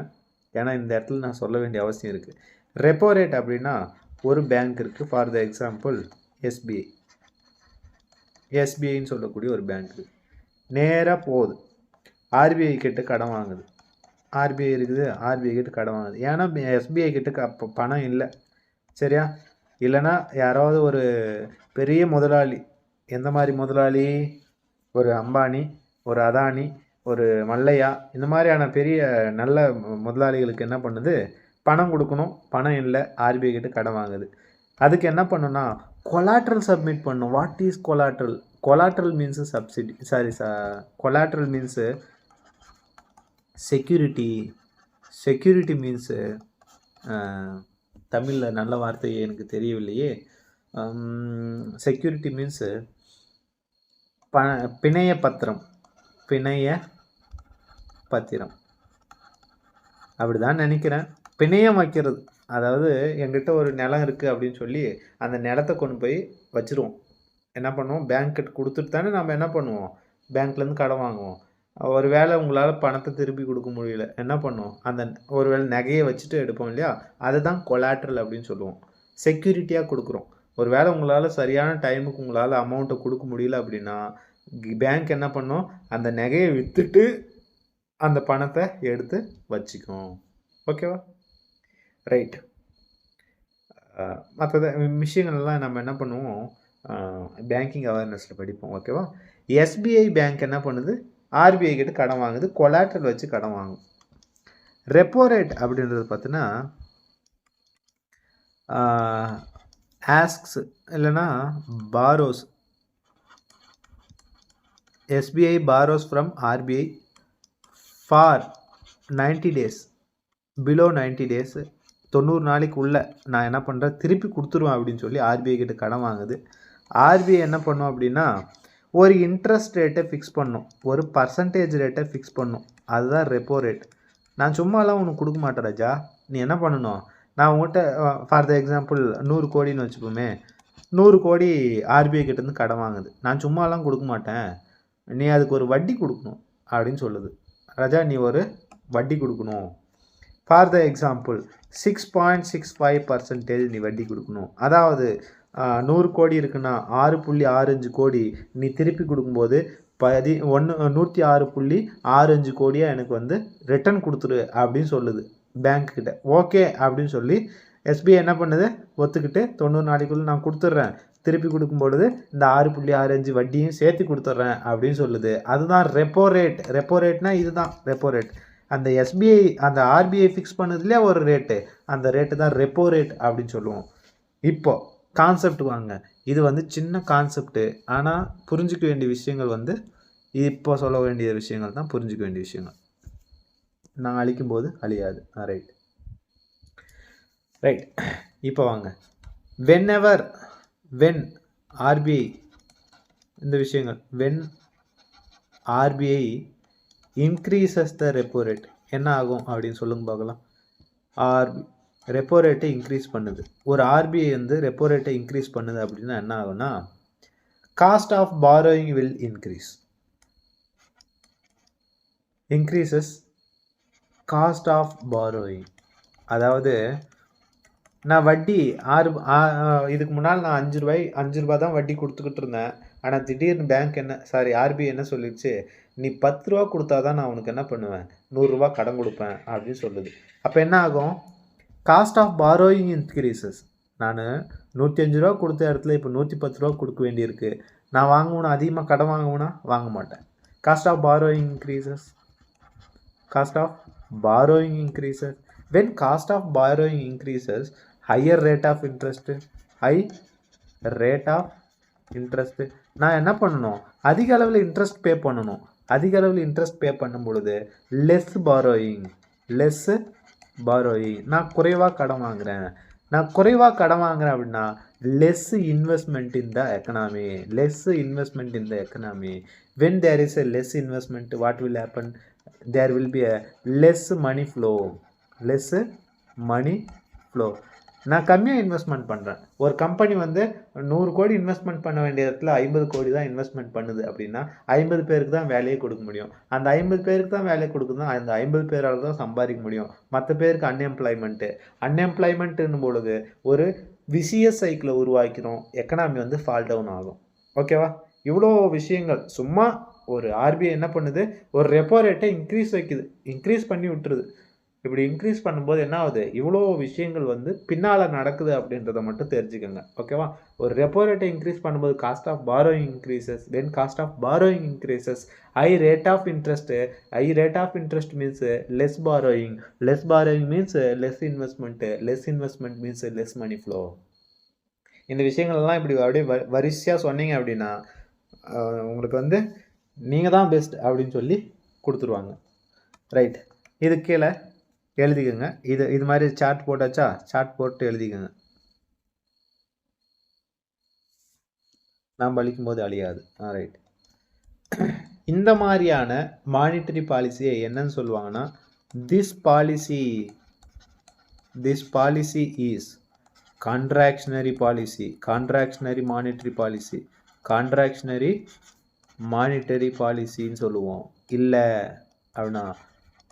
ஏன்னா இந்த இடத்துல நான் சொல்ல வேண்டிய அவசியம் இருக்குது. ரெப்போ ரேட் அப்படின்னா ஒரு பேங்க் இருக்குது, ஃபார் த எக்ஸாம்பிள் எஸ்பிஐன்னு சொல்லக்கூடிய ஒரு பேங்க்கு நேராக போகுது, ஆர்பிஐ கிட்ட கடன் வாங்குது. ஆர்பிஐ இருக்குது, ஆர்பிஐ கிட்ட கடன் வாங்குது. ஏன்னா எஸ்பிஐ கிட்ட பணம் இல்லை. சரியா? இல்லைன்னா யாராவது ஒரு பெரிய முதலாளி, எந்த மாதிரி முதலாளி, ஒரு அம்பானி, ஒரு அதானி, ஒரு மல்லையா, இந்த மாதிரியான பெரிய நல்ல முதலாளிகளுக்கு என்ன பண்ணுது, பணம் கொடுக்கணும், பணம் இல்லை, ஆர்பிஐ கிட்ட கடன் வாங்குது. அதுக்கு என்ன பண்ணுன்னா collateral submit பண்ணும். What is collateral? Collateral means subsidy. Collateral means security. Security means தமிழில் நல்ல வார்த்தை எனக்கு தெரியவில்லையே. செக்யூரிட்டி மீன்ஸ் பிணைய பத்திரம். பிணைய பத்திரம் அப்படிதான் நினைக்கிறேன். பிணையம் வைக்கிறது, அதாவது எங்கிட்ட ஒரு நிலம் இருக்குது அப்படின்னு சொல்லி அந்த நிலத்தை கொண்டு போய் வச்சுருவோம். என்ன பண்ணுவோம், பேங்க்கிட்ட கொடுத்துட்டு தானே நம்ம என்ன பண்ணுவோம், பேங்க்லேருந்து கடன் வாங்குவோம். ஒரு வேளை உங்களால் பணத்தை திருப்பி கொடுக்க முடியல, என்ன பண்ணுவோம், அந்த ஒரு வேளை நகையை வச்சுட்டு எடுப்போம் இல்லையா, அதுதான் கொலாட்ரல் அப்படின்னு சொல்லுவோம். செக்யூரிட்டியாக கொடுக்குறோம். ஒரு வேளை உங்களால் சரியான டைமுக்கு உங்களால் அமௌண்ட்டை கொடுக்க முடியல அப்படின்னா பேங்க் என்ன பண்ணோம், அந்த நகையை விற்றுட்டு அந்த பணத்தை எடுத்து வச்சுக்கும். ஓகேவா, ரைட். மற்ற விஷயங்கள்லாம் நம்ம என்ன பண்ணுவோம், பேங்கிங் அவேர்னஸில் படிப்போம். ஓகேவா. எஸ்பிஐ பேங்க் என்ன பண்ணுது, ஆர்பிஐ கிட்ட கடன் வாங்குது, கொலாட்ரல் வச்சு கடன் வாங்கும். ரெப்போ ரேட் அப்படின்றது பார்த்தீங்கன்னா ஆஸ்க்ஸ் இல்லைன்னா borrows. SBI borrows from RBI for 90 days, below 90 days, 90 நாளைக்கு உள்ள நான் என்ன பண்ணுறேன், திருப்பி கொடுத்துருவேன் அப்படின்னு சொல்லி ஆர்பிஐ கிட்ட கடன் வாங்குது. ஆர்பிஐ என்ன பண்ணும் அப்படின்னா ஒரு இன்ட்ரெஸ்ட் ரேட்டை ஃபிக்ஸ் பண்ணும், ஒரு பர்சன்டேஜ் ரேட்டை ஃபிக்ஸ் பண்ணும். அதுதான் ரெப்போ ரேட். நான் சும்மாலாம் உனக்கு கொடுக்க மாட்டேன் ராஜா, நீ என்ன பண்ணணும், நான் உங்கள்கிட்ட ஃபார் த எக்ஸாம்பிள் 100 கோடின்னு வச்சுப்போமே, 100 கோடி ஆர்பிஐ கிட்டேருந்து கடன் வாங்குது. நான் சும்மாலாம் கொடுக்க மாட்டேன், நீ அதுக்கு ஒரு வட்டி கொடுக்கணும் அப்படின்னு சொல்லுது. ராஜா நீ ஒரு வட்டி கொடுக்கணும், ஃபார் த எக்ஸாம்பிள் 6.65% நீ வட்டி கொடுக்கணும். அதாவது 100 கோடி இருக்குன்னா 6.65 கோடி நீ திருப்பி கொடுக்கும்போது 106.65 கோடியாக எனக்கு வந்து ரிட்டர்ன் கொடுத்துரு அப்படின்னு சொல்லுது பேங்க்கிட்ட. ஓகே அப்படின்னு சொல்லி எஸ்பிஐ என்ன பண்ணுது, ஒத்துக்கிட்டு 90 நாளைக்குள்ளே நான் கொடுத்துட்றேன், திருப்பி கொடுக்கும்பொழுது இந்த 6.65 வட்டியும் சேர்த்து கொடுத்துட்றேன் அப்படின்னு சொல்லுது. அதுதான் ரெப்போ ரேட். ரெப்போ ரேட்னா இதுதான் ரெப்போ ரேட். அந்த எஸ்பிஐ அந்த ஆர்பிஐ ஃபிக்ஸ் பண்ணதுலேயே ஒரு ரேட்டு, அந்த ரேட்டு தான் ரெப்போ ரேட் அப்படின்னு சொல்லுவோம். இப்போ கான்செப்ட் வாங்க, இது வந்து சின்ன கான்செப்ட்டு, ஆனால் புரிஞ்சிக்க வேண்டிய விஷயங்கள் வந்து இப்போ சொல்ல வேண்டிய விஷயங்கள் தான் புரிஞ்சிக்க வேண்டிய விஷயங்கள். நான் அழிக்கும்போது அழியாது. Right right. இப்போ வாங்க, வென் ஆர்பிஐ இந்த விஷயங்கள், when RBI increases the repo rate என்ன ஆகும் அப்படின்னு சொல்லுங்க பார்க்கலாம். ரெப்போ ரேட்டை இன்க்ரீஸ் பண்ணுது, ஒரு ஆர்பிஐ வந்து ரெப்போ ரேட்டை இன்க்ரீஸ் பண்ணுது அப்படின்னா என்ன ஆகும்னா cost of borrowing will increases cost of borrowing. அதாவது நான் வட்டி இதுக்கு முன்னால் நான் 5 ரூபா தான் வட்டி கொடுத்துக்கிட்டு இருந்தேன். ஆனால் திடீர்னு பேங்க் ஆர்பிஐ என்ன சொல்லிடுச்சு, நீ 10 ரூபா கொடுத்தா தான் நான் உனக்கு என்ன பண்ணுவேன், 100 ரூபா கடன் கொடுப்பேன் அப்படின்னு சொல்லுது. அப்போ என்ன ஆகும், காஸ்ட் ஆஃப் பாரோயிங் இன்க்ரீசஸ். நான் 105 ரூபா கொடுத்த இடத்துல இப்போ 110 ரூபா கொடுக்க வேண்டியிருக்கு. நான் வாங்குவேன்னா அதிகமாக கடன் வாங்குவேன்னா வாங்க மாட்டேன். Cost of borrowing increases. Cost of borrowing increases. When cost of borrowing increases, higher rate of interest. High rate of interest. நான் என்ன பண்ணணும், அதிக அளவில் இன்ட்ரெஸ்ட் பே பண்ணணும். அதிக அளவில் இன்ட்ரெஸ்ட் பே பண்ணும் பொழுது லெஸ் பாரோயிங். நான் குறைவாக கடன் வாங்குகிறேன். அப்படின்னா less investment in the economy. When there is a less investment, what will happen, there will be a less money flow. நான் கம்மியாக இன்வெஸ்ட்மெண்ட் பண்ணுறேன். ஒரு கம்பெனி வந்து 100 கோடி இன்வெஸ்ட்மெண்ட் பண்ண வேண்டிய இடத்துல 50 கோடி தான் இன்வெஸ்ட்மெண்ட் பண்ணுது அப்படின்னா 50 பேருக்கு தான் வேலையை கொடுக்க முடியும். அந்த 50 பேருக்கு தான் வேலை கொடுக்குதுன்னா அந்த 50 பேரால் தான் சம்பாதிக்க முடியும். மற்ற பேருக்கு அன்எம்ப்ளாய்மெண்ட்டுன்னும் பொழுது ஒரு விசியஸ் சைக்கிளை உருவாக்கிறோம், எக்கனாமி வந்து ஃபால் டவுன் ஆகும். ஓகேவா, இவ்வளோ விஷயங்கள். சும்மா ஒரு ஆர்பிஐ என்ன பண்ணுது, ஒரு ரெப்போ ரேட்டை இன்க்ரீஸ் பண்ணி விட்டுருது. இப்படி இன்க்ரீஸ் பண்ணும்போது என்ன ஆகுது, இவ்வளோ விஷயங்கள் வந்து பின்னால் நடக்குது அப்படின்றத மட்டும் தெரிஞ்சுக்கோங்க. ஓகேவா, ஒரு ரெப்போ ரேட்டை இன்க்ரீஸ் பண்ணும்போது cost of borrowing increases. When cost of borrowing increases, high rate of interest means less borrowing means less investment means less money flow. இந்த விஷயங்கள்லாம் இப்படி அப்படியே வரிசையாக சொன்னீங்க அப்படின்னா உங்களுக்கு வந்து நீங்கள் தான் பெஸ்ட் அப்படின்னு சொல்லி கொடுத்துருவாங்க. ரைட், இது கீழே எழுதிக்கோங்க. இது மாதிரி சார்ட் போட்டாச்சா, சார்ட் போட்டு எழுதிக்கோங்க. நாம் அழிக்கும் போது அழியாது. ரைட், இந்த மாதிரியான மானிட்டரி பாலிசியை என்னன்னு சொல்லுவாங்கன்னா, this policy is contractionary policy, contractionary monetary policy, contractionary monetary பாலிசின்னு சொல்லுவோம். இல்லை அப்படின்னா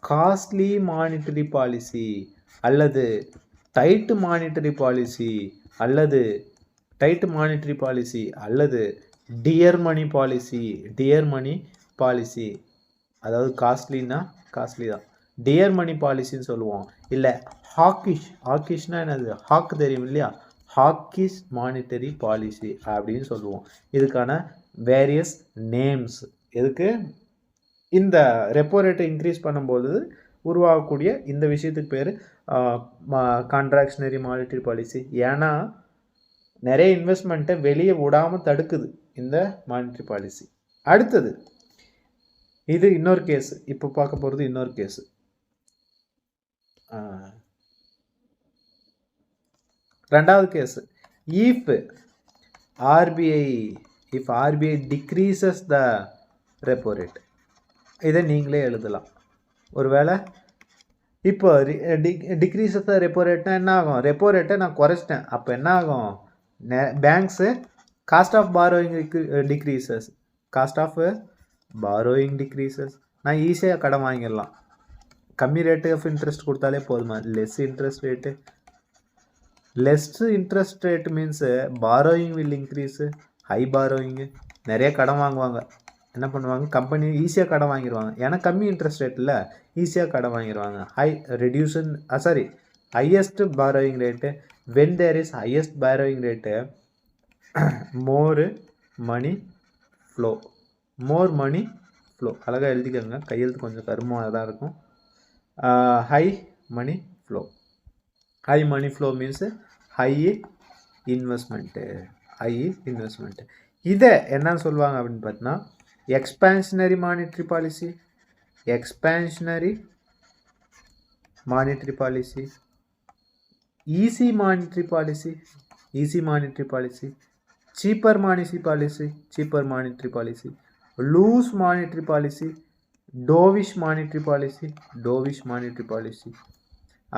காஸ்ட்லி மானிட்டரி பாலிசி அல்லது டைட் மானிட்டரி பாலிசி அல்லது டியர் மணி பாலிசி, அதாவது காஸ்ட்லின்னா காஸ்ட்லி தான், டியர் மணி பாலிசின்னு சொல்லுவோம். இல்லை ஹாக்கிஷ்னா என்னது, ஹாக் தெரியும் இல்லையா, ஹாக்கிஷ் மானிட்டரி பாலிசி அப்படின்னு சொல்லுவோம். இதுக்கான வேரியஸ் நேம்ஸ், எதுக்கு இந்த ரெப்போ ரேட்டை இன்க்ரீஸ் பண்ணும்போது உருவாகக்கூடிய இந்த விஷயத்துக்கு பேர் கான்ட்ராக்ஷனரி மானிட்டரி பாலிசி. ஏன்னா நிறைய இன்வெஸ்ட்மெண்ட்டை வெளியே விடாமல் தடுக்குது இந்த மானிட்டரி பாலிசி. அடுத்தது இது இன்னொரு கேஸ், இப்போ பார்க்க போகிறது இன்னொரு கேஸு. ரெண்டாவது case, if RBI decreases the repo rate. இதை நீங்களே எழுதலாம். ஒருவேளை இப்போ டிக்ரீசஸ் த ரெப்போ ரேட்னா என்ன ஆகும், ரெப்போ ரேட்டை நான் குறைச்சிட்டேன், அப்போ என்ன ஆகும், banks cost of borrowing decreases, நான் ஈஸியாக கடன் வாங்கிடலாம். கம்மி ரேட்டு ஆஃப் இன்ட்ரெஸ்ட் கொடுத்தாலே போதுமா, less interest rate means borrowing will increase, high borrowing, நிறைய கடன் வாங்குவாங்க. என்ன பண்ணுவாங்க, கம்பெனி ஈஸியாக கடன் வாங்கிடுவாங்க. ஏன்னா கம்மி இன்ட்ரெஸ்ட் ரேட்டில் ஈஸியாக கடன் வாங்கிடுவாங்க. Highest borrowing rate, when there is highest borrowing rate more money flow. அழகாக எழுதிக்கோங்க, கையெழுத்து கொஞ்சம் கருமாக தான் இருக்கும். High money flow means high investment. இதை என்னன்னு சொல்லுவாங்க அப்படின்னு பார்த்தீங்கன்னா, expansionary monetary policy, easy monetary policy, cheaper monetary policy, loose monetary policy, dovish monetary policy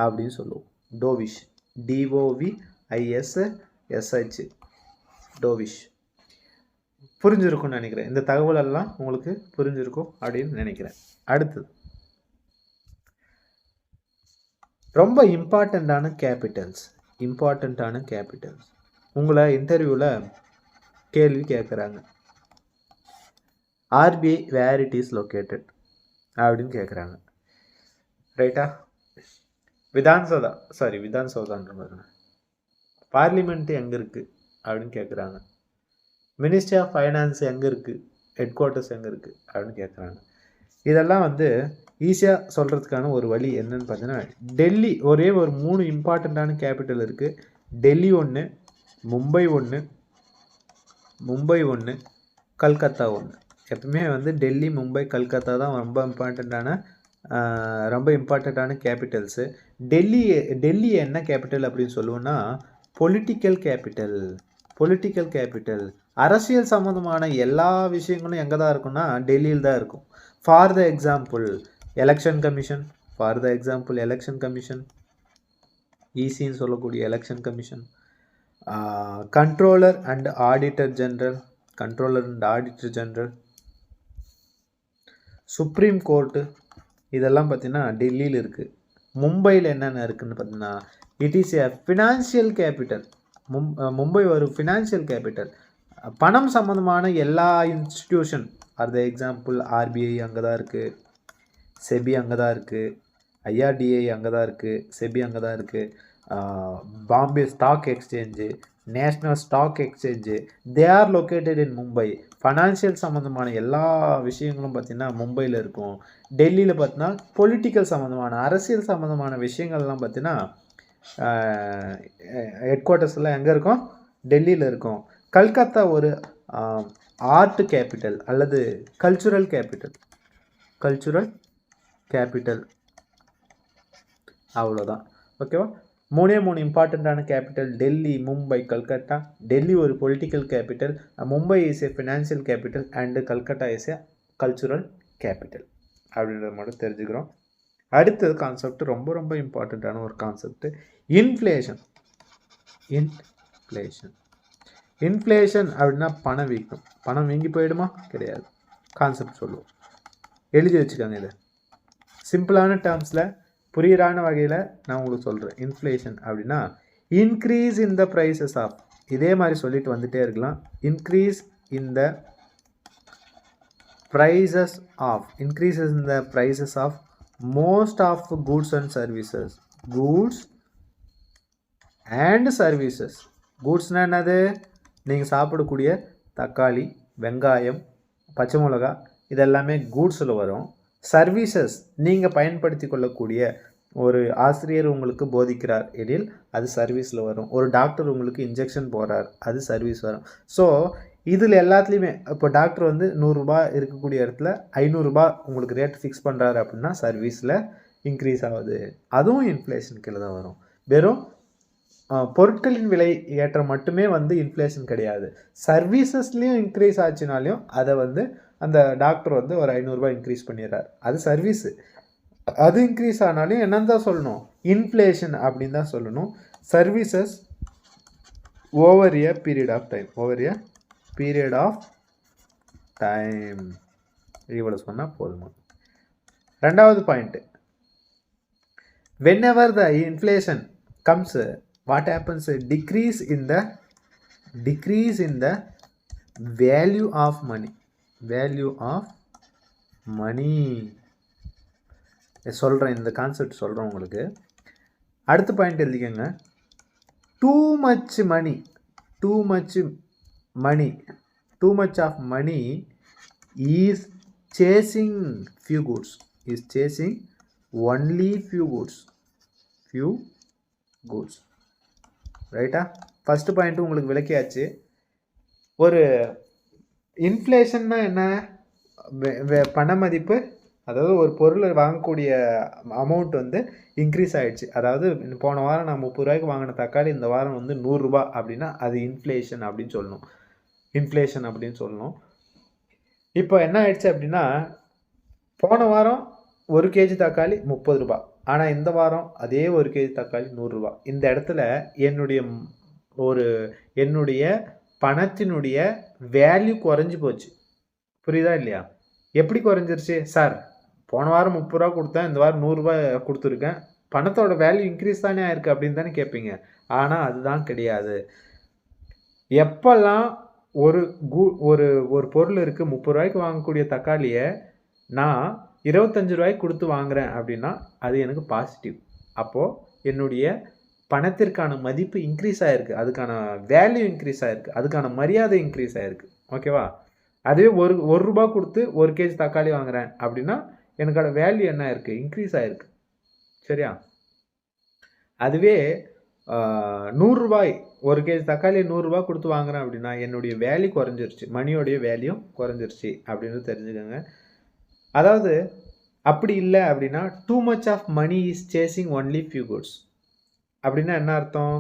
அப்படின்னு சொல்லுவோம். Dovish, DOVISSH, dovish. புரிஞ்சிருக்கும்னு நினைக்கிறேன். இந்த தகவல் எல்லாம் உங்களுக்கு புரிஞ்சிருக்கும் அப்படின்னு நினைக்கிறேன். அடுத்தது ரொம்ப இம்பார்ட்டண்ட்டான கேபிட்டல்ஸ். உங்களை இன்டர்வியூவில் கேள்வி கேட்குறாங்க, RBI where it is located அப்படின்னு கேட்குறாங்க. ரைட்டா, விதான்சௌதான்ற மாதிரி பார்லிமெண்ட் எங்கே இருக்குது அப்படின்னு கேட்குறாங்க. மினிஸ்ட்ரி ஆஃப் ஃபைனான்ஸ் எங்கே இருக்குது, ஹெட் குவார்ட்டர்ஸ் எங்கே இருக்குது அப்படின்னு கேட்குறாங்க. இதெல்லாம் வந்து ஈஸியாக சொல்கிறதுக்கான ஒரு வழி என்னன்னு பார்த்தீங்கன்னா, டெல்லி ஒரே ஒரு 3 இம்பார்ட்டண்ட்டான கேபிட்டல் இருக்குது. டெல்லி ஒன்று, மும்பை ஒன்று, கல்கத்தா ஒன்று. எப்பவுமே வந்து டெல்லி, மும்பை, கல்கத்தா தான் ரொம்ப இம்பார்ட்டண்ட்டான கேபிட்டல்ஸு. டெல்லி என்ன கேபிட்டல் அப்படின்னு சொல்லுவோன்னா, பொலிட்டிக்கல் கேபிட்டல். அரசியல் சம்மந்தமான எல்லா விஷயங்களும் எங்கே தான் இருக்குன்னா டெல்லியில் தான் இருக்கும். For the example election commission, ஈசின்னு சொல்லக்கூடிய election commission, controller and auditor general, supreme court, இதெல்லாம் பார்த்தீங்கன்னா டெல்லியில் இருக்குது. மும்பையில் என்னென்ன இருக்குதுன்னு பார்த்தீங்கன்னா, it is a financial capital. Mumbai ஒரு ஃபினான்ஷியல் கேபிட்டல். பணம் சம்மந்தமான எல்லா institution, for the example RBI அங்கே தான் இருக்குது, செபி அங்கே தான் இருக்குது, IRDA அங்கே தான் இருக்குது, செபி அங்கே தான் இருக்குது, Bombay stock exchange, national stock exchange, they are located in Mumbai. Financial சம்மந்தமான எல்லா விஷயங்களும் பார்த்திங்கன்னா மும்பையில் இருக்கும். டெல்லியில் பார்த்தீங்கன்னா பொலிட்டிக்கல் சம்மந்தமான அரசியல் சம்மந்தமான விஷயங்கள்லாம் பார்த்திங்கன்னா ஹெட் குவார்ட்டர்ஸ்லாம் எங்கே இருக்கும், டெல்லியில் இருக்கும். கல்கத்தா ஒரு ஆர்ட் கேபிட்டல் அல்லது கல்ச்சுரல் கேபிட்டல் அவ்வளோதான். ஓகேவா? 3 இம்பார்ட்டண்ட்டான கேபிட்டல் டெல்லி, மும்பை, கல்கத்தா. டெல்லி ஒரு political capital, Mumbai is a financial capital and Calcutta is a cultural capital அப்படின்றத மட்டும் தெரிஞ்சுக்கிறோம். அடுத்தது கான்செப்ட் ரொம்ப ரொம்ப இம்பார்ட்டண்ட்டான ஒரு கான்செப்ட், இன்ஃப்ளேஷன் அப்படின்னா பணவீக்கம். பணம் வீங்கி போயிடுமா? கிடையாது. கான்செப்ட் சொல்லுவோம், எழுதி வச்சுக்கோங்க. இதை சிம்பிளான டேர்ம்ஸில் புரியிறான வகையில் நான் உங்களுக்கு சொல்கிறேன். இன்ஃப்ளேஷன் அப்படின்னா increase in the prices of, இதே மாதிரி சொல்லிட்டு வந்துகிட்டே இருக்கலாம். Increase in the prices of most of goods and services. கூட்ஸ்னால் என்னது? நீங்கள் சாப்பிடக்கூடிய தக்காளி, வெங்காயம், பச்சை மிளகா இதெல்லாமே கூட்ஸில் வரும். சர்வீசஸ் நீங்கள் பயன்படுத்தி கொள்ளக்கூடிய, ஒரு ஆசிரியர் உங்களுக்கு போதிக்கிறார் எனில் அது சர்வீஸில் வரும். ஒரு டாக்டர் உங்களுக்கு இன்ஜெக்ஷன் போடுறார், அது சர்வீஸ் வரும். ஸோ இதில் எல்லாத்துலேயுமே இப்போ டாக்டர் வந்து 100 ரூபாய் இருக்கக்கூடிய இடத்துல 500 ரூபாய் உங்களுக்கு ரேட் ஃபிக்ஸ் பண்ணுறாரு அப்படின்னா சர்வீஸில் இன்க்ரீஸ் ஆகுது. அதுவும் இன்ஃப்ளேஷன் கீழே தான் வரும். வெறும் பொருட்களின் விலை ஏற்றம் மட்டுமே வந்து இன்ஃப்ளேஷன் கிடையாது. சர்வீசஸ்லேயும் இன்க்ரீஸ் ஆச்சுனாலையும் அதை வந்து அந்த டாக்டர் வந்து ஒரு 500 ரூபாய் இன்க்ரீஸ் பண்ணிடுறார், அது சர்வீஸு. அது இன்க்ரீஸ் ஆனாலும் என்னன்னு தான் சொல்லணும்? இன்ஃப்ளேஷன் அப்படின்னு தான் சொல்லணும். Services over a period of time இவ்வளோ சொன்னால் போதுமா? ரெண்டாவது point, whenever the inflation comes, what happens? Decrease in the value of money. சொல்கிறேன், இந்த கான்செப்ட் சொல்கிறேன் உங்களுக்கு. அடுத்த பாயிண்ட் எழுதிக்கோங்க. too much of money is chasing only few goods. ரைட்டா? ஃபர்ஸ்ட் பாயிண்ட் உங்களுக்கு விளக்கியாச்சு. ஒரு இன்ஃப்ளேஷன்னா என்ன? பண மதிப்பு, அதாவது ஒரு பொருளை வாங்கக்கூடிய அமௌண்ட் வந்து இன்க்ரீஸ் ஆகிடுச்சு. அதாவது போன வாரம் நான் 30 ரூபாய்க்கு வாங்கின தக்காளி இந்த வாரம் வந்து 100 ரூபாய் அப்படின்னா அது இன்ஃப்ளேஷன் அப்படின்னு சொல்லணும். இப்போ என்ன ஆயிடுச்சு அப்படின்னா, போன வாரம் 1 கேஜி தக்காளி 30 ரூபாய், ஆனால் இந்த வாரம் அதே 1 கேஜி தக்காளி 100 ரூபாய். இந்த இடத்துல என்னுடைய பணத்தினுடைய வேல்யூ குறைஞ்சி போச்சு. புரியுதா இல்லையா? எப்படி குறைஞ்சிருச்சு? சார் போன வாரம் 30 ரூபா கொடுத்தேன், இந்த வாரம் 100 ரூபாய் கொடுத்துருக்கேன், பணத்தோட வேல்யூ இன்க்ரீஸ் தானே ஆயிருக்கு அப்படின்னு தானே கேட்பீங்க. ஆனால் அதுதான் கிடையாது. எப்பெல்லாம் ஒரு பொருள் இருக்குது, 30 ரூபாய்க்கு வாங்கக்கூடிய தக்காளியை நான் 25 ரூபாய்க்கு கொடுத்து வாங்குறேன் அப்படின்னா அது எனக்கு பாசிட்டிவ். அப்போது என்னுடைய பணத்திற்கான மதிப்பு இன்க்ரீஸ் ஆகிருக்கு, அதுக்கான வேல்யூ இன்க்ரீஸ் ஆகிருக்கு, அதுக்கான மரியாதை இன்க்ரீஸ் ஆகிருக்கு. ஓகேவா? அதுவே ஒரு ரூபா கொடுத்து 1 கேஜி தக்காளி வாங்குறேன் அப்படின்னா எனக்கோட வேல்யூ என்ன இருக்குது? இன்க்ரீஸ் ஆகிருக்கு. சரியா? அதுவே 100 ரூபாய் 1 கேஜி தக்காளி 100 ரூபாய் கொடுத்து வாங்குறேன் அப்படின்னா என்னுடைய வேல்யூ குறைஞ்சிருச்சு, மணியோடைய வேல்யூ குறைஞ்சிருச்சு அப்படின்னு தெரிஞ்சுக்கோங்க. அதாவது அப்படி இல்லை அப்படின்னா too much of money is chasing only few goods அப்படின்னா என்ன அர்த்தம்?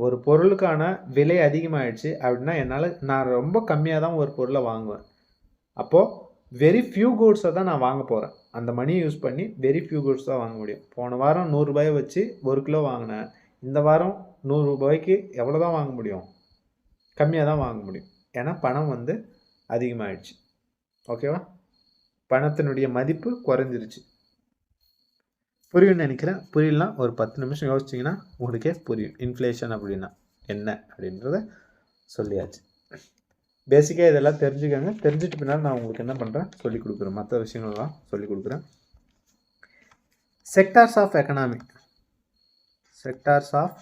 ஒரு பொருளுக்கான விலை அதிகமாகிடுச்சு அப்படின்னா நான் ரொம்ப கம்மியாக தான் ஒரு பொருளை வாங்குவேன். அப்போது வெரி ஃபியூ குட்ஸை தான் நான் வாங்க போகிறேன். அந்த மணியை யூஸ் பண்ணி வெரி ஃபியூ குட்ஸ் தான் வாங்க முடியும். போன வாரம் 100 ரூபாயை வச்சு 1 கிலோ வாங்கினேன், இந்த வாரம் 100 ரூபாய்க்கு எவ்வளோ தான் வாங்க முடியும்? கம்மியாக தான் வாங்க முடியும். ஏன்னா பணம் வந்து அதிகமாகிடுச்சு. ஓகேவா? பணத்தினுடைய மதிப்பு குறைஞ்சிருச்சு. புரியும்னு நினைக்கிறேன். புரியலாம், ஒரு 10 நிமிஷம் யோசிச்சிங்கன்னா உங்களுக்கே புரியும் இன்ஃப்ளேஷன் அப்படின்னா என்ன அப்படின்றத சொல்லியாச்சு. பேசிக்காக இதெல்லாம் தெரிஞ்சுக்கோங்க. தெரிஞ்சுட்டு பின்னால் நான் உங்களுக்கு என்ன பண்ணுறேன் சொல்லிக் கொடுக்குறேன், மற்ற விஷயங்கள்லாம் சொல்லிக் கொடுக்குறேன். Sectors of economy. Sectors of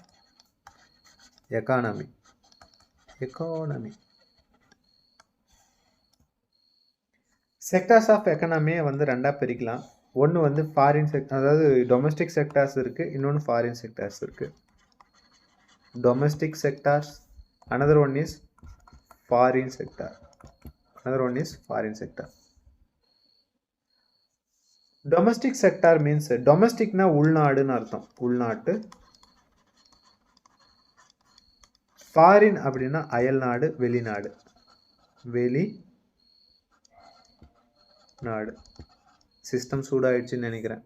எக்கனாமியை வந்து 2ஆக பிரிக்கலாம். ஒன்று வந்து ஃபாரின் அதாவது டொமஸ்டிக் செக்டார்ஸ் இருக்குது, இன்னொன்று ஃபாரின் செக்டார்ஸ் இருக்குது. Domestic sectors another one is foreign sector, another one is foreign sector. Domestic sector means domestic na உள்நாடுன்னு அர்த்தம், உள்நாட்டு. foreign அப்படின்னா அயல்நாடு, வெளிநாடு, வெளிநாடு. சிஸ்டம் சூடாயிடுச்சுன்னு நினைக்கிறேன்.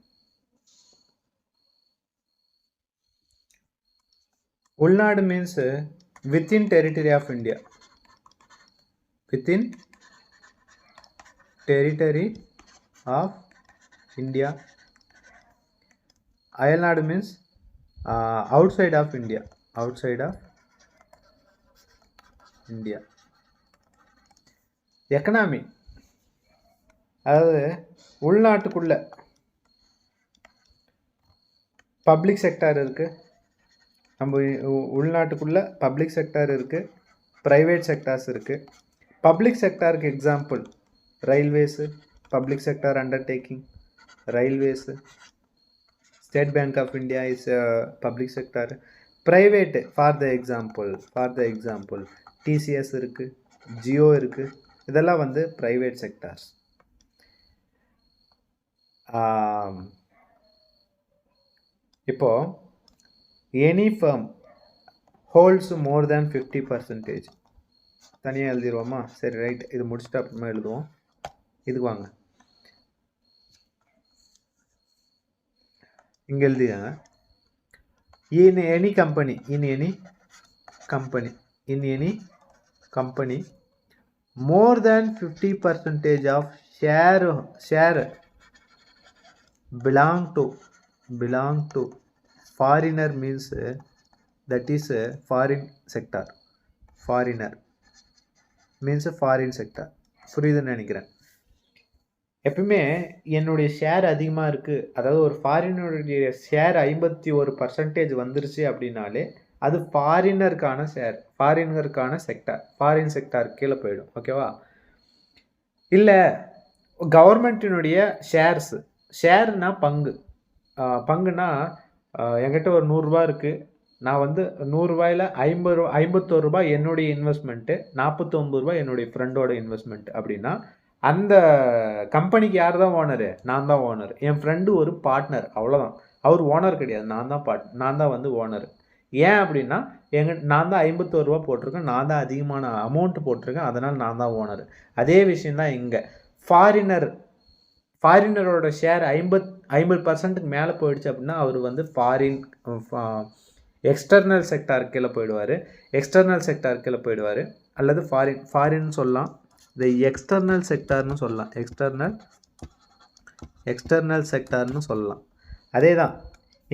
உள்நாடு means within territory of India, within territory of India. அயல்நாடு means outside of India, outside of India. Economy அதாவது உள்நாட்டுக்குள்ள பப்ளிக் செக்டார் இருக்குது, நம்ம உள்நாட்டுக்குள்ள பப்ளிக் செக்டார் இருக்குது, ப்ரைவேட் செக்டார்ஸ் இருக்குது. பப்ளிக் செக்டாருக்கு example railways, public sector undertaking, railways. State Bank of India is public sector. Private for the example TCS இருக்குது, ஜியோ இருக்குது, இதெல்லாம் வந்து ப்ரைவேட் செக்டார்ஸ். இப்போது any firm holds more than 50%. தனியாக எழுதிடுவோமா? சரி, ரைட். இது முடிச்சுட்டு அப்புறமா எழுதுவோம். இதுக்கு வாங்க, இங்கே எழுதியாங்க. in any company more than 50% of share belong to foreigner means that is foreign sector. foreigner means foreign sector. புரியுதுன்னு நினைக்கிறேன். எப்பவுமே என்னுடைய ஷேர் அதிகமாக இருக்குது, அதாவது ஒரு ஃபாரினருடைய ஷேர் 51% வந்துருச்சு அப்படின்னாலே அது ஃபாரினருக்கான ஷேர், ஃபாரினருக்கான செக்டார், ஃபாரின் செக்டார் கீழே போயிடும். ஓகேவா? இல்லை கவர்மெண்ட்டினுடைய ஷேர்னா பங்குனா என்கிட்ட ஒரு 100 ரூபா இருக்குது, நான் வந்து 100 ரூபாயில் 51 ரூபாய் என்னுடைய இன்வெஸ்ட்மெண்ட்டு, 49 ரூபாய் என்னுடைய ஃப்ரெண்டோட இன்வெஸ்ட்மெண்ட் அப்படின்னா அந்த கம்பெனிக்கு யார் தான் ஓனரு? நான் தான் ஓனர். என் ஃப்ரெண்டு ஒரு பார்ட்னர், அவ்வளோதான். அவர் ஓனர் கிடையாது, நான் தான் வந்து ஓனர். ஏன் அப்படின்னா நான் தான் 51 ரூபா போட்டிருக்கேன், நான் தான் அதிகமான அமௌண்ட் போட்டிருக்கேன், அதனால் நான் தான் ஓனர். அதே விஷயந்தான் இங்கே. ஃபாரினரோட ஷேர் 50% மேலே போயிடுச்சு அப்படின்னா அவர் வந்து எக்ஸ்டர்னல் செக்டார் கீழே போயிடுவார். அல்லது ஃபாரின் சொல்லலாம், இந்த எக்ஸ்டர்னல் செக்டார்னு சொல்லலாம், எக்ஸ்டர்னல் செக்டார்னு சொல்லலாம். அதே தான்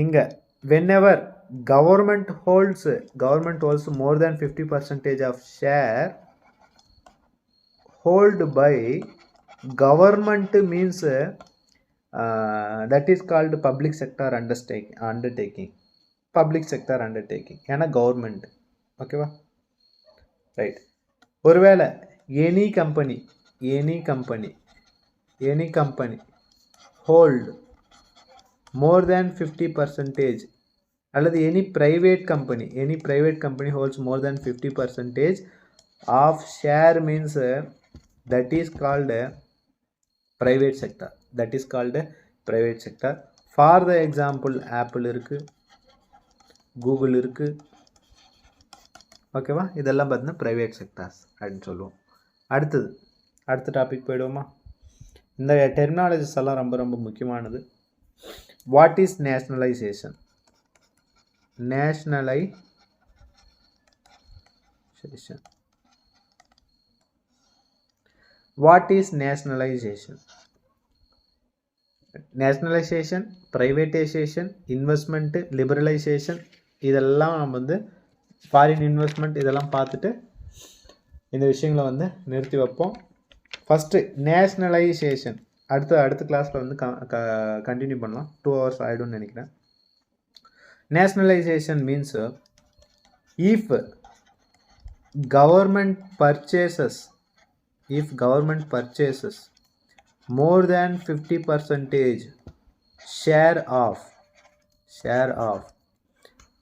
இங்கே. whenever government holds more than 50% of share hold by government means that is called public sector undertaking. ஏன்னா கவர்மெண்ட். ஓகேவா? ரைட். ஒருவேளை any company hold more than 50%, அல்லது any private company holds more than 50% of share means that is called private sector. For the example apple இருக்குது, கூகுள் இருக்குது. ஓகேவா? இதெல்லாம் பார்த்தீங்கன்னா ப்ரைவேட் செக்டார்ஸ் அப்படின்னு சொல்லுவோம். அடுத்த டாபிக் போயிடுவோமா? இந்த டெர்மினாலஜிஸ் எல்லாம் ரொம்ப ரொம்ப முக்கியமானது. What is nationalisation? What is nationalization? Nationalization, privatization, investment, liberalization, இதெல்லாம் நம்ம வந்து ஃபாரின் இன்வெஸ்ட்மெண்ட் இதெல்லாம் பார்த்துட்டு இந்த விஷயங்களை வந்து நிறுத்தி வைப்போம். ஃபஸ்ட்டு நேஷ்னலைசேஷன் அடுத்த கிளாஸில் வந்து கண்டினியூ பண்ணலாம். 2 hours ஆகிடும்னு நினைக்கிறேன். Nationalisation means if government purchases more than 50% share of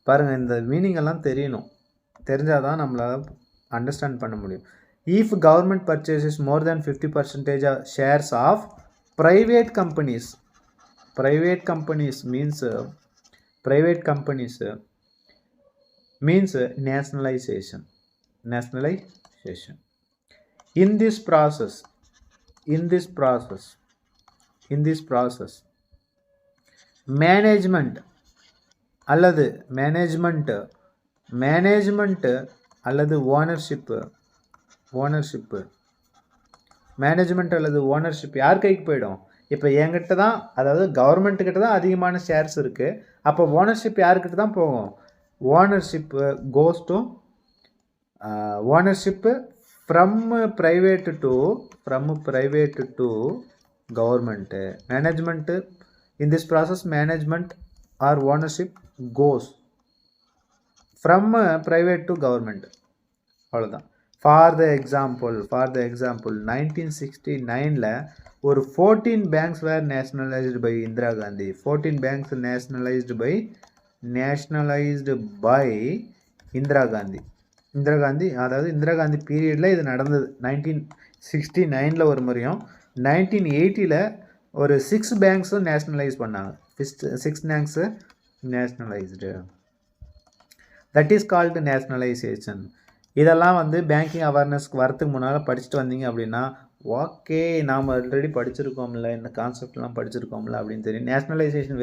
பாருங்கள், இந்த மீனிங் எல்லாம் தெரியணும். தெரிஞ்சாதான் நம்மளால் அண்டர்ஸ்டாண்ட் பண்ண முடியும். If government purchases more than 50% of shares of private companies means nationalization. In this process management அல்லது ஓனர்ஷிப் யார் கைக்கு போயிடும்? இப்போ என்கிட்ட தான், அதாவது கவர்மெண்ட் கிட்ட தான் அதிகமான ஷேர்ஸ் இருக்கு. அப்போ ஓனர்ஷிப் யார்கிட்ட தான் போகும்? Ownership goes to from private to government. Management, in this process management or ownership goes from private to government. அவ்வளோதான். For the example 1969ல ஒரு 14 banks were nationalized by Indira Gandhi. 14 banks nationalized by Indira Gandhi, அதாவது இந்திரா காந்தி பீரியடில் இது நடந்தது. 1969ல் ஒரு முறையும் 1980ல் ஒரு 6 பேங்க்ஸும் நேஷ்னலைஸ் பண்ணாங்க. 6 banks nationalised. That is called nationalisation. இதெல்லாம் வந்து பேங்கிங் அவேர்னஸ்க்கு வரத்துக்கு முன்னால் படிச்சுட்டு வந்தீங்க அப்படின்னா, ஓகே நாம் ஆல்ரெடி படிச்சிருக்கோம்ல, இந்த கான்செப்ட்லாம் படிச்சிருக்கோம்ல அப்படின்னு தெரியும்.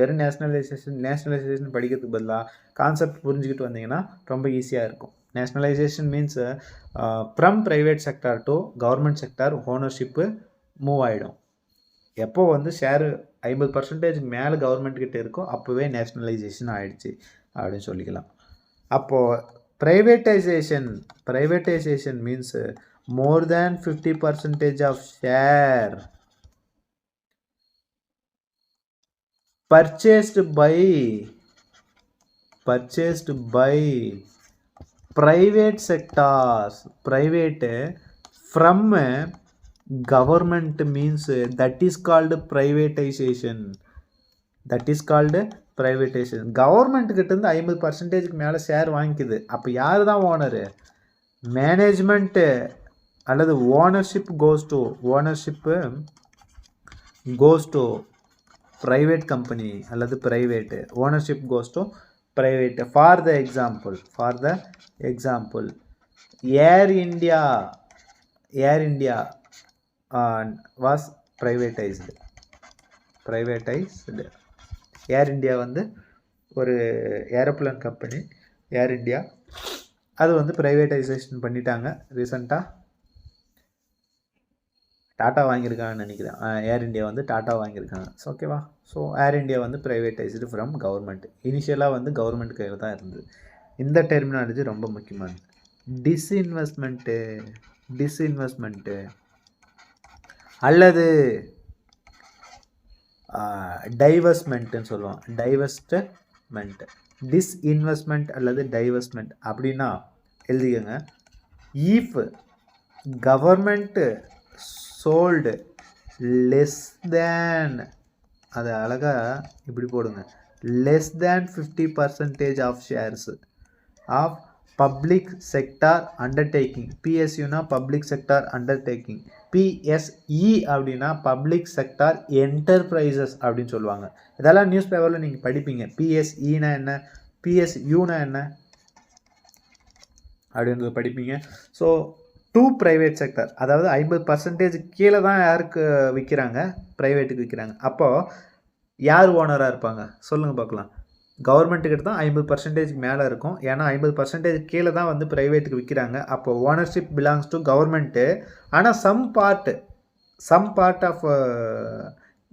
வெறும் நேஷ்னலைசேஷன் படிக்கிறதுக்கு பதிலாக கான்செப்ட் புரிஞ்சுக்கிட்டு வந்தீங்கன்னா ரொம்ப ஈஸியாக இருக்கும். Nationalisation means from private sector to government sector ownership move ஆகிடும். எப்போ வந்து ஷேரு 50% மேலே கவர்மெண்ட் கிட்ட இருக்கோ அப்போவே நேஷ்னலைசேஷன் ஆகிடுச்சு அப்படின்னு சொல்லிக்கலாம். அப்போது privatisation means more than 50% of share purchased by private sectors, from government means that is called privatization. Government கிட்ட இருந்து 50% மேலே ஷேர் வாங்கிக்குது. அப்போ யார் தான் ஓனரு? மேனேஜ்மெண்ட் அல்லது ownership goes to private company அல்லது private. Ownership goes to private. For the example Air India was privatised. Air India வந்து ஒரு ஏரோப்ளேன் கம்பெனி, ஏர் இண்டியா. அது வந்து ப்ரைவேட்டைசேஷன் பண்ணிட்டாங்க. ரீசெண்டாக டாட்டா வாங்கியிருக்காங்கன்னு நினைக்கிறேன். ஏர் இண்டியா வந்து டாட்டா வாங்கியிருக்காங்க. ஓகேவா? ஸோ ஏர் இண்டியா வந்து ப்ரைவேட்டைஸ்டு ஃப்ரம் கவர்மெண்ட். இனிஷியலாக வந்து கவர்மெண்ட் கையில் தான் இருந்தது. இந்த டெர்மினாலஜி ரொம்ப முக்கியமானது. டிஸ்இன்வெஸ்ட்மெண்ட்டு அல்லது டைவர்ஸ்மெண்ட்டுன்னு சொல்லுவோம். டிஸ்இன்வெஸ்ட்மெண்ட் அல்லது டைவர்ஸ்மெண்ட் அப்படின்னா எழுதிக்கங்க. If government sold less than, அதை அழகாக இப்படி போடுங்க, less than 50% of shares of public sector undertaking. பிஎஸ்யூனா பப்ளிக் செக்டார் அண்டர்டேக்கிங். பிஎஸ்இ அப்படின்னா பப்ளிக் செக்டார் என்டர்பிரைசஸ் அப்படின்னு சொல்லுவாங்க. இதெல்லாம் நியூஸ் பேப்பரில் நீங்கள் படிப்பீங்க. பிஎஸ்இனா என்ன, பிஎஸ்யூனா என்ன அப்படின்றது படிப்பீங்க. ஸோ டூ ப்ரைவேட் செக்டர், அதாவது 50% கீழே தான் யாருக்கு விற்கிறாங்க? ப்ரைவேட்டுக்கு விற்கிறாங்க. அப்போது யார் ஓனராக இருப்பாங்க சொல்லுங்கள் பார்க்கலாம். கவர்மெண்ட்டுக்கிட்ட தான் 50% மேலே இருக்கும். ஏன்னா 50% கீழே தான் வந்து ப்ரைவேட்டுக்கு விற்கிறாங்க. அப்போ ஓனர்ஷிப் பிலாங்ஸ் டு கவர்மெண்ட்டு. ஆனால் சம் பார்ட் ஆஃப்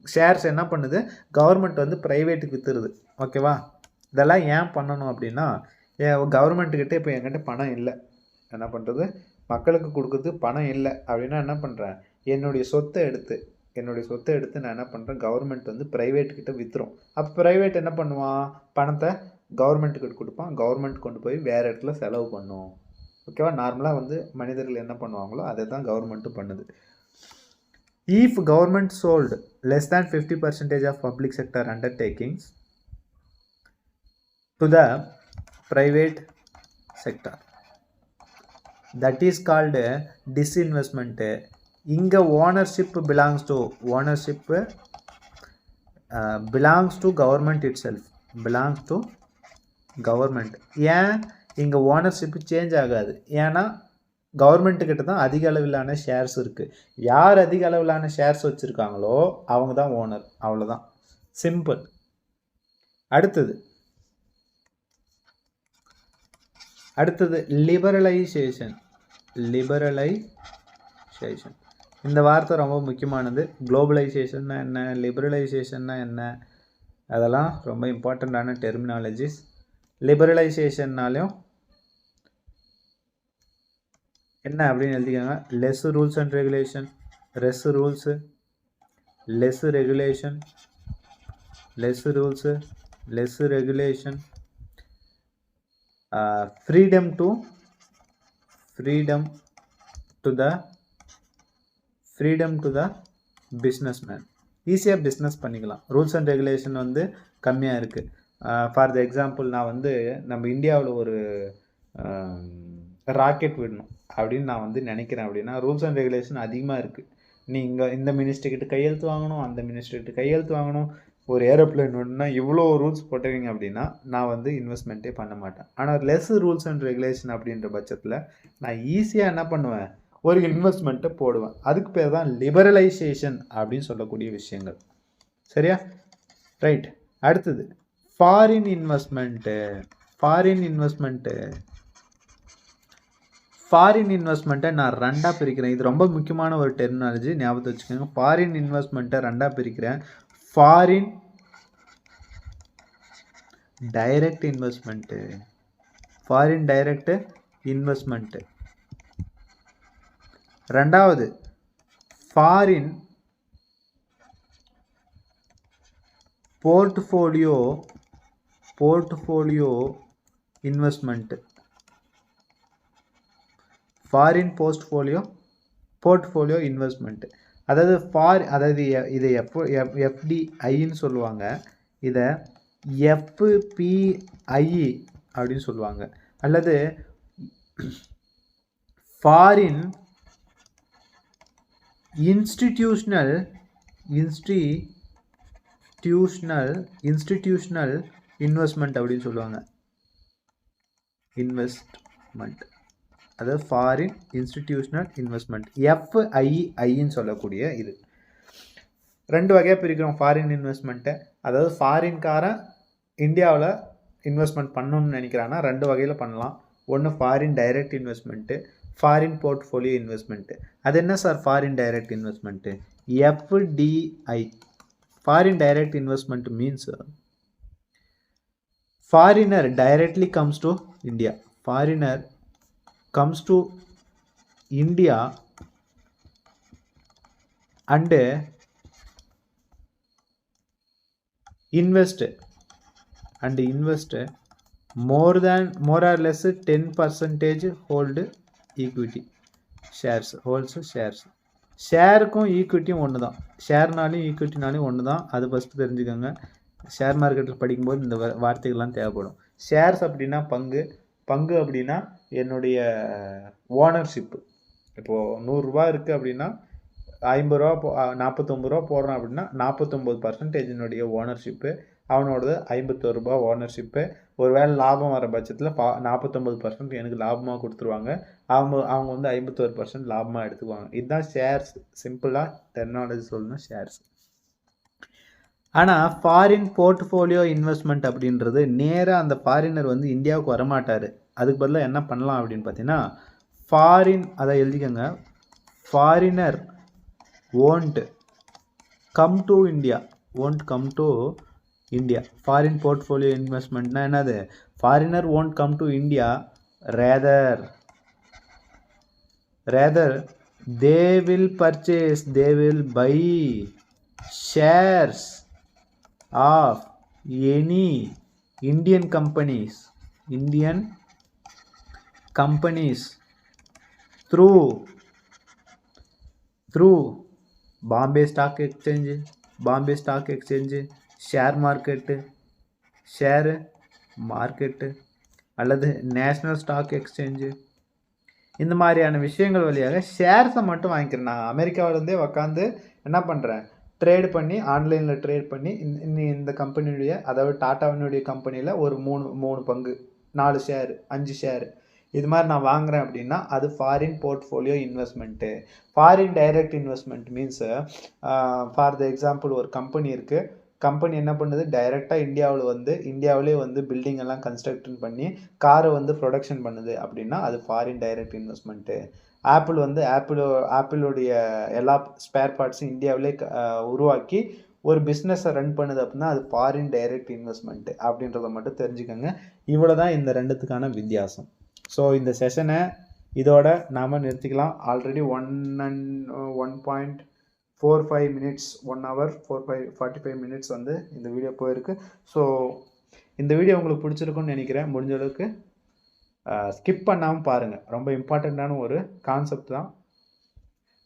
ஷேர்ஸ் என்ன பண்ணுது? கவர்மெண்ட் வந்து ப்ரைவேட்டுக்கு விற்றுருது. ஓகேவா? இதெல்லாம் ஏன் பண்ணணும் அப்படின்னா, கவர்மெண்ட்டுக்கிட்ட இப்போ என்கிட்ட பணம் இல்லை, என்ன பண்ணுறது? மக்களுக்கு கொடுக்குறது பணம் இல்லை அப்படின்னா என்ன பண்ணுறேன்? என்னுடைய சொத்தை எடுத்து நான் என்ன பண்ணுறேன்? கவர்மெண்ட் வந்து ப்ரைவேட்டுக்கிட்ட விற்றுரும். அப்போ ப்ரைவேட் என்ன பண்ணுவான்? பணத்தை கவர்மெண்ட்டுக்கிட்ட கொடுப்பான். கவர்மெண்ட் கொண்டு போய் வேறு இடத்துல செலவு பண்ணும். ஓகேவா? நார்மலாக வந்து மனிதர்கள் என்ன பண்ணுவாங்களோ அதை தான் கவர்மெண்ட்டும் பண்ணுது. If government sold less than 50% of public sector undertakings to the private sector, that is called disinvestment. இங்க ownership belongs to government itself, belongs to government. ஏன் இங்க ownership சேஞ்ச் ஆகாது? ஏன்னா கவர்மெண்ட் கிட்ட தான் அதிக அளவிலான ஷேர்ஸ் இருக்குது. யார் அதிக அளவிலான ஷேர்ஸ் வச்சுருக்காங்களோ அவங்க தான் ஓனர், அவ்வளோதான், சிம்பிள். அடுத்தது லிபரலைசேஷன். இந்த வார்த்தை ரொம்ப முக்கியமானது. குளோபலைசேஷன்னா என்ன, லிபரலைசேஷன்னா என்ன, அதெல்லாம் ரொம்ப இம்பார்ட்டண்ட்டான டெர்மினாலஜிஸ். லிபரலைசேஷன்னாலையும் என்ன அப்படின்னு எழுதிக்காங்க. Less rules and regulation, less regulation, freedom to the businessman. ஈஸியாக பிஸ்னஸ் பண்ணிக்கலாம். ரூல்ஸ் அண்ட் ரெகுலேஷன் வந்து கம்மியாக இருக்குது. ஃபார் த எக்ஸாம்பிள், நான் வந்து நம்ம இந்தியாவில் ஒரு ராக்கெட் விடணும் அப்படின்னு நான் வந்து நினைக்கிறேன் அப்படின்னா ரூல்ஸ் அண்ட் ரெகுலேஷன் அதிகமாக இருக்குது. நீங்கள் இந்த மினிஸ்டர்கிட்ட கையெழுத்து வாங்கணும், அந்த மினிஸ்டர்கிட்ட கையெழுத்து வாங்கணும். ஒரு ஏரோப்ளேன் ஒன்றுனா இவ்வளோ ரூல்ஸ் போட்டுருவீங்க அப்படின்னா நான் வந்து இன்வெஸ்ட்மெண்ட்டே பண்ண மாட்டேன். ஆனால் லெஸ் ரூல்ஸ் அண்ட் ரெகுலேஷன் அப்படின்ற பட்சத்தில் நான் ஈஸியாக என்ன பண்ணுவேன், ஒரு இன்வெஸ்ட்மெண்ட்டை போடுவேன். அதுக்கு பேர் தான் லிபரலைசேஷன் அப்படின்னு சொல்லக்கூடிய விஷயங்கள். சரியா? ரைட். அடுத்தது ஃபாரின் இன்வெஸ்ட்மெண்ட்டு. ஃபாரின் இன்வெஸ்ட்மெண்ட்டை நான் ரெண்டாக பிரிக்கிறேன். இது ரொம்ப முக்கியமான ஒரு டெர்மினாலஜி, ஞாபகத்தை வச்சுக்கோங்க. ஃபாரின் இன்வெஸ்ட்மெண்ட்டை ரெண்டாக பிரிக்கிறேன். ஃபாரின் டைரக்ட் இன்வெஸ்ட்மெண்ட்டு, ரெண்டாவது foreign portfolio investment. Foreign portfolio investment, அதாவது இதை எஃப்டிஐன்னு சொல்லுவாங்க, இதை எஃப்பிஐ அப்படின்னு சொல்லுவாங்க. அல்லது ஃபாரின் இன்ஸ்டிடியூஷனல் இன்வெஸ்ட்மெண்ட் அப்படின்னு சொல்லுவாங்க. அதாவது ஃபாரின் இன்ஸ்டிடியூஷனல் இன்வெஸ்ட்மெண்ட், எஃப்ஐஐன்னு சொல்லக்கூடிய இது. ரெண்டு வகையாக பிரிக்கிறோம் ஃபாரின் இன்வெஸ்ட்மெண்ட்டை. அதாவது ஃபாரின்காரன் இந்தியாவில் இன்வெஸ்ட்மெண்ட் பண்ணணும்னு நினைக்கிறான்னா ரெண்டு வகையில் பண்ணலாம். ஒன்று foreign direct investment, foreign portfolio investment. அது என்ன sir foreign direct investment? FDI. Foreign direct investment means foreigner directly comes to India. Foreigner comes to India and invest more or less 10% hold equity shares, holds shares. ஷேருக்கும் ஈக்விட்டியும் ஒன்று தான், ஷேர்னாலையும் ஈக்விட்டினாலையும் ஒன்று தான். அது ஃபஸ்ட்டு தெரிஞ்சுக்கோங்க. ஷேர் மார்க்கெட்டில் படிக்கும்போது இந்த வார்த்தைகள்லாம் தேவைப்படும். ஷேர்ஸ் அப்படின்னா பங்கு அப்படின்னா என்னுடைய ஓனர்ஷிப்பு. இப்போது 100 ரூபா இருக்குது அப்படின்னா 50 ரூபா 49 ரூபா போடுறான் அப்படின்னா 49% என்னுடைய ஓனர்ஷிப்பு. அவனோடது 51 ரூபா ஓனர்ஷிப்பு. ஒரு வேளை லாபம் வர பட்சத்தில் 49% எனக்கு லாபமாக கொடுத்துருவாங்க. அவங்க வந்து 51% லாபமாக எடுத்துக்குவாங்க. இதுதான் ஷேர்ஸ். சிம்பிளாக டெர்மினாலஜி சொல்லணும், ஷேர்ஸ். ஆனால் ஃபாரின் போர்ட்ஃபோலியோ இன்வெஸ்ட்மெண்ட் அப்படின்றது நேராக அந்த ஃபாரினர் வந்து இந்தியாவுக்கு வரமாட்டார். அதுக்கு பதிலாக என்ன பண்ணலாம் அப்படின்னு பார்த்தீங்கன்னா, அதை எழுதிக்கோங்க, foreigner won't come to India. Foreign portfolio இன்வெஸ்ட்மெண்ட்னா என்னது? Foreigner won't come to India, rather they will buy shares of any Indian companies through Bombay Stock Exchange, share market அல்லது நேஷ்னல் ஸ்டாக் எக்ஸ்சேஞ்சு, இந்த மாதிரியான விஷயங்கள் வழியாக ஷேர்ஸை மட்டும் வாங்கிக்கிறேன். நான் அமெரிக்காவிலேருந்தே உக்காந்து என்ன பண்ணுறேன், ட்ரேட் பண்ணி ஆன்லைனில் ட்ரேட் பண்ணி இந்த கம்பெனியுடைய, அதாவது டாட்டாவினுடைய கம்பெனியில் ஒரு 3 பங்கு, 4 ஷேர், 5 ஷேர் இது மாதிரி நான் வாங்குறேன் அப்படின்னா அது foreign portfolio investment. Foreign direct investment means for the example ஒரு கம்பெனி இருக்குது. கம்பெனி என்ன பண்ணுது, டைரெக்டாக இந்தியாவிலே வந்து பில்டிங் எல்லாம் கன்ஸ்ட்ரக்ஷன் பண்ணி காரை வந்து ப்ரொடக்ஷன் பண்ணுது அப்படின்னா அது ஃபாரின் டைரக்ட் இன்வெஸ்ட்மெண்ட்டு. ஆப்பிளுடைய எல்லா ஸ்பேர் பார்ட்ஸும் இந்தியாவிலே உருவாக்கி ஒரு பிஸ்னஸை ரன் பண்ணுது அப்படின்னா அது ஃபாரின் டைரக்ட் இன்வெஸ்ட்மெண்ட்டு அப்படின்றத மட்டும் தெரிஞ்சுக்கோங்க. இவ்வளோ தான் இந்த ரெண்டுத்துக்கான வித்தியாசம். ஸோ இந்த செஷனை இதோட நாம் நிறுத்திக்கலாம். ஆல்ரெடி 1.45 மினிட்ஸ், 1 hour 45 மினிட்ஸ் வந்து இந்த வீடியோ போயிருக்கு. ஸோ இந்த வீடியோ உங்களுக்கு பிடிச்சிருக்குன்னு நினைக்கிறேன். முடிஞ்ச அளவுக்கு ஸ்கிப் பண்ணாமல் பாருங்கள். ரொம்ப இம்பார்ட்டண்ட்டான ஒரு கான்செப்ட் தான்.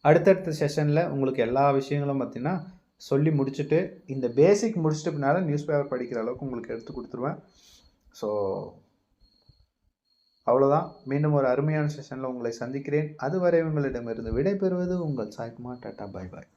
அடுத்தடுத்த செஷனில் உங்களுக்கு எல்லா விஷயங்களும் பார்த்திங்கன்னா சொல்லி முடிச்சுட்டு, இந்த பேசிக் முடிச்சுட்டு பின்னால் நியூஸ் பேப்பர் படிக்கிற அளவுக்கு உங்களுக்கு எடுத்து கொடுத்துருவேன். ஸோ அவ்வளோதான். மீண்டும் ஒரு அருமையான செஷனில் உங்களை சந்திக்கிறேன். அதுவரை உங்களிடமிருந்து விடைபெறுவது உங்கள் சாய்குமார். Tata, bye bye.